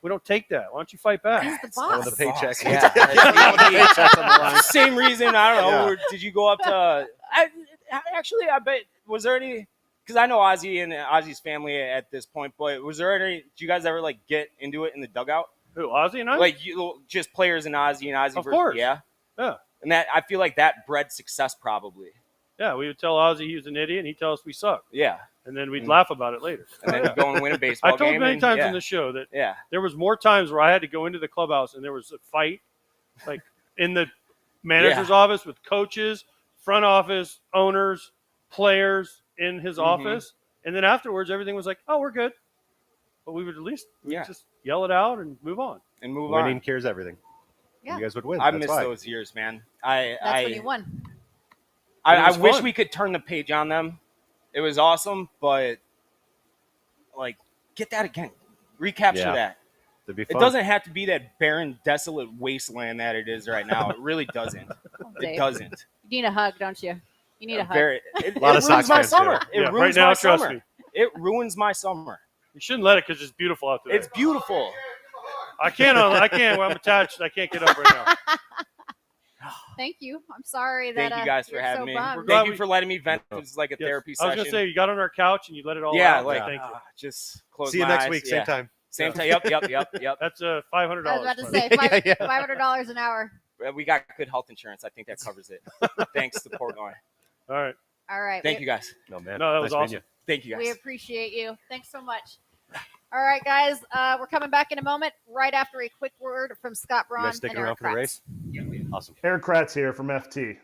We don't take that. Why don't you fight back? He's the One boss. of the paychecks. Yeah. Paychecks on the line. Same reason. I don't know. Yeah. Or did you go up to? I bet. Was there any? Because I know Ozzy and Ozzy's family at this point. But was there any? Did you guys ever get into it in the dugout? Who? Ozzy and I? Like you, just players and Ozzy and Ozzy. Of course. Yeah. Yeah. And that I feel like that bred success probably. Yeah. We would tell Ozzy he was an idiot, and he'd tell us we suck, Yeah. and then we'd Mm. laugh about it later. And then you go and win a I baseball told game. many and- times yeah. on this show that Yeah. there was more times where I had to go into the clubhouse and there was a fight, like in the manager's office with coaches, front office, owners, players in his office, and then afterwards everything was like, "Oh, we're good," but we would at least just yell it out and move on. And move Winning on. cures everything. Yeah. You guys would win. I That's miss why. those years, man. That's when you won. It I was wish fun. we could turn the page on them. It was awesome, but get that again. Recapture Yeah. that. It'd be It fun. doesn't have to be that barren, desolate wasteland that it is right now. It really doesn't. Oh, It Dave. doesn't. You need a hug, don't you? You need a hug. It lot of ruins Sox my fans do. summer. It Yeah, ruins right now, my trust summer. me. It ruins my summer. You shouldn't let it because it's beautiful out there. It's beautiful. I can't. Well, I'm attached. I can't get up right now. Thank you. I'm sorry that Thank you guys for you're having so me. bummed. We're glad Thank you we- for letting me vent. It was like a Yes. therapy I was session. gonna say you got on our couch and you let it all yeah, out. like Thank you. just close See you my next eyes. week, Yeah. same time. Same time. Yep. That's $500. I was about to buddy. say $500 an hour. We got good health insurance. I think that covers it. Thanks to Portnoy. All right. All right. Thank you guys. No, man. No, that was Nice meeting awesome. you. Thank you guys. We appreciate you. Thanks so much. All right, guys. We're coming back in a moment, right after a quick word from Scott You Braun guys and sticking Eric around for the Kratz. race? Yeah. Awesome. Eric Kratz here from FT.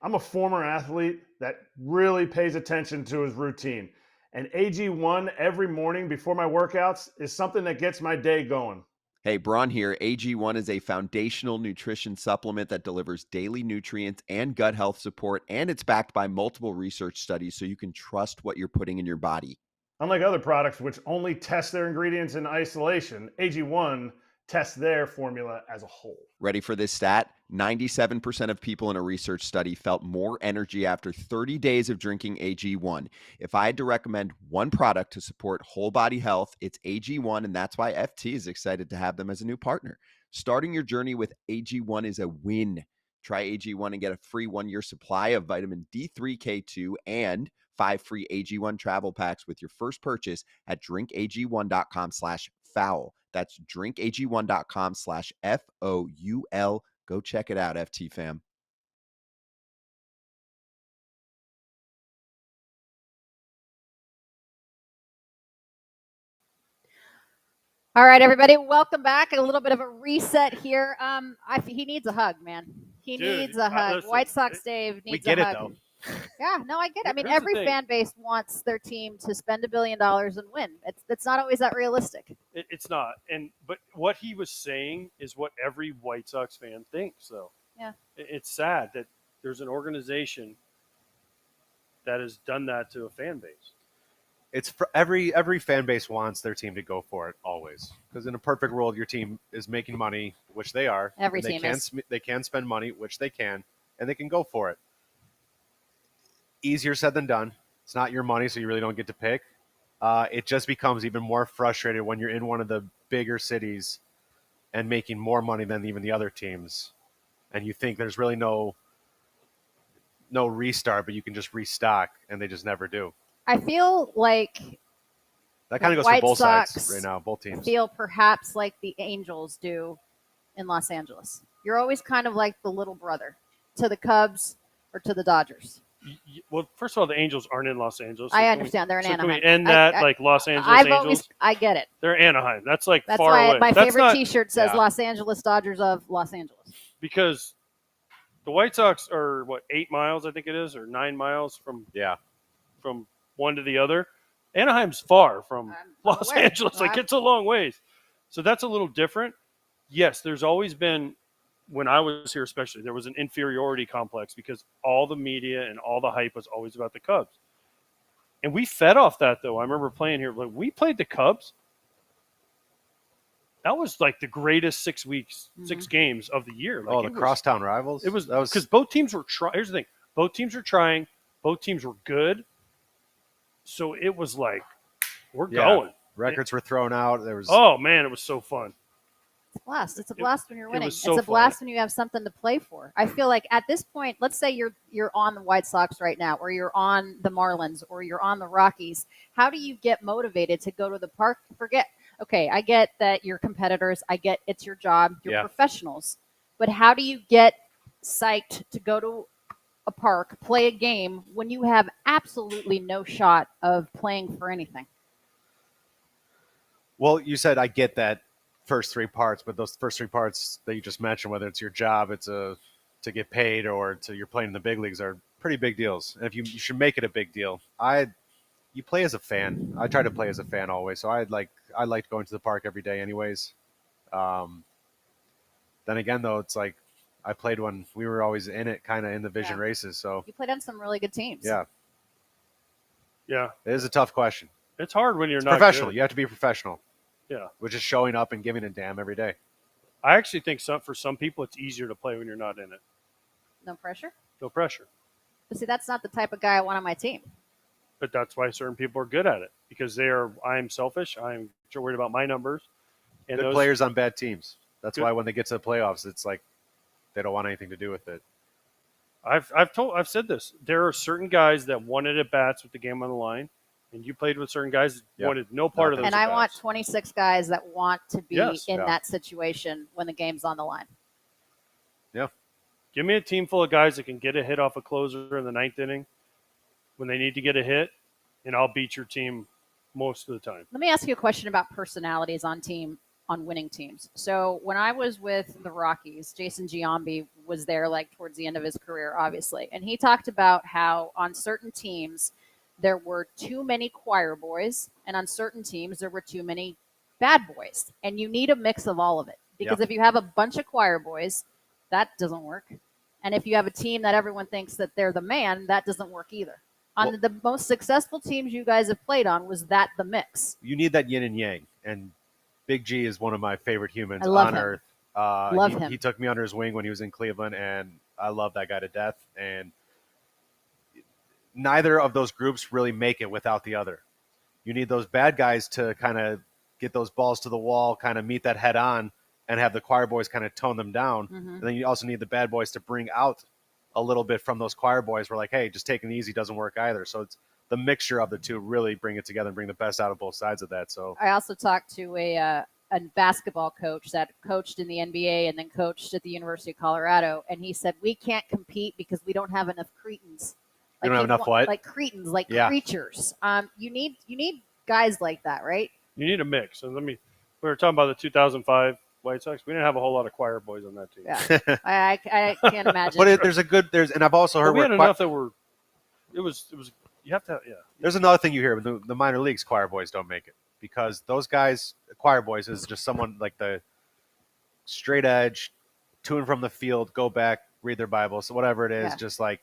I'm a former athlete that really pays attention to his routine. And AG1 every morning before my workouts is something that gets my day going. Hey, Braun here. AG1 is a foundational nutrition supplement that delivers daily nutrients and gut health support, and it's backed by multiple research studies so you can trust what you're putting in your body. Unlike other products which only test their ingredients in isolation, AG1 tests their formula as a whole. Ready for this stat? 97% of people in a research study felt more energy after 30 days of drinking AG1. If I had to recommend one product to support whole body health, it's AG1, and that's why FT is excited to have them as a new partner. Starting your journey with AG1 is a win. Try AG1 and get a free 1-year supply of vitamin D3, K2, and 5 free AG1 travel packs with your first purchase at drinkag1.com/foul. That's drinkag1.com/FOUL. Go check it out, FT fam. All right, everybody, welcome back. A little bit of a reset here. He needs a hug, man. He Dude, needs a hug. listen, White Sox Dave needs get a it, hug. though. Yeah, no, I get it. I mean, Here's the every thing. fan base wants their team to spend $1 billion and win. It's not always that realistic. It's not. But what he was saying is what every White Sox fan thinks, though. Yeah. It's sad that there's an organization that has done that to a fan base. It's for every fan base wants their team to go for it always. Because in a perfect world, your team is making money, which they are. Every and they team can, is. They can spend money, which they can, and they can go for it. Easier said than done. It's not your money, so you really don't get to pick. It just becomes even more frustrated when you're in one of the bigger cities and making more money than even the other teams, and you think there's really no restart, but you can just restock, and they just never do. I feel like That kind of goes White for both Sox sides right now, both teams. feel perhaps like the Angels do in Los Angeles. You're always kind of like the little brother to the Cubs or to the Dodgers. Well, first of all, the Angels aren't in Los Angeles. I understand they're in Can Anaheim. we end that like Los Angeles Angels? I get it. They're Anaheim. That's like That's far why away. my That's favorite not, T-shirt says yeah. Los Angeles Dodgers of Los Angeles. because the White Sox are 8 miles, I think it is, or 9 miles from one to the other. Anaheim's far from Los aware. Angeles. Like, it's a long ways. So that's a little different. Yes, there's always been, when I was here especially, there was an inferiority complex because all the media and all the hype was always about the Cubs. And we fed off that, though. I remember playing here. Like, we played the Cubs. That was like the greatest 6 weeks, 6 games of the year. Like, the crosstown rivals? It was because both teams were trying. Here's the thing. Both teams were trying. Both teams were good. So it was like, we're going. Records were thrown out. There was Oh, man, it was so fun. It's a blast. It's a blast when you're winning. was so It's a blast when you have something to play for. I feel like at this point, let's say you're on the White Sox right now, or you're on the Marlins, or you're on the Rockies. How do you get motivated to go to the park? Okay, I get that you're competitors. I get it's your job. You're professionals. But how do you get psyched to go to a park, play a game, when you have absolutely no shot of playing for anything? Well, you said I get that first 3 parts, but those first 3 parts that you just mentioned, whether it's your job, it's to get paid, or you're playing in the big leagues, are pretty big deals. And if you should make it a big deal. You play as a fan. I try to play as a fan always, so I liked going to the park every day, anyways. Then again, though, it's like I played when we were always in it, kind of in the vision races. So You played on some really good teams. yeah, Yeah. it is a tough question. It's hard when you're It's not professional. good. You have to be professional. Yeah. Which is showing up and giving a damn every day. I actually think for some people, it's easier to play when you're not in it. No pressure. No pressure. But see, that's not the type of guy I want on my team. But that's why certain people are good at it, because I'm selfish. I'm worried about my numbers. And Good those players on bad teams. That's Good- why when they get to the playoffs, it's like they don't want anything to do with it. I've said this. There are certain guys that wanted at bats with the game on the line, and you played with certain guys that Yep. wanted no part of those. And I want guys. 26 guys that want to be Yes. in Yeah. that situation when the game's on the line. Give me a team full of guys that can get a hit off a closer in the 9th inning when they need to get a hit, and I'll beat your team most of the time. Let me ask you a question about personalities on winning teams. So when I was with the Rockies, Jason Giambi was there like towards the end of his career, obviously. And he talked about how on certain teams there were too many choir boys, and on certain teams there were too many bad boys. And you need a mix of all of it. Because if you have a bunch of choir boys, that doesn't work. And if you have a team that everyone thinks that they're the man, that doesn't work either. On the most successful teams you guys have played on, was that the mix? You need that yin and yang, and Big G is one of my favorite humans I love on him. earth. Love him. He took me under his wing when he was in Cleveland, and I love that guy to death. And neither of those groups really make it without the other. You need those bad guys to kind of get those balls to the wall, kind of meet that head on, and have the choir boys kind of tone them down. Mm-hmm. And then you also need the bad boys to bring out a little bit from those choir boys. We're like, hey, just taking it easy doesn't work either. So it's the mixture of the two really bring it together and bring the best out of both sides of that. So I also talked to a basketball coach that coached in the NBA and then coached at the University of Colorado, and he said we can't compete because we don't have enough cretins. You don't have enough what? Like cretins, like Yeah. creatures. You need guys like that, right? You need a mix. And we were talking about the 2005 White Sox. We didn't have a whole lot of choir boys on that team. Yeah, I can't imagine. But and I've also heard But we had where enough that were. It was. You have to. Yeah. there's another thing you hear, the minor leagues choir boys don't make it because those guys, choir boys, is just someone like the straight edge, to and from the field, go back, read their Bible, so whatever it is, Yeah. just like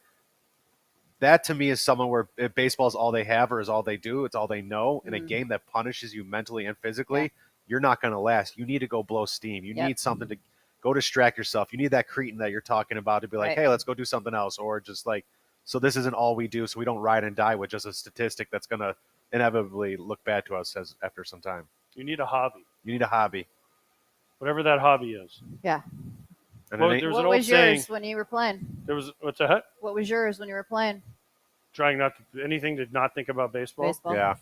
that to me is someone where if baseball is all they have or is all they do, it's all they know. In a Mhm. game that punishes you mentally and physically, you're not going to last. You need to go blow steam. You Yep. need something to go distract yourself. You need that cretin that you're talking about to be like, Right. hey, let's go do something else, or just like, so this isn't all we do, so we don't ride and die with just a statistic that's going to inevitably look bad to us after some time. You need a hobby, You need a hobby. whatever that hobby is. Yeah. And Well, it ain't- there's What an old was saying. yours when you were playing? There was what's that? What was yours when you were playing Trying not to anything to not think about baseball. baseball? yeah.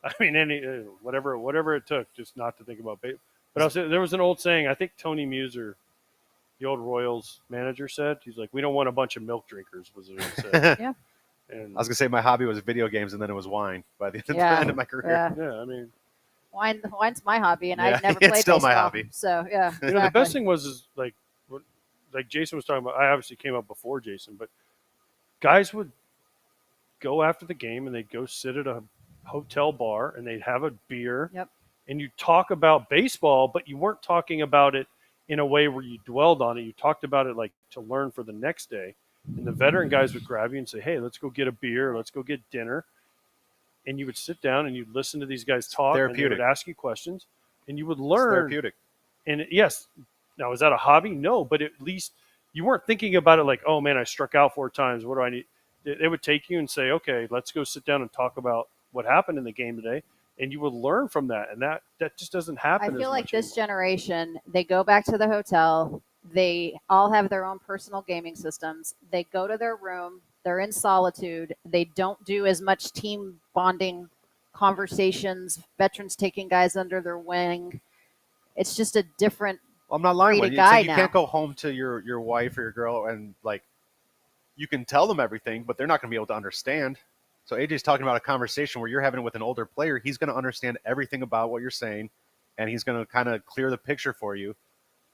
I mean, whatever it took, just not to think about baseball. But I'll say there was an old saying. I think Tony Muser, the old Royals manager, said he's like, "We don't want a bunch of milk drinkers." Was what he said. Yeah. And I was gonna say my hobby was video games, and then it was wine by the Yeah. end of my career. Yeah. yeah, I mean, Wine's my hobby, and Yeah, I've never it's played still my baseball. hobby. So yeah, you know, the best thing was like Jason was talking about. I obviously came up before Jason, but guys would go after the game and they'd go sit at a hotel bar and they'd have a beer. Yep. And you talk about baseball, but you weren't talking about it in a way where you dwelled on it. You talked about it like to learn for the next day. And the veteran guys would grab you and say, "Hey, let's go get a beer. Let's go get dinner." And you would sit down and you'd listen to these guys talk. Therapeutic. And they would ask you questions, and you would It's learn. therapeutic. And yes, now is that a hobby? No, but at least you weren't thinking about it like, "Oh man, I struck out 4 times. What do I need?" They would take you and say, "Okay, let's go sit down and talk about what happened in the game today," and you would learn from that. And that just doesn't happen. I as feel like much this anymore. generation, they go back to the hotel. They all have their own personal gaming systems. They go to their room. They're in solitude. They don't do as much team bonding conversations, veterans taking guys under their wing. It's just a different Well, I'm not lying. breed With of you. It's guy like you now. can't go home to your wife or your girl and like you can tell them everything, but they're not going to be able to understand. So AJ's talking about a conversation where you're having it with an older player. He's going to understand everything about what you're saying, and he's going to kind of clear the picture for you.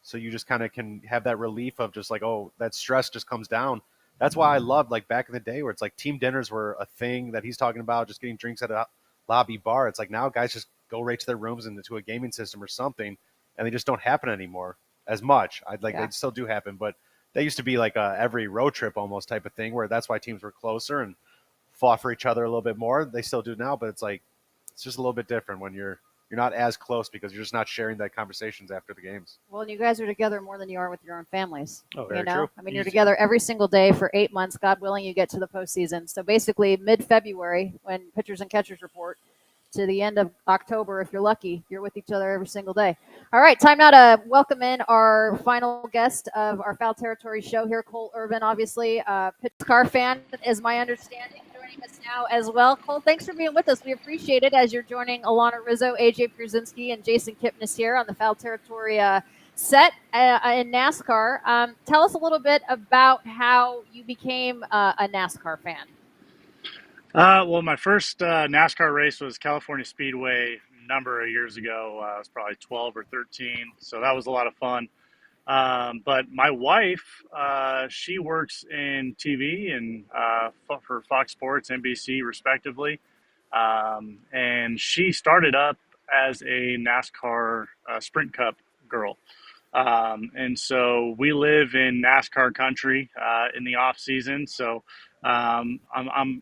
So you just kind of can have that relief of just like, oh, that stress just comes down. That's why I loved like back in the day where it's like team dinners were a thing that he's talking about, just getting drinks at a lobby bar. It's like now guys just go right to their rooms and to a gaming system or something, and they just don't happen anymore as much. They still do happen, but they used to be like a every road trip almost type of thing where that's why teams were closer and fought for each other a little bit more. They still do now, but it's like it's just a little bit different when you're not as close because you're just not sharing that conversations after the games. Well, you guys are together more than you are with your own families. Oh, You know, true. I mean, you're Easy. together every single day for 8 months. God willing, you get to the postseason. So basically, mid-February, when pitchers and catchers report, to the end of October, if you're lucky, you're with each other every single day. All right, time now to welcome in our final guest of our Foul Territory show here, Cole Irvin, obviously. Pitch car fan is my understanding, joining joining us now as well. Cole, thanks for being with us. We appreciate it as you're joining Alanna Rizzo, AJ Pierzynski, and Jason Kipnis here on the Foul Territory set in NASCAR. Tell us a little bit about how you became a NASCAR fan. Well, my first NASCAR race was California Speedway a number of years ago. I was probably 12 or 13, so that was a lot of fun. But my wife, she works in TV and for Fox Sports, NBC, respectively. And she started up as a NASCAR Sprint Cup girl. And so we live in NASCAR country in the off season. So I'm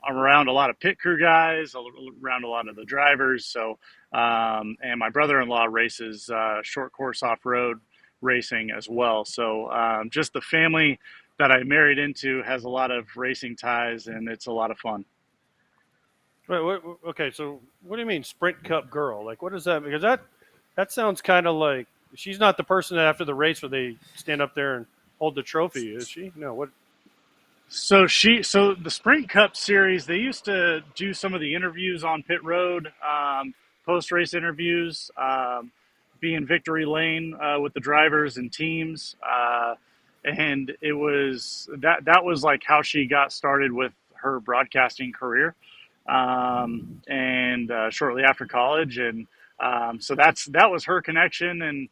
around a lot of pit crew guys, around a lot of the drivers. So and my brother-in-law races short course off-road racing as well. So just the family that I married into has a lot of racing ties, and it's a lot of fun. Wait, okay, so what do you mean Sprint Cup girl? Like, what is that? Because that sounds kind of like she's not the person that after the race where they stand up there and hold the trophy, is she? No, what? So the Sprint Cup series, they used to do some of the interviews on pit road, post-race interviews, be in victory lane with the drivers and teams, and it was that was like how she got started with her broadcasting career, and shortly after college, and so that was her connection, and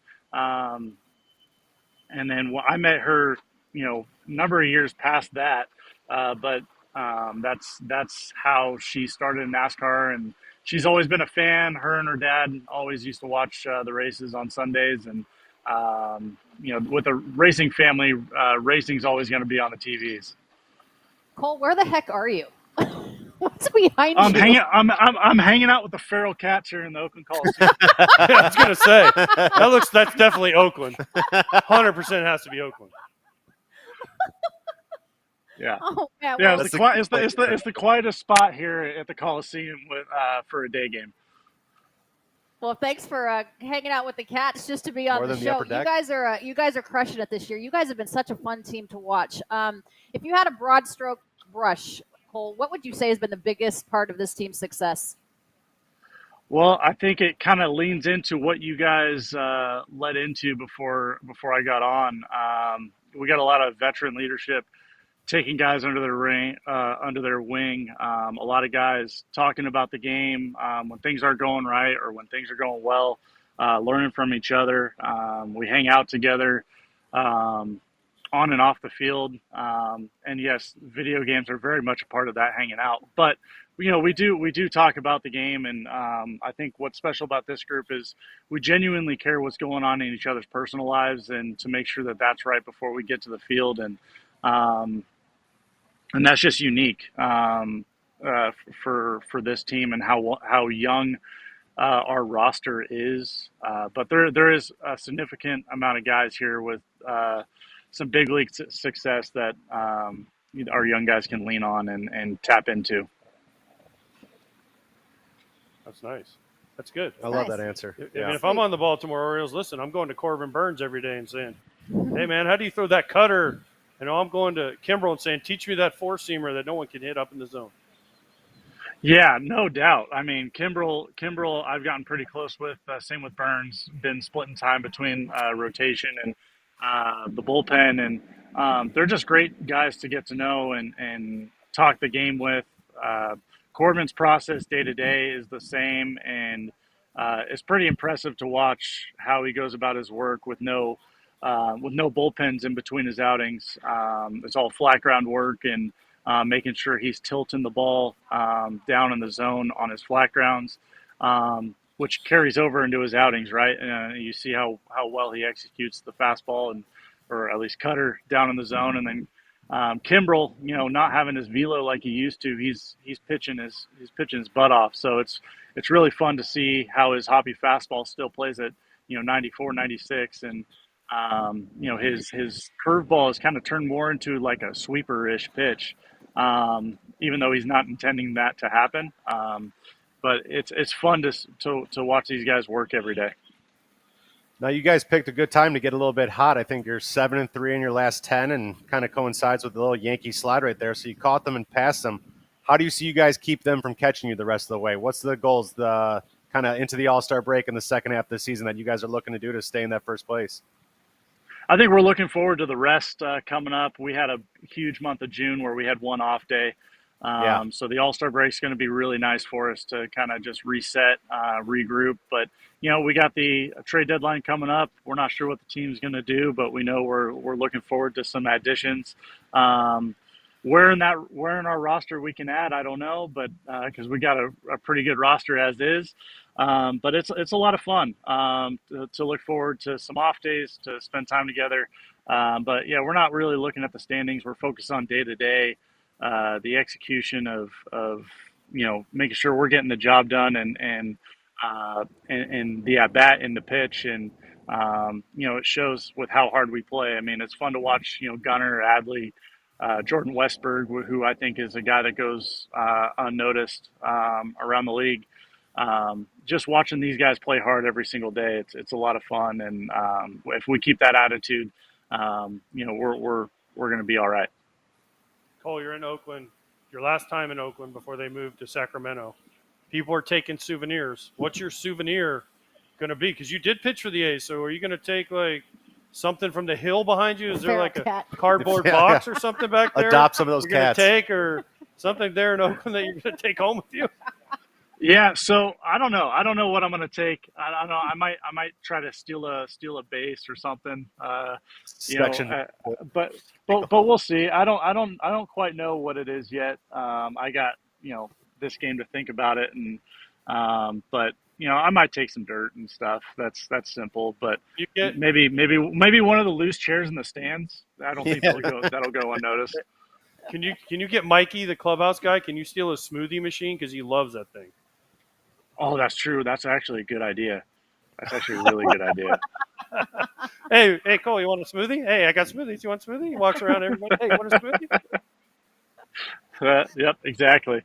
then I met her, a number of years past that, but that's how she started in NASCAR, and she's always been a fan. Her and her dad always used to watch the races on Sundays, and with a racing family, racing's always going to be on the TVs. Cole, where the heck are you? What's behind you? I'm hanging out with the feral cats here in the Oakland Coliseum. I was gonna say that's definitely Oakland. 100% has to be Oakland. Yeah. Oh, yeah. Yeah. It's the quietest spot here at the Coliseum for a day game. Well, thanks for hanging out with the cats just to be on the show. You guys are crushing it this year. You guys have been such a fun team to watch. If you had a broad stroke brush, Cole, what would you say has been the biggest part of this team's success? Well, I think it kind of leans into what you guys led into before I got on. We got a lot of veteran leadership, taking guys under their wing. A lot of guys talking about the game when things aren't going right or when things are going well, learning from each other. We hang out together on and off the field. And yes, video games are very much a part of that, hanging out. But we do talk about the game, and I think what's special about this group is we genuinely care what's going on in each other's personal lives, and to make sure that that's right before we get to the field, and that's just unique for this team and how young our roster is. But there is a significant amount of guys here with some big league success that our young guys can lean on and tap into. That's nice. That's good. I love that answer. I mean, if I'm on the Baltimore Orioles, listen, I'm going to Corbin Burns every day and saying, hey, man, how do you throw that cutter? I'm going to Kimbrel and saying, teach me that four-seamer that no one can hit up in the zone. Yeah, no doubt. I mean, Kimbrel I've gotten pretty close with. Same with Burns. Been splitting time between rotation and the bullpen. And they're just great guys to get to know and talk the game with. Corbin's process day-to-day is the same, and it's pretty impressive to watch how he goes about his work with no bullpens in between his outings. It's all flat ground work and making sure he's tilting the ball down in the zone on his flat grounds, which carries over into his outings, right? You see how well he executes the fastball or at least cutter down in the zone. And then Kimbrel, not having his velo like he used to, he's pitching his butt off. So it's really fun to see how his hoppy fastball still plays at 94, 96, and his curveball has kind of turned more into like a sweeper-ish pitch, even though he's not intending that to happen. But it's fun to watch these guys work every day. Now, you guys picked a good time to get a little bit hot. I think you're 7-3 in your last 10, and kind of coincides with the little Yankee slide right there. So you caught them and passed them. how do you see you guys keep them from catching you the rest of the way? What's the goals, the kind of into the All-Star break in the second half of the season that you guys are looking to do to stay in that first place? I think we're looking forward to the rest coming up. We had a huge month of June where we had one off day. So the All-Star break is going to be really nice for us to kind of just reset, regroup. But, we got the trade deadline coming up. We're not sure what the team's going to do, but we know we're looking forward to some additions. Where in our roster we can add, I don't know, but because we got a pretty good roster as is. But it's a lot of fun to look forward to some off days, to spend time together. But yeah, we're not really looking at the standings. We're focused on day to day, the execution of making sure we're getting the job done and the at bat in the pitch, and it shows with how hard we play. I mean, it's fun to watch Gunnar, Adley, Jordan Westberg, who I think is a guy that goes unnoticed around the league. Just watching these guys play hard every single day, it's a lot of fun, and if we keep that attitude, we're going to be all right. Cole, you're in Oakland. Your last time in Oakland before they moved to Sacramento. People are taking souvenirs. What's your souvenir going to be? Because you did pitch for the A's, so are you going to take something from the hill behind you? Is there a cardboard box or something back there? Adopt some of those you're cats. Gonna take or something there in Oakland that you're going to take home with you? Yeah, so I don't know. I don't know what I'm going to take. I don't know. I might try to steal a base or something. But we'll see. I don't quite know what it is yet. I got this game to think about it, and but I might take some dirt and stuff. That's simple. But maybe one of the loose chairs in the stands. I don't think that'll go unnoticed. Can you get Mikey, the clubhouse guy? Can you steal a smoothie machine because he loves that thing? Oh, that's true. That's actually a good idea. That's actually a really good idea. Hey, Cole, you want a smoothie? Hey, I got smoothies. You want a smoothie? He walks around everybody. Hey, you want a smoothie? Yep, exactly.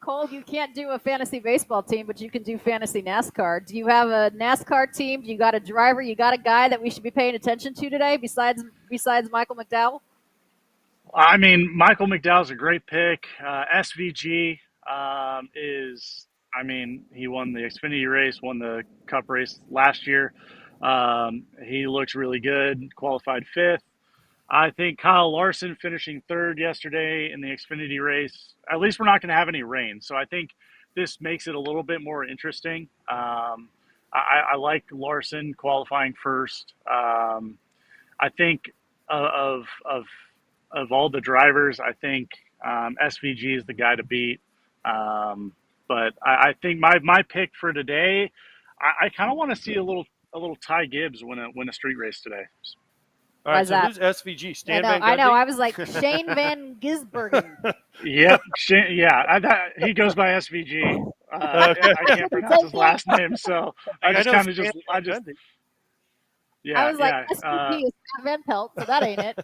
Cole, you can't do a fantasy baseball team, but you can do fantasy NASCAR. Do you have a NASCAR team? Do you got a driver? You got a guy that we should be paying attention to today besides Michael McDowell? I mean, Michael McDowell's a great pick. SVG is... I mean, he won the Xfinity race, won the Cup race last year. He looks really good, qualified fifth. I think Kyle Larson finishing third yesterday in the Xfinity race. At least we're not going to have any rain, so I think this makes it a little bit more interesting. I like Larson qualifying first. I think of all the drivers, I think SVG is the guy to beat. But I think my pick for today, I kind of want to see a little Ty Gibbs win a street race today. All right, so who's SVG? Stan Van Gundy? I know. I was like Shane Van Gisbergen. Yep. He goes by SVG. I can't pronounce his last name, so I just. Yeah. I was like, SVG is Van Pelt, so that ain't it.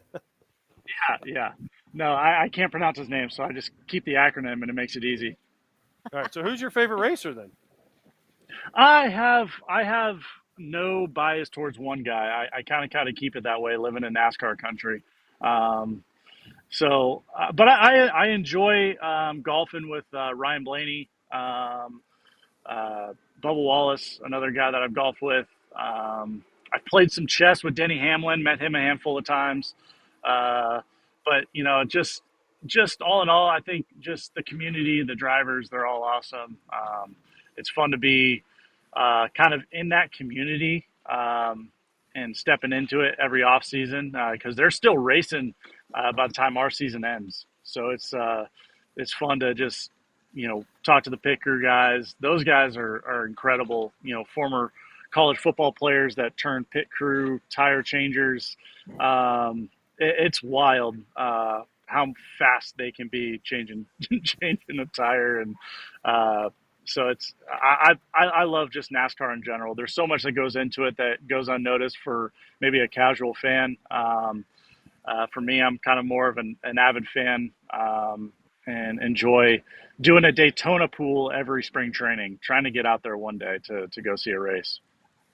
Yeah. No, I can't pronounce his name, so I just keep the acronym, and it makes it easy. All right, so who's your favorite racer then? I have no bias towards one guy. I kind of keep it that way, living in NASCAR country. But I enjoy golfing with Ryan Blaney, Bubba Wallace, another guy that I've golfed with. I've played some chess with Denny Hamlin, met him a handful of times. But just all in all, I think just the community, the drivers, they're all awesome. It's fun to be kind of in that community and stepping into it every off season because they're still racing by the time our season ends. So it's fun to just talk to the picker guys. Those guys are incredible. Former college football players that turned pit crew, tire changers. It's wild. How fast they can be changing a tire, and so it's I love just NASCAR in general. There's so much that goes into it that goes unnoticed for maybe a casual fan. For me, I'm kind of more of an avid fan and enjoy doing a Daytona pool every spring training, trying to get out there one day to go see a race.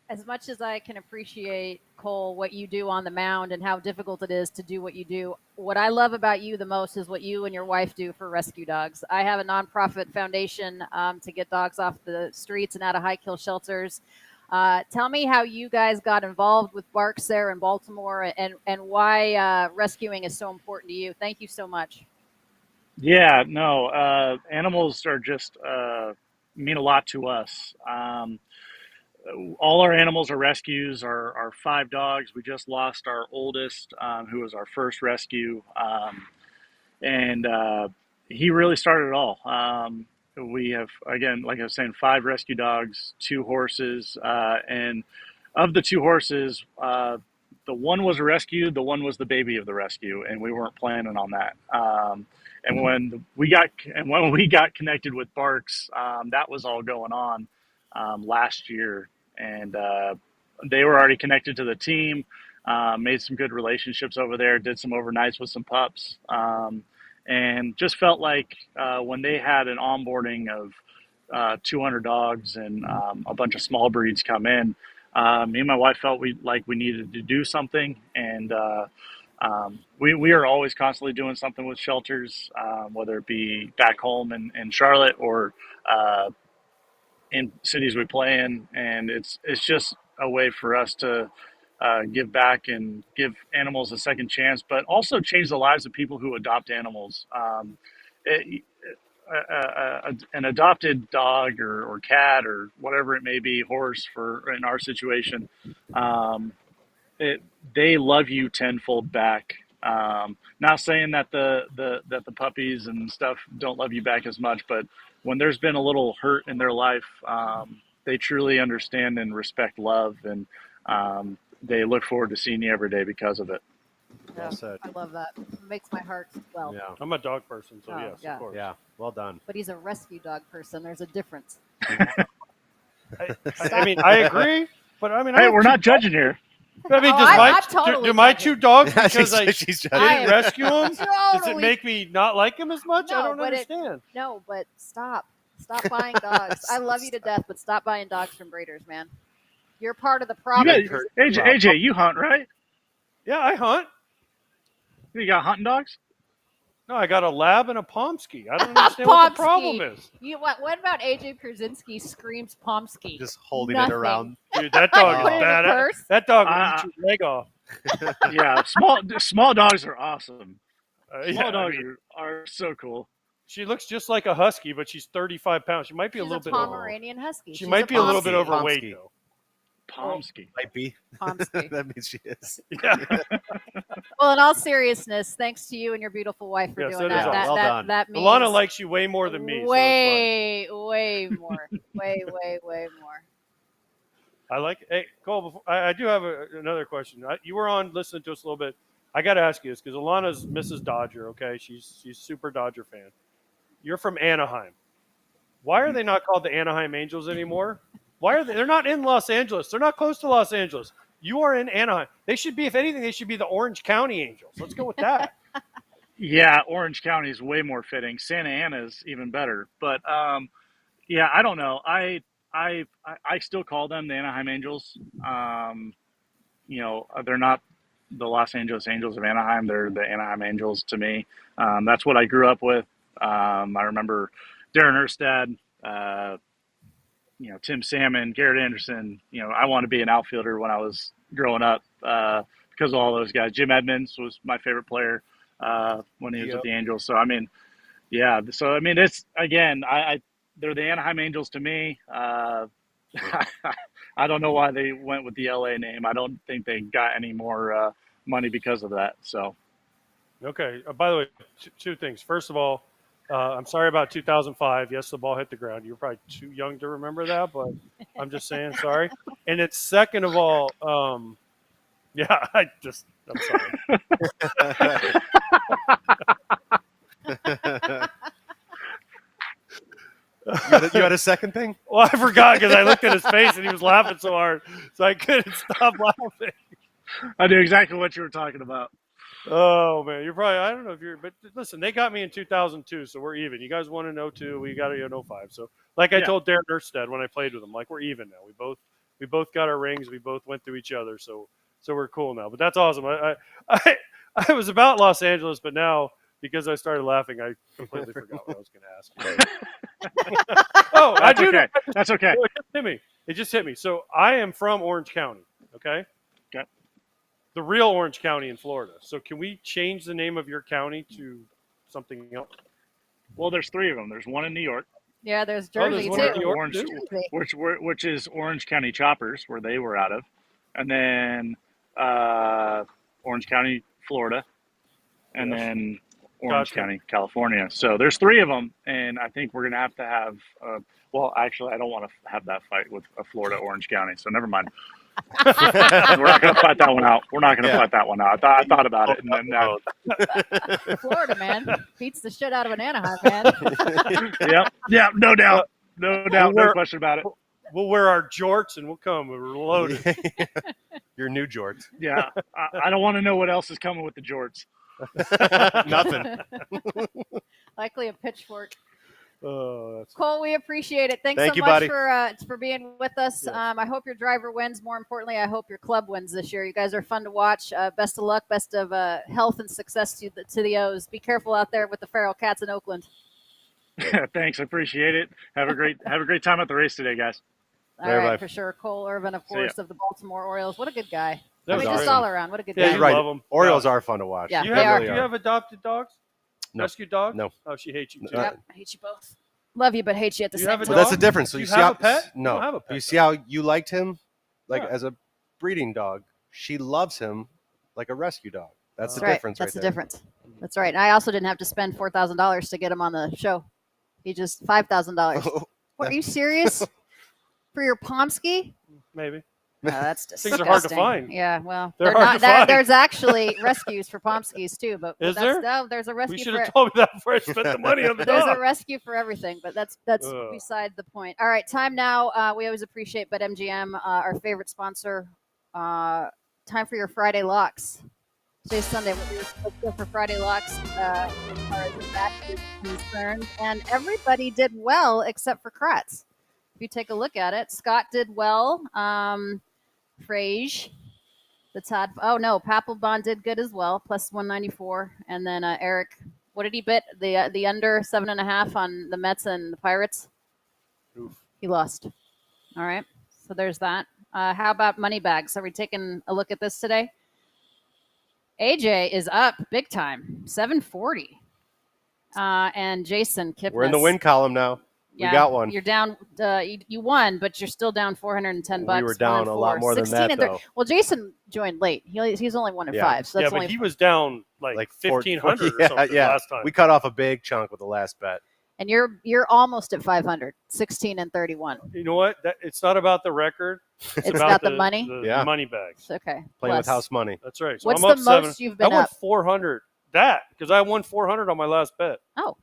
As much as I can appreciate, Cole, what you do on the mound and how difficult it is to do what you do, what I love about you the most is what you and your wife do for rescue dogs. I have a nonprofit foundation to get dogs off the streets and out of high kill shelters. Tell me how you guys got involved with Barks there in Baltimore and why rescuing is so important to you. Thank you so much. Yeah, no, animals are just mean a lot to us. All our animals are rescues. Our 5 dogs. We just lost our oldest, who was our first rescue, and he really started it all. We have, again, like I was saying, 5 rescue dogs, 2 horses, and of the 2 horses, the one was a rescue, the one was the baby of the rescue, and we weren't planning on that. And when we got connected with Barks, that was all going on last year, and they were already connected to the team. Made some good relationships over there. Did some overnights with some pups, and just felt like when they had an onboarding of 200 dogs and a bunch of small breeds come in, me and my wife felt we needed to do something, and we are always constantly doing something with shelters, whether it be back home in Charlotte or in cities we play in, and it's just a way for us to give back and give animals a second chance, but also change the lives of people who adopt animals. An adopted dog or cat or whatever it may be, horse in our situation, they love you tenfold back. Not saying that the puppies and stuff don't love you back as much, but when there's been a little hurt in their life, they truly understand and respect love, and they look forward to seeing you every day because of it. Well said. I love that. It makes my heart swell. Yeah, I'm a dog person, so yes, of course. Yeah, well done. But he's a rescue dog person. There's a difference. I mean, I agree, but I mean, hey, we're not judging here. I mean, do my 2 dogs, because I didn't rescue them, does it make me not like them as much? No, I don't understand. But stop buying dogs. I love you to death, but stop buying dogs from breeders, man. You're part of the problem. AJ, you hunt, right? Yeah, I hunt. You got hunting dogs? No, I got a lab and a Pomsky. I don't understand what the problem is. What about AJ Pierzynski screams Pomsky? Just holding it around. Dude, that dog is bad. That dog will eat your leg off. Yeah, small dogs are awesome. Small dogs are so cool. She looks just like a husky, but she's 35 pounds. She might be a little bit Pomeranian husky. She might be a little bit overweight, though. Pomsky. Might be. Pomsky. That means she is. Yeah. Well, in all seriousness, thanks to you and your beautiful wife for doing that. Well done. That means Alanna likes you way more than me. Way more. way more. I like it. Hey, Cole, I do have another question. You were on listening to us a little bit. I got to ask you this because Alanna's Mrs. Dodger, okay? She's super Dodger fan. You're from Anaheim. Why are they not called the Anaheim Angels anymore? Why are they? They're not in Los Angeles. They're not close to Los Angeles. You are in Anaheim. They should be, if anything, they should be the Orange County Angels. Let's go with that. Yeah, Orange County is way more fitting. Santa Ana is even better. But yeah, I don't know. I still call them the Anaheim Angels. You know, they're not the Los Angeles Angels of Anaheim. They're the Anaheim Angels to me. That's what I grew up with. I remember Darren Erstad, you know, Tim Salmon, Garrett Anderson. You know, I wanted to be an outfielder when I was growing up because of all those guys. Jim Edmonds was my favorite player when he was with the Angels. So, I mean, yeah. So, I mean, it's, again, they're the Anaheim Angels to me. I don't know why they went with the LA name. I don't think they got any more money because of that. So, okay. By the way, 2 things. First of all, I'm sorry about 2005. Yes, the ball hit the ground. You're probably too young to remember that, but I'm just saying sorry. And it's second of all, yeah, I'm sorry. You had a second thing? Well, I forgot because I looked at his face and he was laughing so hard, so I couldn't stop laughing. I knew exactly what you were talking about. Oh, man. You're probably, I don't know if you're, but listen, they got me in 2002, so we're even. You guys won in 02, we got it in 05. So, like I told Darren Erstad when I played with him, like, we're even now. We both We both got our rings. We both went through each other, so we're cool now. But that's awesome. I was about Los Angeles, but now because I started laughing, I completely forgot what I was going to ask. Oh, I do. Okay. That's okay. It just hit me. It just hit me. So I am from Orange County. Okay. Okay. The real Orange County in Florida. So can we change the name of your county to something else? Well, there's 3 of them. There's one in New York. Yeah, there's Oh, Jersey there's one in too. New York, Orange, too? which is Orange County Choppers, where they were out of, and then Orange County, Florida, and then Orange County, California. So there's 3 of them, and I think we're gonna have to have. Well, actually, I don't want to have that fight with Florida, Orange County. So never mind. We're not gonna fight that one out. We're not gonna fight that one out. I thought about it, and then Florida man beats the shit out of an Anaheim man. yeah, no doubt, no question about it. We'll wear our jorts and we'll come. We're loaded. Your new jorts. Yeah, I don't want to know what else is coming with the jorts. Nothing. Likely a pitchfork. Oh, that's Cole, we appreciate it. Thanks Thank so you, much buddy. for being with us. Yes. I hope your driver wins. More importantly, I hope your club wins this year. You guys are fun to watch. Best of luck. Best of health and success to the O's. Be careful out there with the feral cats in Oakland. Thanks, I appreciate it. Have a great time at the race today, guys. All Bye, right, bye. for sure. Cole Irvin, of See ya. course, of the Baltimore Orioles. What a good guy. That I mean, was just awesome. all around. What a good Yeah, guy. you Right. love them. Orioles are fun to watch. Yeah, Do you they have, are. do you have adopted dogs? No. Rescue dogs? No. Oh, she hates you too. Yep, I hate you both. Love you, but hate you at the Do you same have a time. But that's the dog? difference. So Do you you see have how a pet? You No. don't have a pet, You see how you liked him, like Yeah. as a breeding dog. She loves him like a rescue dog. That's the right. difference. That's right the difference. That's right. And I also didn't have to spend $4,000 to get him on the show. He just $5,000. there. What, are you serious? For your Pomsky? Maybe. Oh, that's Things are hard to disgusting. find. Yeah, well, They're they're hard to find. There's actually rescues for Pomskys too, but Is that's, there? No, there's a We rescue should for have told me that before I spent the money on the there's a dog. rescue for everything, but that's Ugh. beside the point. All right, time now. We always appreciate BetMGM, our favorite sponsor. Time for your Friday locks. Today's Sunday. Let's go for Friday locks as far as that is concerned. And everybody did well except for Kratz. If you take a look at it, Scott did well. Frage, the Todd. Oh no, Papelbon did good as well, plus 194. And then Eric, what did he bet? The under 7.5 on the Mets and the Pirates. Oof. He lost. All right, so there's that. How about money bags? Are we taking a look at this today? AJ is up big time, 740. And Jason Kipnis. We're in the win column now. Yeah, we got one. You're down. You won, but you're still down $410. We were down a lot more than 16 that, and 30. though. Well, Jason joined late. He's only 1 and Yeah. 5, so Yeah, that's but only. he was down like 1,500 or something last time. We cut off a big chunk with the last bet. And you're almost at 500, 16 and 31. You know what? It's not about the record. It's about about the money? The Yeah. money bags. Okay. Playing with plus. house money. That's right. So What's I'm up the 7. most you've been I won up? 400. That because I won 400 on my last bet. Oh,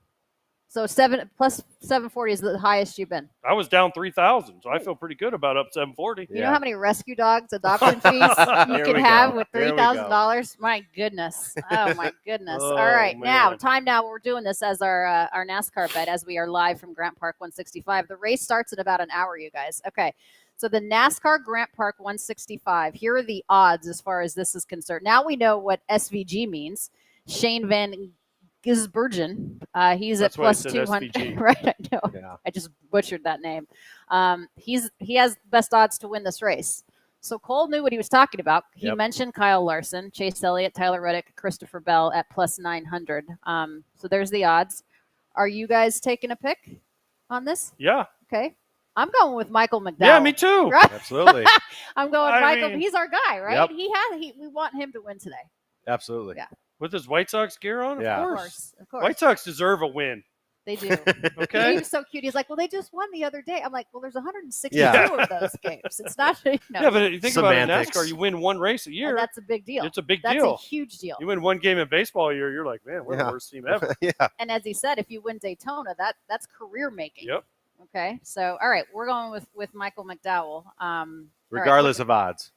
so 7 plus 740 is the highest you've been. I was down 3,000, so I feel pretty good about up 740. You know how many rescue dogs adoption fees you Here can we have go. with Here we $3,000? My goodness. Oh, my goodness. Oh, All right. man. Now we're doing this as our NASCAR bet as we are live from Grant Park 165. The race starts in about an hour, you guys. Okay. So the NASCAR Grant Park 165, here are the odds as far as this is concerned. Now we know what SVG means. Shane Van Gisbergen. He's That's at why I plus said 200. SVG. Right, I know. Yeah. I just butchered that name. He has the best odds to win this race. So Cole knew what he was talking about. He Yep. mentioned Kyle Larson, Chase Elliott, Tyler Reddick, Christopher Bell at plus 900. So there's the odds. Are you guys taking a pick on this? Yeah. Okay. I'm going with Michael McDowell. Yeah, me too. Right? Absolutely. I'm going I Michael. mean- He's our guy, right? Yep. We want him to win today. Absolutely. Yeah. With his White Sox gear on? Yeah. Of Of course. course. Of course. White Sox deserve a win. They do. Okay. He was so cute. He's like, well, they just won the other day. I'm like, well, there's 162 Yeah. of those games. It's not, Yeah, but you think about it in Semantics. NASCAR, you win one race a year. and that's a big deal. It's a big That's deal. a huge deal. You win one game in baseball a year, you're like, man, we're the Yeah. worst team ever. Yeah. And as he said, if you win Daytona, that's career making. Yep. Okay. So, all right, we're going with Michael McDowell. Regardless of odds.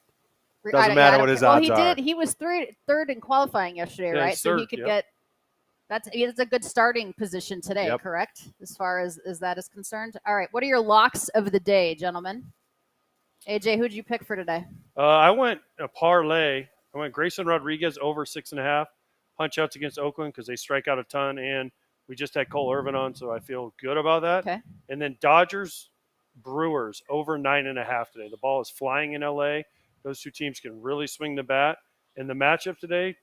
I Doesn't don't- matter I don't what his care. odds Well, he are. did. He was third in qualifying yesterday, Yeah, right? he's So he third, could yep. get. It's a good starting position today, Yep. correct? As far as that is concerned. All right. What are your locks of the day, gentlemen? AJ, who'd you pick for today? I went a parlay. I went Grayson Rodriguez over 6.5 punch outs against Oakland because they strike out a ton, and we just had Cole Irvin on, so I feel good about that. Okay. And then Dodgers Brewers over 9.5 today. The ball is flying in LA. Those two teams can really swing the bat, and the matchup today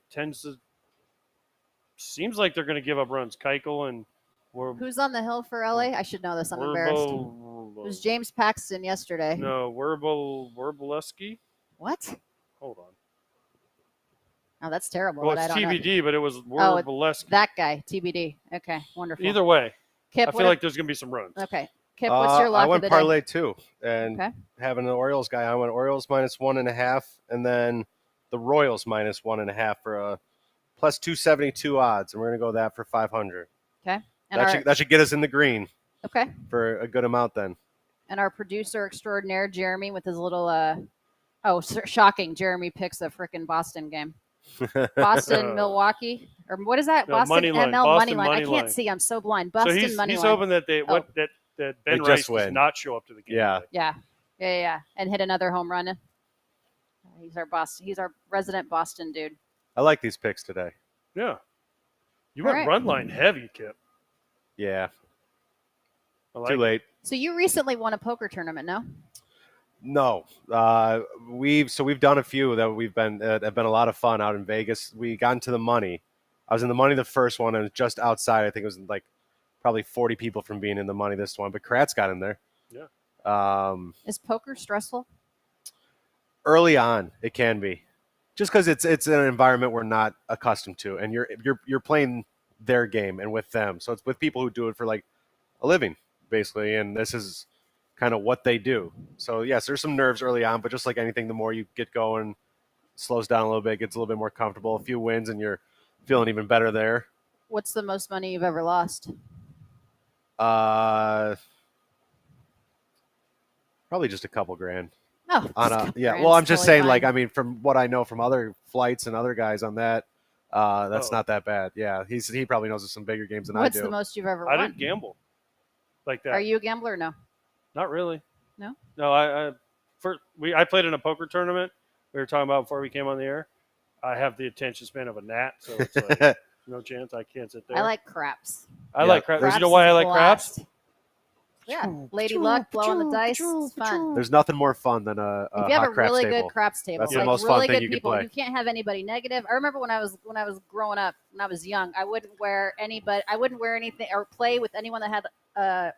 seems like they're going to give up runs. Keuchel and Who's on the hill for LA? I should know this. I'm embarrassed. It was James Paxton yesterday. No, Werboleski. What? Hold on. Oh, that's terrible. Well, I it's don't know. TBD, but it was Werboleski. That guy, TBD. Okay, wonderful. Either way, Kip, I feel like there's going to be some runs. Okay. Kip, what's your lock I went of the parlay day? too, and Okay. having an Orioles guy, I went Orioles minus 1.5, and then the Royals minus 1.5 for a plus 272 odds, and we're going to go that for 500. Okay. And That should get us in the green. Okay. For a good amount then. And our producer extraordinaire, Jeremy, with his little shocking. Jeremy picks a freaking Boston game. Boston, Milwaukee, or what is that? No, Boston money line. ML Boston money line. I money can't line. see. I'm so blind. Boston so money he's line. hoping that that Ben They Rice just does win. not show up to the game. Yeah, and hit another home run. He's our Boston. He's our resident Boston dude. I like these picks today. Yeah. You All went right. run line heavy, Kip. Yeah. I Too late. So you recently won a poker tournament, no? No, we've done a few that have been a lot of fun out in Vegas. We got into the money. I was in the money the first one, and it was just outside. I think it was like probably 40 people from being in the money this one, but Kratz got in there. Yeah. Is poker stressful? Early on, it can be, just because it's an environment we're not accustomed to, and you're playing their game and with them. So it's with people who do it for like a living, basically, and this is kind of what they do. So yes, there's some nerves early on, but just like anything, the more you get going, slows down a little bit, gets a little bit more comfortable. A few wins, and you're feeling even better there. What's the most money you've ever lost? Probably just a couple grand. Oh, Well, I'm just saying, like, I mean, from what I know from other flights and other guys on that, that's not that bad. Yeah, he probably knows of some bigger games than I do. What's the most you've ever won? I didn't gamble like that. Are you a gambler or no? Not really. No? No, I played in a poker tournament. We were talking about before we came on the air. I have the attention span of a gnat, so it's like no chance. I can't sit there. I like craps. I like craps. You know why I like craps? Yeah, Lady Luck, blowing the dice. It's fun. There's nothing more fun than a If you have hot a craps really table. good craps table, That's like the most really fun thing good you can people, play. you can't have anybody negative. I remember when I was growing up, when I was young, I wouldn't wear anything or play with anyone that had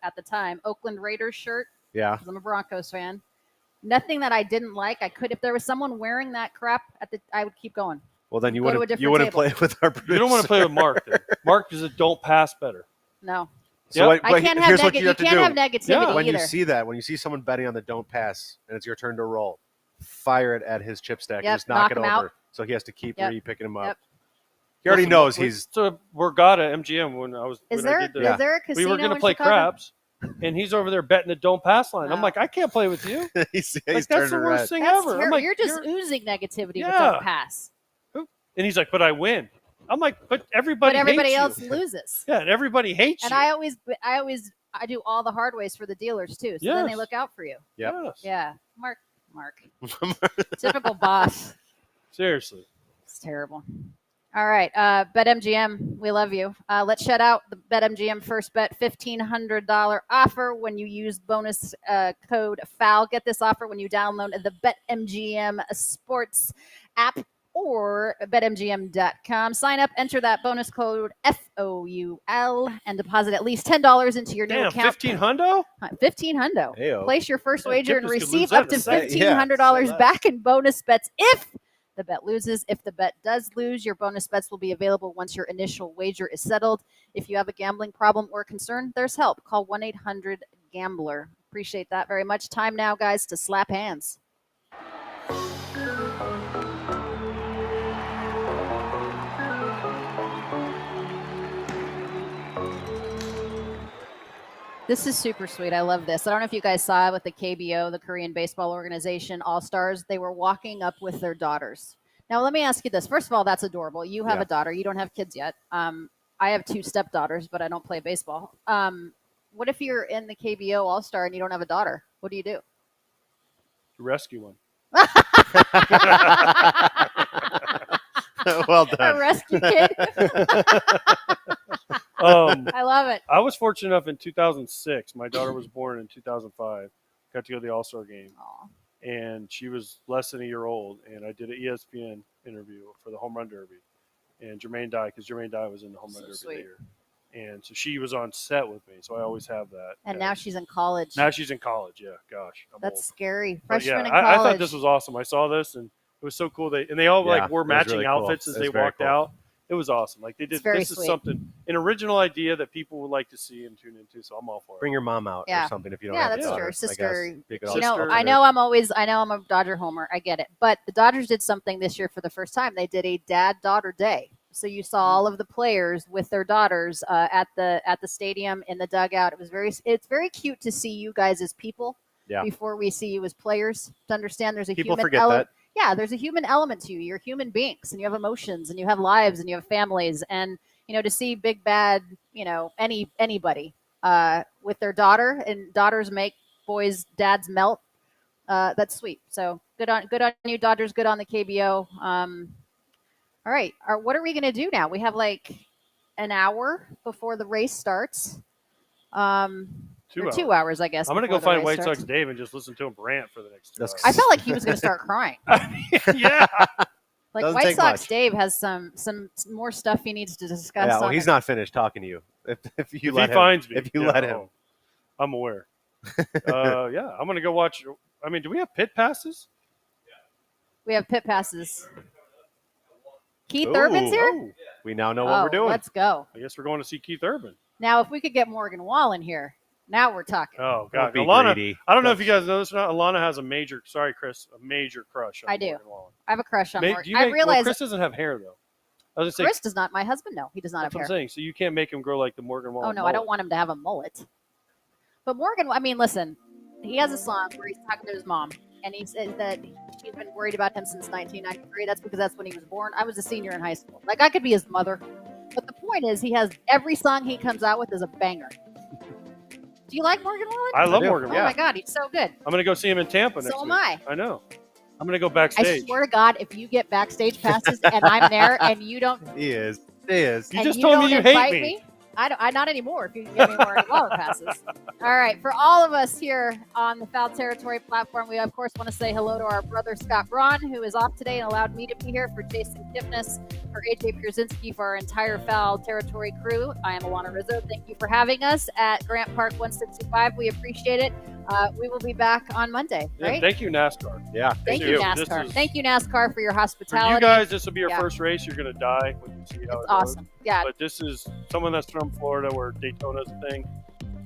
at the time Oakland Raiders shirt. Yeah. Because I'm a Broncos fan. Nothing that I didn't like. I could, if there was someone wearing that crap I would keep going. Well, then you Go to a wouldn't different play table. with our producer. You don't want to play with Mark. Then. Mark does it. Don't pass better. No. So Yep. I can't have here's what you have to do. have negativity When either. you see that, when you see someone betting on the don't pass and it's your turn to roll, fire it at his chip stack Yep, and just knock it him over. out. So he has to keep Yep. picking him up. Yep. He already Listen, knows we- he's. So Borgata MGM when I was. Is when I there did the, is there a casino we were going to in play Chicago? craps, and he's over there betting the don't pass line. I'm No. like, I can't play with you. he's Like, that's turned the red. worst thing That's ever. I'm terrible. like, You're just oozing negativity with Yeah. don't pass. and he's like, but I win. I'm like, but everybody. But everybody hates else you. loses. Yeah, and everybody hates And you. I do all the hard ways for the dealers too. So then they Yes. look out for you. Yep. Yes. Yeah. Mark. Typical boss. Seriously. It's terrible. All right. BetMGM, we love you. Let's shout out the BetMGM first bet $1,500 offer when you use bonus code FOUL. Get this offer when you download the BetMGM Sports app or betmgm.com. Sign up, enter that bonus code FOUL, and deposit at least $10 into your new Damn, account. 15 hundo? 15 hundo. Heyo. Place your first Yeah, wager and Kipnis could receive lose that up in to a second. $1,500 Yeah, back in bonus bets if the bet loses. If the bet does lose, your bonus bets will be available once your initial wager is settled. If you have a gambling problem or concern, there's help. Call 1-800-GAMBLER. Appreciate that very much. Time now, guys, to slap hands. This is super sweet. I love this. I don't know if you guys saw it with the KBO, the Korean Baseball Organization All-Stars. They were walking up with their daughters. Now, let me ask you this. First of all, that's adorable. You have Yeah. a daughter. You don't have kids yet. I have 2 stepdaughters, but I don't play baseball. What if you're in the KBO All-Star and you don't have a daughter? What do you do? to rescue one. Well A done. rescue kid. I love it. I was fortunate enough in 2006. My daughter was born in 2005. Got to go to the All-Star game. Aw. And she was less than a year old. And I did an ESPN interview for the Home Run Derby. And Jermaine Dye, because Jermaine Dye was in the Home Run Derby sweet. later. And so she was on set with me. So I always have that. And now she's in college. Now she's in college. Yeah, gosh. I'm That's old. scary. But Freshman yeah, in I college. thought this was awesome. I saw this and it was so cool. They all Yeah, like wore it was matching really cool. outfits as It they was very walked cool. out. It was awesome. Like they did. very This is sweet. something, an original idea that people would like to see and tune into. So I'm all for it. Bring your mom out Yeah. or something if you don't Yeah, have a that's daughter, true. I guess. Sister, You could You always know, throw I it know I'm a Dodger homer. I get it. But the Dodgers did something this year for the first time. They did a dad-daughter day. So you saw all of the players with their daughters at the stadium in the dugout. It's very cute to see you guys as people Yeah. before we see you as players. To understand there's a People human forget element. that. Yeah, there's a human element to you. You're human beings, and you have emotions, and you have lives, and you have families, and to see big bad, anybody with their daughter, and daughters make boys' dads melt. That's sweet. So good on you, Dodgers. Good on the KBO. All right. What are we going to do now? We have like an hour before the race starts. 2 hours, I guess. I'm gonna before go the find race White starts. Sox Dave and just listen to him rant for the next 2 hours. I felt like he was going to start crying. Yeah. Like Doesn't White take Sox much. Dave has some more stuff he needs to discuss. Yeah, well, on he's it. not finished talking to you. If you If let he him, finds me, if you yeah, let him, oh, I'm aware. Yeah, I'm gonna go watch. I mean, do we have pit passes? We have pit passes. Keith Ooh. Urban's here? Oh, we now know what we're doing. Let's go. I guess we're going to see Keith Urban. Now, if we could get Morgan Wall in here, now we're talking. Oh Don't God, be Alanna. greedy. I don't know if you guys know this or not. Alanna has a major. Sorry, Chris, a major crush on I do. Morgan Wallen. I have a crush on Do Morgan. you I make, realize Chris doesn't have hair though. I was gonna Chris say does not. My husband, no, he does not that's have what I'm hair. saying. So you can't make him grow like the Morgan Wallen. Oh no, I don't want him to have a mullet. But Morgan, I mean, listen, he has a song where he's talking to his mom, and he said that she's been worried about him since 1993. That's because that's when he was born. I was a senior in high school. Like I could be his mother. But the point is, he has every song he comes out with is a banger. Do you like Morgan Wallen? I love do. Morgan Oh Wallen. my God, he's so good. I'm gonna go see him in Tampa next So am week. I. know. I'm gonna go I backstage. swear to God, if you get backstage passes and I'm there and you don't, He is. He is. You and just you told me don't you hate invite me. I not anymore. If you can give me more Wallen passes. All right, for all of us here on the Foul Territory platform, we of course want to say hello to our brother Scott Braun, who is off today and allowed me to be here. For Jason Kipnis, for AJ Pierzynski, for our entire Foul Territory crew, I am Alanna Rizzo. Thank you for having us at Grant Park 165. We appreciate it. We will be back on Monday. Yeah, Right? thank you, NASCAR. Yeah. Thank you. you, This NASCAR. is- Thank you, NASCAR, for your For hospitality. you guys, this will be your Yeah. first race. You're gonna die when you see how It's it awesome. goes. Yeah, But this is someone that's from Florida, where Daytona's a thing.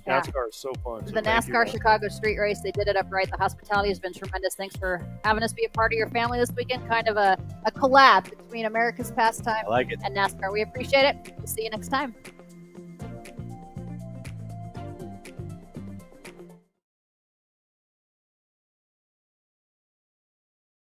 Yeah. NASCAR is so fun. So the thank you NASCAR guys. Chicago Street Race, they did it up right. The hospitality has been tremendous. Thanks for having us be a part of your family this weekend. Kind of a collab between America's pastime I like it. and NASCAR. We appreciate it. We'll see you next time.